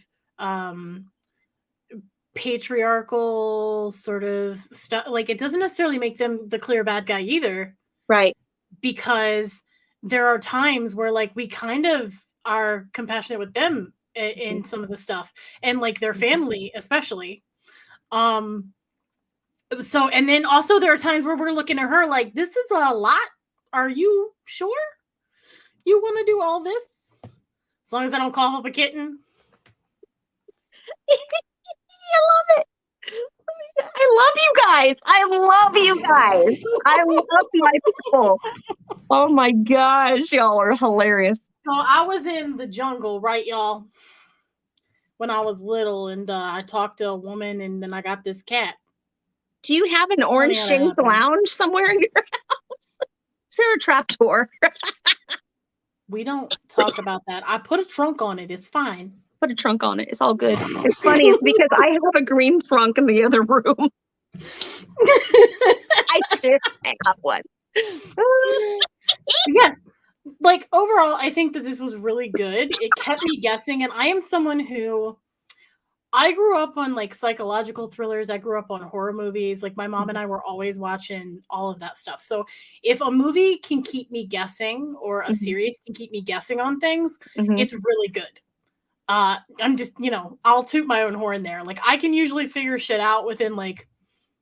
Speaker 2: patriarchal sort of stuff, like, it doesn't necessarily make them the clear bad guy either.
Speaker 1: Right.
Speaker 2: Because there are times where, like, we kind of are compassionate with them in some of the stuff, and like their family especially. So, and then also there are times where we're looking at her like, this is a lot. Are you sure you want to do all this? As long as I don't cough up a kitten.
Speaker 1: I love it. I love you guys. I love my people. Oh my gosh, y'all are hilarious.
Speaker 2: So I was in the jungle, right, y'all, when I was little, and I talked to a woman, and then I got this cat.
Speaker 1: Do you have an Orange Shings lounge somewhere in your house? Is there a trapdoor?
Speaker 2: We don't talk about that. I put a trunk on it. It's fine.
Speaker 1: Put a trunk on it. It's all good. It's funny. It's because I have a green trunk in the other room. I just have one.
Speaker 2: Yes. Like, overall, I think that this was really good. It kept me guessing. And I am someone who, I grew up on like psychological thrillers. I grew up on horror movies. Like, my mom and I were always watching all of that stuff. So if a movie can keep me guessing, or a series can keep me guessing on things, it's really good. I'm just, you know, I'll toot my own horn there. Like, I can usually figure shit out within like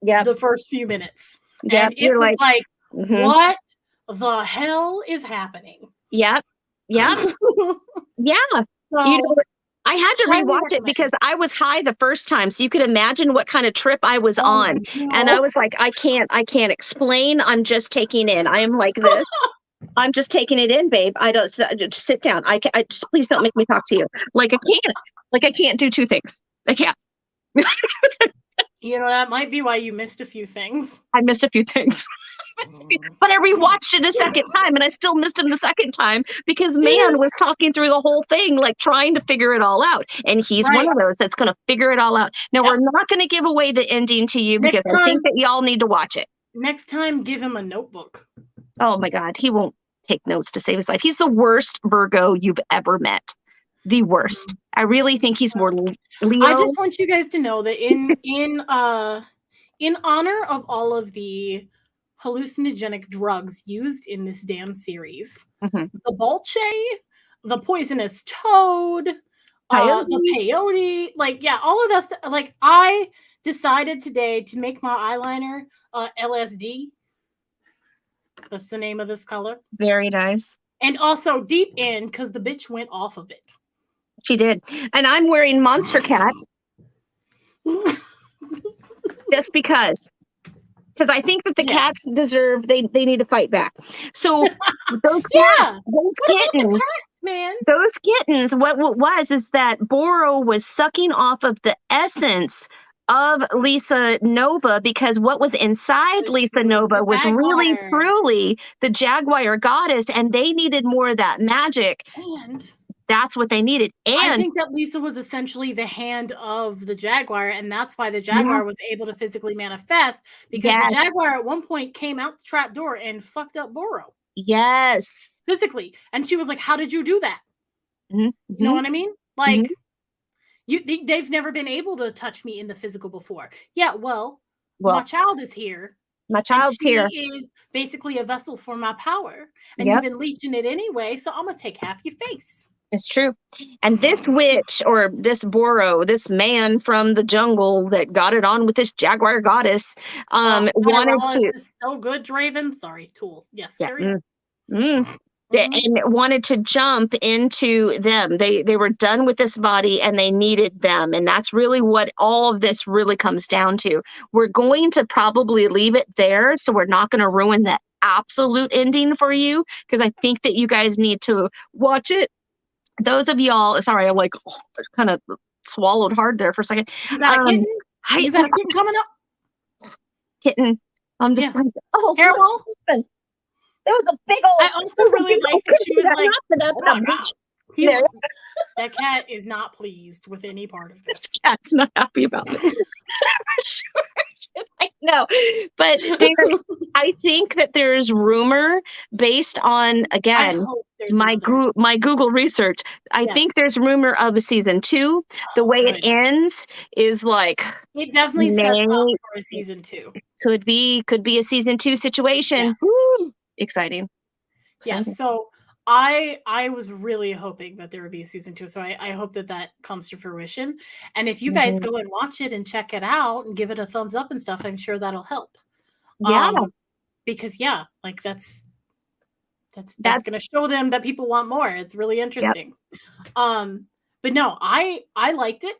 Speaker 1: Yep.
Speaker 2: the first few minutes.
Speaker 1: Yep.
Speaker 2: And it
Speaker 1: You're
Speaker 2: was like,
Speaker 1: mhm.
Speaker 2: what the hell is happening?
Speaker 1: Yep. Yep. Yeah. You know,
Speaker 2: So
Speaker 1: I had to
Speaker 2: highly
Speaker 1: rewatch it because
Speaker 2: recommend.
Speaker 1: I was high the first time, so you could imagine what kind of trip I was on.
Speaker 2: Oh
Speaker 1: And I
Speaker 2: no.
Speaker 1: was like, I can't explain. I'm just taking in. I am like this. I'm just taking it in, babe. I don't just sit down. Just, please don't make me talk to you. Like I can't do two things. I can't.
Speaker 2: You know, that might be why you missed a few things.
Speaker 1: I missed a few things. But I rewatched it a second time and I still missed him the second time because man was talking through the whole thing, like trying to figure it all out. And he's one
Speaker 2: Right.
Speaker 1: of those that's going to figure it all out. Now,
Speaker 2: Yep.
Speaker 1: we're not going to give away the ending to you because
Speaker 2: Next
Speaker 1: I think
Speaker 2: time,
Speaker 1: that y'all need to watch it.
Speaker 2: next time, give him a notebook.
Speaker 1: Oh my God. He won't take notes to save his life. He's the worst Virgo you've ever met. The worst. I really think he's more Leo.
Speaker 2: I just want you guys to know that in honor of all of the hallucinogenic drugs used in this damn series,
Speaker 1: Mhm.
Speaker 2: the Bolche, the poisonous toad, the
Speaker 1: Coyote.
Speaker 2: peyote, like yeah, all of that stuff. Like I decided today to make my eyeliner LSD. That's the name of this color.
Speaker 1: Very nice.
Speaker 2: And also deep in because the bitch went off of it.
Speaker 1: She did. And I'm wearing Monster Cat just because. Because I think that the
Speaker 2: Yes.
Speaker 1: cats deserve they need to fight back. So those
Speaker 2: Yeah.
Speaker 1: cats, those kittens,
Speaker 2: Man.
Speaker 1: those kittens, what was is that Boro was sucking off of the essence of Lisa Nova because what was inside
Speaker 2: She
Speaker 1: Lisa
Speaker 2: was
Speaker 1: Nova
Speaker 2: the
Speaker 1: was really
Speaker 2: Jaguar.
Speaker 1: truly the Jaguar Goddess, and they needed more of that magic.
Speaker 2: And
Speaker 1: That's what they needed.
Speaker 2: I
Speaker 1: And
Speaker 2: think that Lisa was essentially the hand of the Jaguar, and that's why the
Speaker 1: yeah,
Speaker 2: Jaguar was able to physically manifest because the
Speaker 1: yes,
Speaker 2: Jaguar at one point came out the trap door and fucked up Boro
Speaker 1: yes.
Speaker 2: physically. And she was like, how did you do that?
Speaker 1: Mhm,
Speaker 2: You know
Speaker 1: mhm,
Speaker 2: what I mean?
Speaker 1: mhm.
Speaker 2: Like, they've never been able to touch me in the physical before. Yeah, well, my
Speaker 1: Well,
Speaker 2: child is here,
Speaker 1: my
Speaker 2: and
Speaker 1: child's
Speaker 2: she
Speaker 1: here.
Speaker 2: is basically a vessel for my power, and you've
Speaker 1: Yep.
Speaker 2: been leeching it anyway, so I'm gonna take half your face.
Speaker 1: It's true. And this witch or this Boro, this man from the jungle that got it on with this Jaguar Goddess, wanted
Speaker 2: Motorella is
Speaker 1: to,
Speaker 2: just so good, Draven. Sorry, Tool. Yes,
Speaker 1: yeah,
Speaker 2: carry on.
Speaker 1: mm,
Speaker 2: Mhm.
Speaker 1: and wanted to jump into them. They were done with this body and they needed them. And that's really what all of this really comes down to. We're going to probably leave it there, so we're not going to ruin the absolute ending for you because I think that you guys need to watch it. Those of y'all, sorry, I like kind of swallowed hard there for a second.
Speaker 2: You got a kitten?
Speaker 1: I
Speaker 2: You got a kitten coming up?
Speaker 1: kitten. I'm just
Speaker 2: Yeah.
Speaker 1: like, oh, what
Speaker 2: Hairball?
Speaker 1: happened? There was a big old.
Speaker 2: I also really like that she was like, oh my God.
Speaker 1: There.
Speaker 2: That cat is not pleased with any part of this.
Speaker 1: Cat's not happy about it. For sure. Like, no, but I think that there's rumor based on
Speaker 2: I
Speaker 1: again
Speaker 2: hope there's
Speaker 1: my
Speaker 2: another.
Speaker 1: my Google research. I
Speaker 2: Yes.
Speaker 1: think there's rumor of a season 2. The way it
Speaker 2: Good.
Speaker 1: ends is like
Speaker 2: It definitely sets up for a season 2.
Speaker 1: could be a season 2 situation.
Speaker 2: Yes.
Speaker 1: Woo! Exciting.
Speaker 2: Yes. So I was really hoping that there would be a season 2. So I hope that that comes to fruition. And if you guys
Speaker 1: Mhm.
Speaker 2: go and watch it and check it out and give it a thumbs up and stuff, I'm sure that'll help.
Speaker 1: Yeah,
Speaker 2: Because yeah, like that's
Speaker 1: that's
Speaker 2: going to show them that people want more. It's really interesting. But no, I liked it.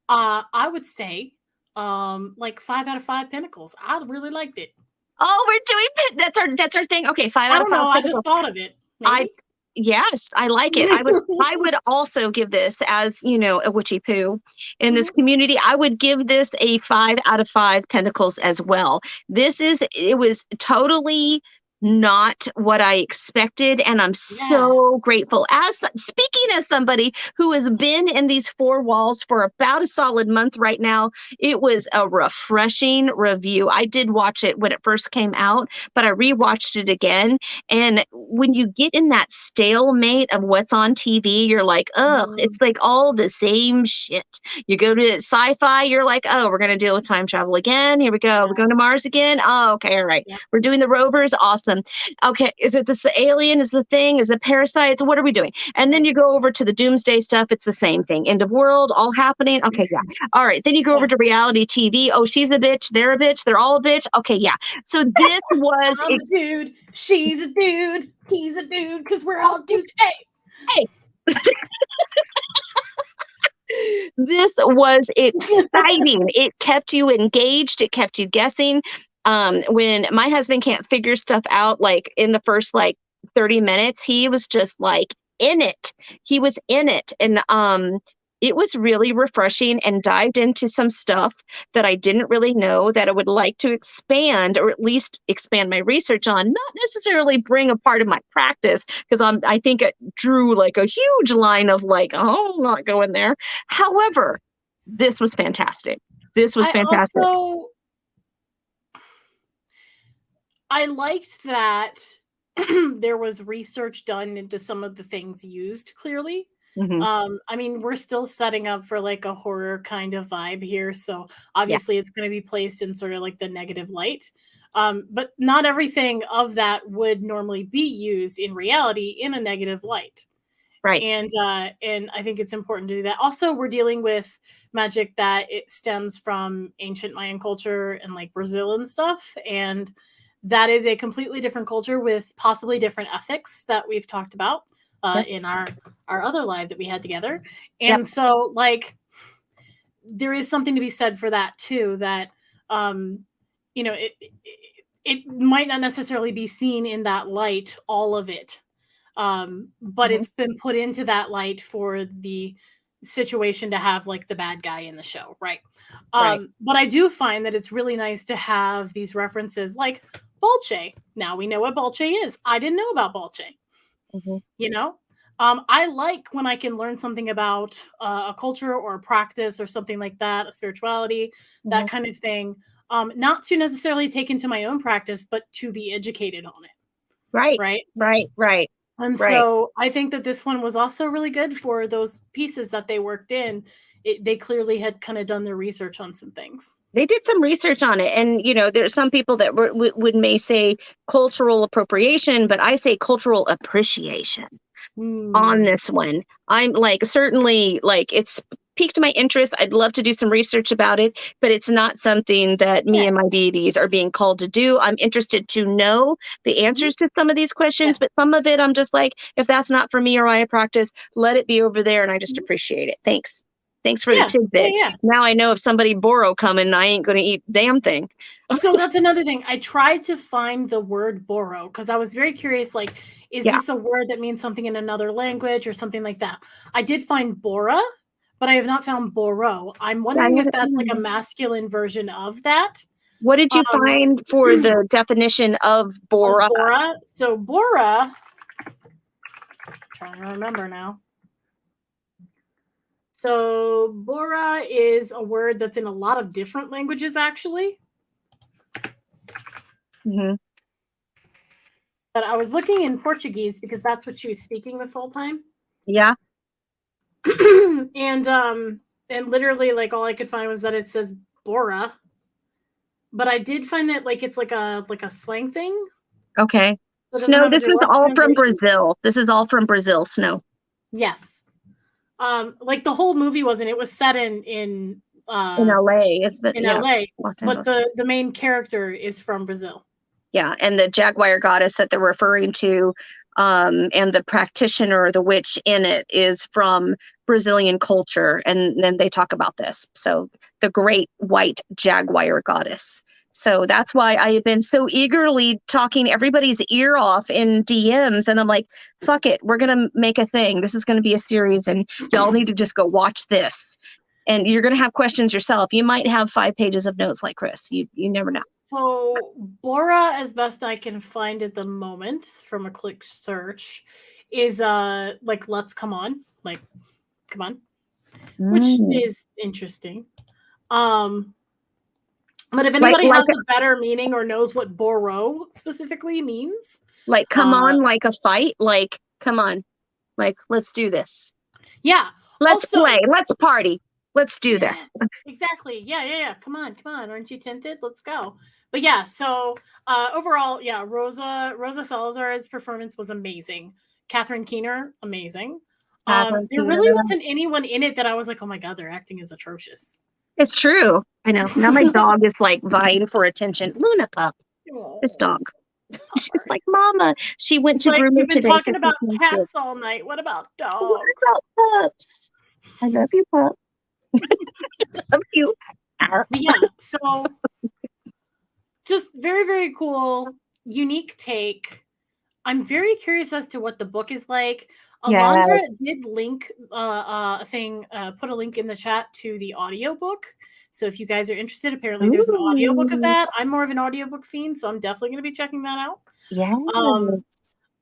Speaker 2: I would say like 5 out of 5 pinnacles. I really liked it.
Speaker 1: oh, we're doing that's our thing. Okay, 5
Speaker 2: I
Speaker 1: out of
Speaker 2: don't
Speaker 1: 5.
Speaker 2: know. I just thought of it. Maybe.
Speaker 1: Yes, I like it. I would also give this as, a witchy poo in this
Speaker 2: Mhm.
Speaker 1: community. I would give this a 5 out of 5 pentacles as well. It was totally not what I expected, and I'm so grateful. Speaking as somebody who has been in these 4 walls for about a solid month right now, it was a refreshing review. I did watch it when it first came out, but I rewatched it again. And when you get in that stalemate of what's on TV, you're like, ugh, it's like all the same shit. You go to sci-fi, you're like, oh, we're going to deal with time travel again. Here we go. We're going to Mars again. Oh, okay. All right.
Speaker 2: Yep.
Speaker 1: We're doing the rovers. Awesome. some, okay, is it this the alien? Is the thing? Is it parasites? What are we doing? And then you go over to the doomsday stuff. It's the same thing. End of world, all happening. Okay, yeah. All right. Then you go over to reality TV. Oh, she's a bitch. They're a bitch. They're all a bitch. Okay, yeah. So this was
Speaker 2: I'm a dude. She's a dude. He's a dude. Because we're all dudes. Hey.
Speaker 1: This was exciting. It kept you engaged. It kept you guessing. When my husband can't figure stuff out, like in the first like 30 minutes, he was just like in it. He was in it. And it was really refreshing and dived into some stuff that I didn't really know that I would like to expand or at least expand my research on, not necessarily bring a part of my practice because I think it drew like a huge line of like, oh, I'm not going there. However, this was fantastic. This was fantastic.
Speaker 2: I liked that there was research done into some of the things used clearly. I mean, we're still setting up for like a horror kind of vibe here. So obviously it's going to be placed in sort of like the negative light. But not everything of that would normally be used in reality in a negative light.
Speaker 1: Right.
Speaker 2: And I think it's important to do that. Also, we're dealing with magic that it stems from ancient Mayan culture and like Brazil and stuff. And that is a completely different culture with possibly different ethics that we've talked about in our other live that we had together. And so like there is something to be said for that too, that you know, it might not necessarily be seen in that light, all of it. But it's been put into that light for the situation to have like the bad guy in the show, right? But I do find that it's really nice to have these references like Bolche. Now we know what Bolche is. I didn't know about Bolche. You know, I like when I can learn something about a culture or a practice or something like that, a spirituality, that kind of thing. Not to necessarily take into my own practice, but to be educated on it.
Speaker 1: Right.
Speaker 2: And so I think that this one was also really good for those pieces that they worked in. They clearly had kind of done their research on some things.
Speaker 1: They did some research on it. And, you know, there's some people that would may say cultural appropriation, but I say cultural appreciation on this one. I'm like, certainly like it's piqued my interest. I'd love to do some research about it, but it's not something that me and my deities are being called to do. I'm interested to know the answers to some of these questions, but some of it I'm just like, if that's not for me or my practice, let it be over there. And I just appreciate it. Thanks. Thanks for the tidbit. Now I know if somebody Boro coming, I ain't going to eat damn thing.
Speaker 2: So that's another thing. I tried to find the word Boro because I was very curious, like, is this a word that means something in another language or something like that? I did find Bora, but I have not found Boro. I'm wondering if that's like a masculine version of that.
Speaker 1: What did you find for the definition of Bora?
Speaker 2: So Bora, I'm trying to remember now. So Bora is a word that's in a lot of different languages, actually. But I was looking in Portuguese because that's what she was speaking this whole time.
Speaker 1: Yeah.
Speaker 2: And literally like all I could find was that it says Bora. But I did find that like it's like a slang thing.
Speaker 1: Okay. Snow, this was all from Brazil. This is all from Brazil, Snow.
Speaker 2: Yes. Like the whole movie wasn't. It was set in
Speaker 1: LA.
Speaker 2: LA. But the main character is from Brazil.
Speaker 1: Yeah, and the Jaguar Goddess that they're referring to, and the practitioner, the witch in it, is from Brazilian culture, and then they talk about this. So the great white Jaguar Goddess. So that's why I have been so eagerly talking everybody's ear off in DMs. And I'm like, fuck it. We're going to make a thing. This is going to be a series and y'all need to just go watch this. And you're going to have questions yourself. You might have 5 pages of notes like Cris. You never know.
Speaker 2: So Bora, as best I can find at the moment from a quick search, is like, let's come on. Like, come on. Which is interesting. But if anybody has a better meaning or knows what Boro specifically means.
Speaker 1: Like, come on, like a fight. Like, come on. Like, let's do this.
Speaker 2: Yeah.
Speaker 1: Let's play. Let's party. Let's do this.
Speaker 2: Exactly. Yeah. Come on. Aren't you tempted? Let's go. But yeah, so overall, yeah, Rosa Salazar's performance was amazing. Catherine Keener, amazing.
Speaker 1: Catherine
Speaker 2: There really
Speaker 1: Keener.
Speaker 2: wasn't anyone in it that I was like, oh my god, their acting is atrocious.
Speaker 1: It's true. I know. Now my dog is like vying for attention. Luna pup. This
Speaker 2: Oh,
Speaker 1: dog. She's
Speaker 2: puppers.
Speaker 1: like, Mama. She went
Speaker 2: It's
Speaker 1: to
Speaker 2: like
Speaker 1: groom her
Speaker 2: we've been
Speaker 1: today.
Speaker 2: talking
Speaker 1: So
Speaker 2: about
Speaker 1: she smells good.
Speaker 2: cats all night. What about
Speaker 1: What
Speaker 2: dogs?
Speaker 1: about pups? I love you, pup. Love you.
Speaker 2: But yeah, so just very, very cool, unique take. I'm very curious as to what the book is like.
Speaker 1: Yeah.
Speaker 2: Alondra did link put a link in the chat to the audiobook. So if you guys are interested, apparently there's an audiobook of
Speaker 1: Ooh.
Speaker 2: that. I'm more of an audiobook fiend, so I'm definitely going to be checking that out.
Speaker 1: Yeah.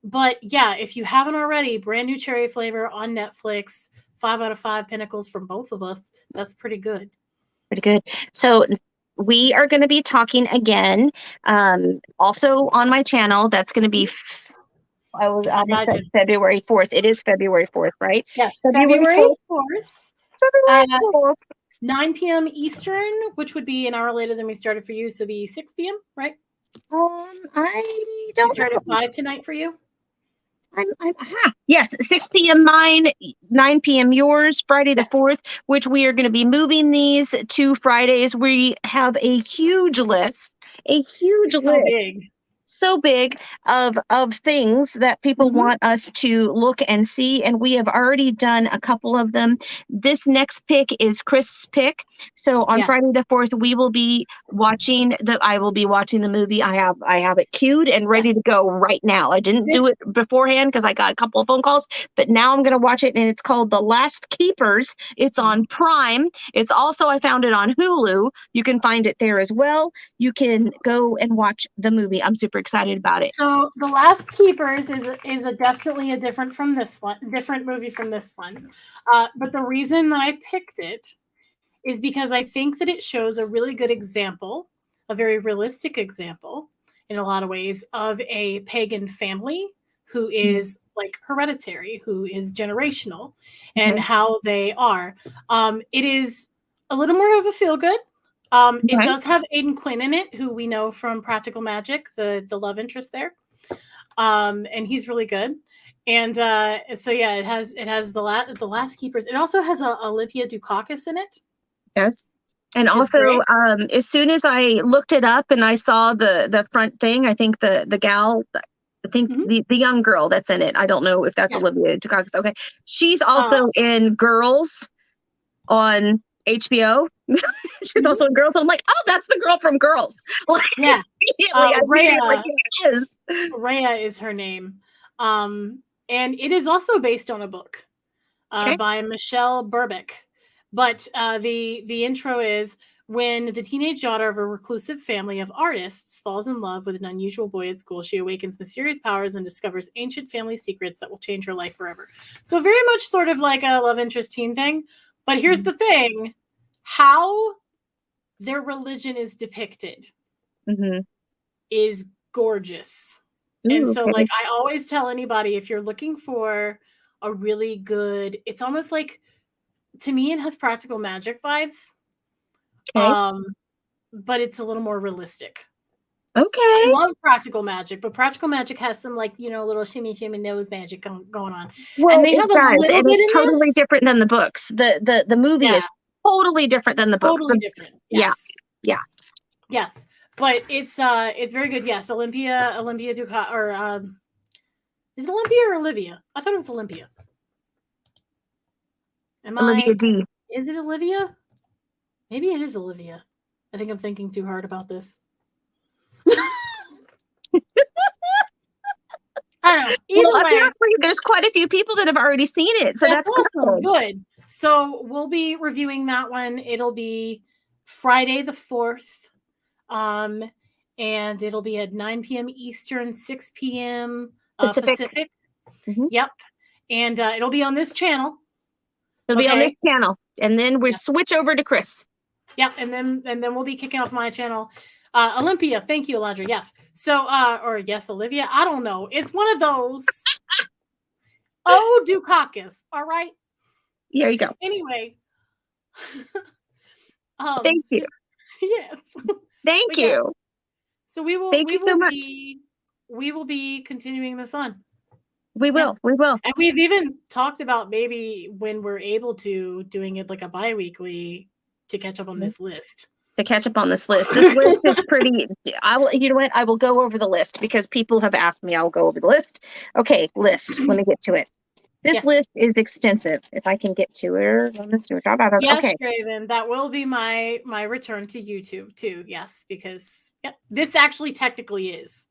Speaker 2: But yeah, if you haven't already, brand new cherry flavor on Netflix, 5 out of 5 pinnacles from both of us. That's pretty good.
Speaker 1: Pretty good. So we are going to be talking again. Also on my channel, that's going to be I almost said February 4th. It is February 4th, right?
Speaker 2: Yes,
Speaker 1: February
Speaker 2: February
Speaker 1: 4th.
Speaker 2: 4th.
Speaker 1: February 4th.
Speaker 2: 9 p.m. Eastern, which would be an hour later than we started for you, so it'd be 6 p.m., right?
Speaker 1: I don't
Speaker 2: We started
Speaker 1: know.
Speaker 2: at 5 tonight for you.
Speaker 1: Yes, 6 p.m. mine, 9 p.m. yours, Friday the 4th, which we are going to be moving these to Fridays. We have a huge list,
Speaker 2: So big.
Speaker 1: so big of things that people want us to look and see, and we have already done a couple of them. This next pick is Cris' pick. So on Friday the 4th, we will be watching I will be watching the movie. I have it queued and ready to go right now. I didn't do it beforehand because I got a couple of phone calls, but now I'm going to watch it, and it's called The Last Keepers. It's on Prime. It's also, I found it on Hulu. You can find it there as well. You can go and watch the movie. I'm super excited about it.
Speaker 2: So The Last Keepers is definitely a different movie from this one. But the reason that I picked it is because I think that it shows a really good example, a very realistic example in a lot of ways, of a pagan family who is like hereditary, who is generational, and how they are. It is a little more of a feel good. It does have Aidan Quinn in it, who we know from Practical Magic, the love interest there, and he's really good. And so yeah, it has the Last Keepers. It also has Olympia Dukakis in it.
Speaker 1: Yes. And also, as soon as I looked it up and I saw the front thing, I think the gal, I think the young girl that's in it, I don't know if that's Olivia Dukakis. Okay, she's also in Girls on HBO. She's also in Girls. And I'm like, oh, that's the girl from Girls. Like,
Speaker 2: yeah.
Speaker 1: Rhea.
Speaker 2: Rhea is her name. And it is also based on a book by Michelle Burbick. But the intro is, when the teenage daughter of a reclusive family of artists falls in love with an unusual boy at school, she awakens mysterious powers and discovers ancient family secrets that will change her life forever. So very much sort of like a love interest teen thing. But here's the thing. How their religion is depicted is gorgeous. And so like I always tell anybody, if you're looking for a really good, it's almost like, to me it has Practical Magic vibes. But it's a little more realistic. I love Practical Magic, but Practical Magic has some, like, you know, little shimmy nose magic going on.
Speaker 1: Well,
Speaker 2: and they have a little bit,
Speaker 1: and it's totally different than the books. The movie is totally different than the book.
Speaker 2: Totally different. Yes.
Speaker 1: Yeah.
Speaker 2: Yes. But it's very good. Yes, Olympia Ducat, or is it Olympia or Olivia? I thought it was Olympia.
Speaker 1: Olivia D.
Speaker 2: Is it Olivia? Maybe it is Olivia. I think I'm thinking too hard about this. I don't know. Either way,
Speaker 1: apparently there's quite a few people that have already seen it, so that's
Speaker 2: awesome. Good. So we'll be reviewing that one. It'll be Friday the 4th, and it'll be at 9 p.m. Eastern, 6 p.m. Pacific. Yep, and it'll be on this channel.
Speaker 1: It'll be on this channel, and then we switch over to Cris.
Speaker 2: Yep, and then we'll be kicking off my channel. Olympia, thank you, Alondra. Yes. So, or yes, Olivia. I don't know. It's one of those. Oh, Dukakis. All right.
Speaker 1: There you go.
Speaker 2: Anyway.
Speaker 1: Thank you.
Speaker 2: Yes.
Speaker 1: Thank you.
Speaker 2: So we will
Speaker 1: Thank you so much.
Speaker 2: we will be continuing this on.
Speaker 1: We will.
Speaker 2: And we've even talked about maybe when we're able to doing it like a bi-weekly to catch up on this list.
Speaker 1: To catch up on this list. This list is pretty, you know what? I will go over the list because people have asked me. I'll go over the list. Okay, list. Let me get to it. This list is extensive. If I can get to it.
Speaker 2: Yes,
Speaker 1: okay.
Speaker 2: Raven, that will be my return to YouTube too. Yes, because this actually technically is.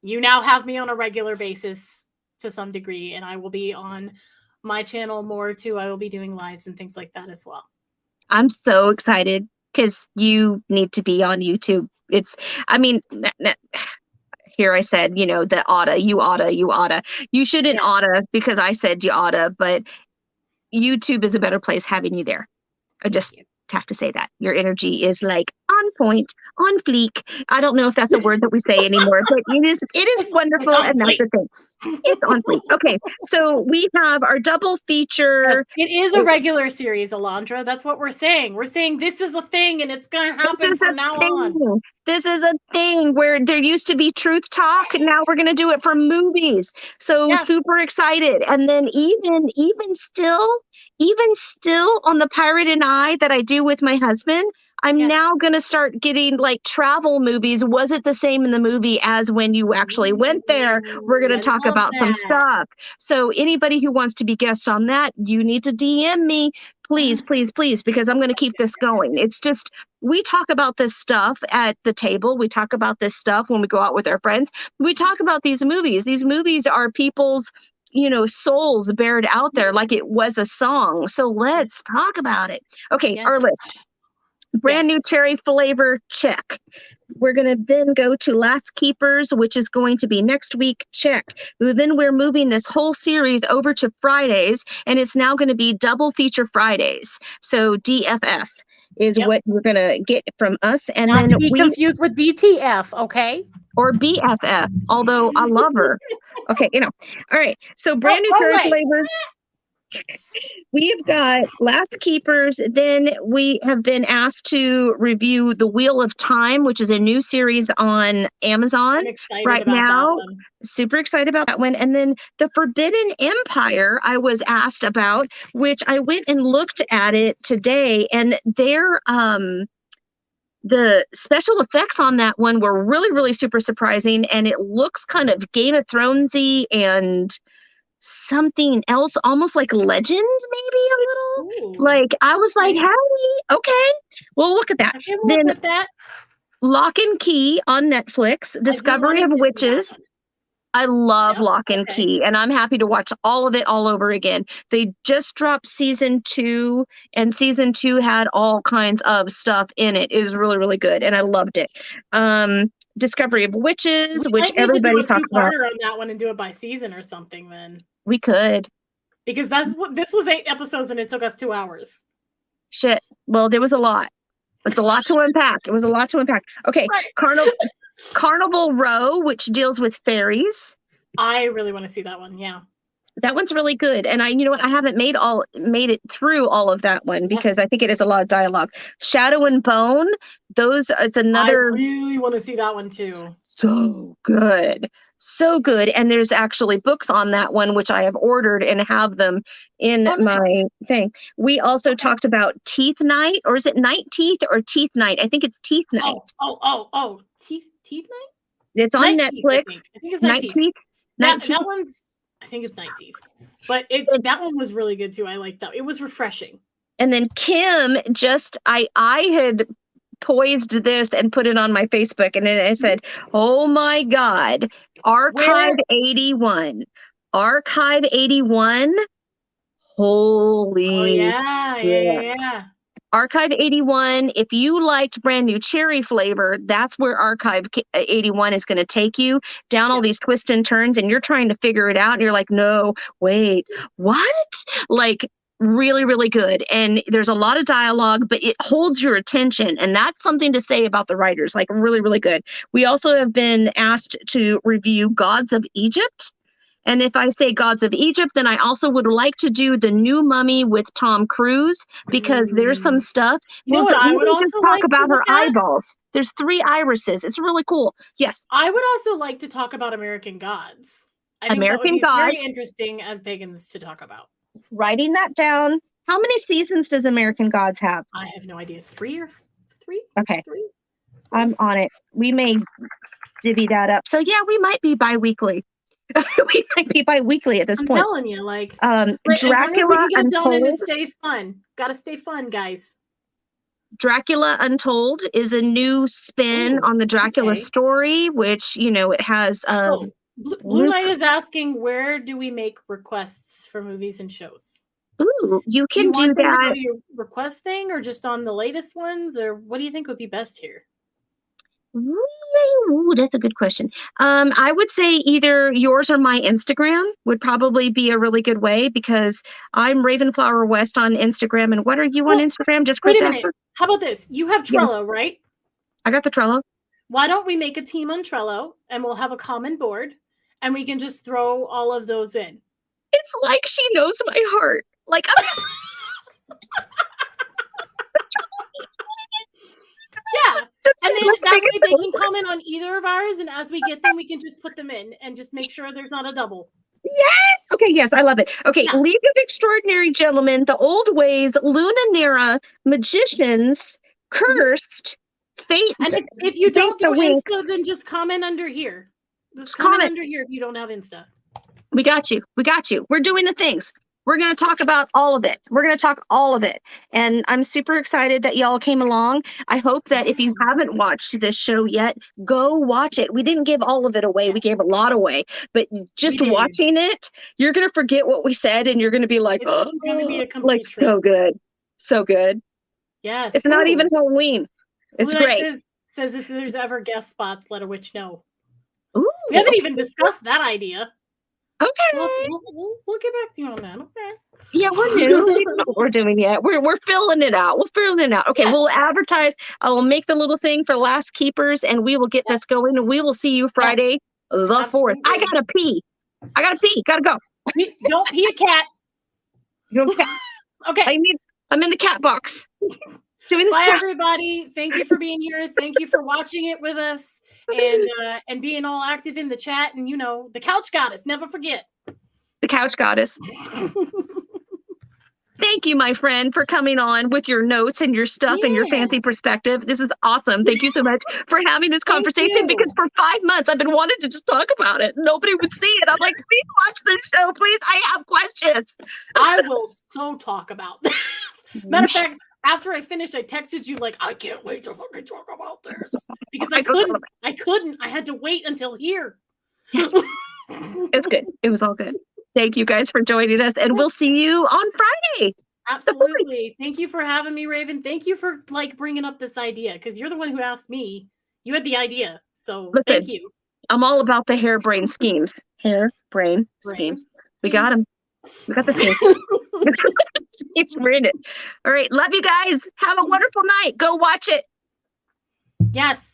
Speaker 2: You now have me on a regular basis to some degree, and I will be on my channel more too. I will be doing lives and things like that as well. I'm
Speaker 1: so excited because you need to be on YouTube. Here I said, you oughta. You shouldn't oughta because I said you oughta, but YouTube is a better place having you there. I just have to say that. Your energy is like on point, on fleek. I don't know if that's a word that we say anymore, but it is wonderful, and that's the thing. It's on fleek. Okay, so we have our double feature.
Speaker 2: Yes, it is a regular series, Alondra. That's what we're saying. We're saying this is a thing, and it's going to happen from now on.
Speaker 1: This is a thing where there used to be truth talk. Now we're going to do it for movies. So super excited. And then even still on the Pirate and I that I do with my husband, I'm now going to start getting like travel movies. Was it the same in the movie as when you actually went there? We're going to talk about some stuff. So anybody who wants to be guest on that, you need to DM me. Please, please, please, because I'm going to keep this going. It's just, we talk about this stuff at the table. We talk about this stuff when we go out with our friends. We talk about these movies. These movies are people's, souls buried out there like it was a song. So let's talk about it. Okay, our list. Brand new cherry flavor, check. We're going to then go to Last Keepers, which is going to be next week, check. Then we're moving this whole series over to Fridays, and it's now going to be double feature Fridays. So DFF is what we're going to get from us. And
Speaker 2: not then to be confused with DTF, okay?
Speaker 1: Or BFF, although I love her. Okay, All right, so brand new cherry flavor. We have got Last Keepers. Then we have been asked to review The Wheel of Time, which is a new series on Amazon right now. Super excited about that one. And then The Forbidden Empire, I was asked about, which I went and looked at it today, and the special effects on that one were really, really super surprising, and it looks kind of Game of Thronesy and something else, almost like Legend, maybe a little. Ooh. Like I was like, hey, okay, well, look at that. Then look that. Lock and Key on Netflix, Discovery of Witches. I love Lock and Key, and I'm happy to watch all of it all over again. They just dropped season 2, and season 2 had all kinds of stuff in it. It is really, really good, and I loved it. Discovery of Witches, which everybody talks about.
Speaker 2: On that one and do it by season or something. Then
Speaker 1: we could,
Speaker 2: because this was 8 episodes and it took us 2 hours.
Speaker 1: Shit. Well, there was a lot. It's a lot to unpack. It was a lot to unpack. Okay, right. Carnival Row, which deals with fairies.
Speaker 2: I really want to see that one. Yeah.
Speaker 1: That one's really good. And I haven't made it through all of that one because I think it is a lot of dialogue. Shadow and Bone, it's another.
Speaker 2: I really want to see that one too.
Speaker 1: So good. So good. And there's actually books on that one, which I have ordered and have them in my thing. We also talked about Teeth Night, or is it Night Teeth or Teeth Night? I think it's Teeth Night.
Speaker 2: Oh. Teeth Night?
Speaker 1: It's on Netflix.
Speaker 2: Teeth, I think it's Night Teeth. That one's, I think it's Night Teeth. But that one was really good too. I liked that. It was refreshing.
Speaker 1: And then Kim I had poised this and put it on my Facebook, and then I said, oh my God, Archive 81. Archive 81. Holy
Speaker 2: yeah.
Speaker 1: Archive 81, if you liked Brand New Cherry Flavor, that's where Archive 81 is going to take you down all these twists and turns, and you're trying to figure it out, and you're like, no, wait, what? Like, really, really good. And there's a lot of dialogue, but it holds your attention, and that's something to say about the writers, like really, really good. We also have been asked to review Gods of Egypt, And if I say Gods of Egypt, then I also would like to do The New Mummy with Tom Cruise, because there's some stuff.
Speaker 2: You know what I would
Speaker 1: Just
Speaker 2: also
Speaker 1: talk
Speaker 2: like to
Speaker 1: about her
Speaker 2: look at?
Speaker 1: eyeballs. There's 3 irises. It's really cool. Yes.
Speaker 2: I would also like to talk about American Gods. I think that would
Speaker 1: American
Speaker 2: be very
Speaker 1: Gods.
Speaker 2: interesting as pagans to talk about.
Speaker 1: Writing that down. How many seasons does American Gods have?
Speaker 2: I have no idea. 3 or 3?
Speaker 1: Okay.
Speaker 2: 3?
Speaker 1: I'm on it. We may divvy that up. So yeah, we might be bi-weekly. We might be bi-weekly at this
Speaker 2: I'm
Speaker 1: point.
Speaker 2: telling you, like
Speaker 1: Dracula
Speaker 2: as long as we can get it done and it
Speaker 1: Untold.
Speaker 2: stays fun. Gotta stay fun, guys.
Speaker 1: Dracula Untold is a new spin on the Dracula story, which, you know, it has
Speaker 2: Blue Knight is asking, where do we make requests for movies and shows?
Speaker 1: Ooh, you can
Speaker 2: do you want them
Speaker 1: that.
Speaker 2: to go to your request thing, or just on the latest ones, or what do you think would be best here?
Speaker 1: Ooh, that's a good question. I would say either yours or my Instagram would probably be a really good way, because I'm Ravenflower West on Instagram. And what are you on Instagram? Just Cris Ashburn?
Speaker 2: How about this? You have Trello, right?
Speaker 1: I got the Trello. Why
Speaker 2: don't we make a team on Trello, and we'll have a common board, and we can just throw all of those in?
Speaker 1: It's like she knows my heart. Like,
Speaker 2: yeah. And then that way they can comment on either of ours, and as we get them, we can just put them in and just make sure there's not a double.
Speaker 1: Yes. Okay. Yes, I love it. Okay. Yeah. League of Extraordinary Gentlemen, The Old Ways, Luna Nera, Magicians, Cursed, Fate.
Speaker 2: And if you don't do Insta, then just comment under here. Just comment under here if you don't have Insta.
Speaker 1: We got you. We got you. We're doing the things. We're going to talk about all of it. We're going to talk all of it. And I'm super excited that y'all came along. I hope that if you haven't watched this show yet, go watch it. We didn't give all of it away. Yes. We gave a lot away. But just watching it, you're going to forget what we said, and you're going to be like, it's going to be a complete so good. So good.
Speaker 2: Yes.
Speaker 1: It's not even Halloween. It's great.
Speaker 2: Says if there's ever guest spots, let a witch know.
Speaker 1: Ooh,
Speaker 2: we haven't even discussed that idea.
Speaker 1: Okay.
Speaker 2: We'll get back to you on that. Okay.
Speaker 1: Yeah, we're new. We don't know what we're doing yet. We're filling it out. We're filling it out. Okay, yeah. We'll advertise. I will make the little thing for Last Keepers, and we will get this going, and we will see you Friday the 4th. I gotta pee. Gotta go.
Speaker 2: Don't pee a cat. Okay.
Speaker 1: I'm in the cat box. Doing
Speaker 2: Bye, everybody. Thank you for being here. Thank you for watching it with us. And being all active in the chat, and the Couch Goddess, never forget.
Speaker 1: The Couch Goddess. Thank you, my friend, for coming on with your notes and your stuff and your fancy perspective. This is awesome. Thank you so much for having this conversation, because for 5 months I've been wanting to just talk about it. Nobody would see it. I'm like, please watch this show, please. I have questions.
Speaker 2: I will so talk about this. Matter of fact, after I finished, I texted you like, I can't wait to fucking talk about this, because I couldn't. I had to wait until here.
Speaker 1: It's good. It was all good. Thank you guys for joining us, and we'll see you on Friday.
Speaker 2: Absolutely. Thank you for having me, Raven. Thank you for bringing up this idea, because you're the one who asked me. You had the idea, so thank you.
Speaker 1: I'm all about the harebrained schemes. Schemes. We got them. We got the schemes. We're in it. All right. Love you guys. Have a wonderful night. Go watch it.
Speaker 2: Yes.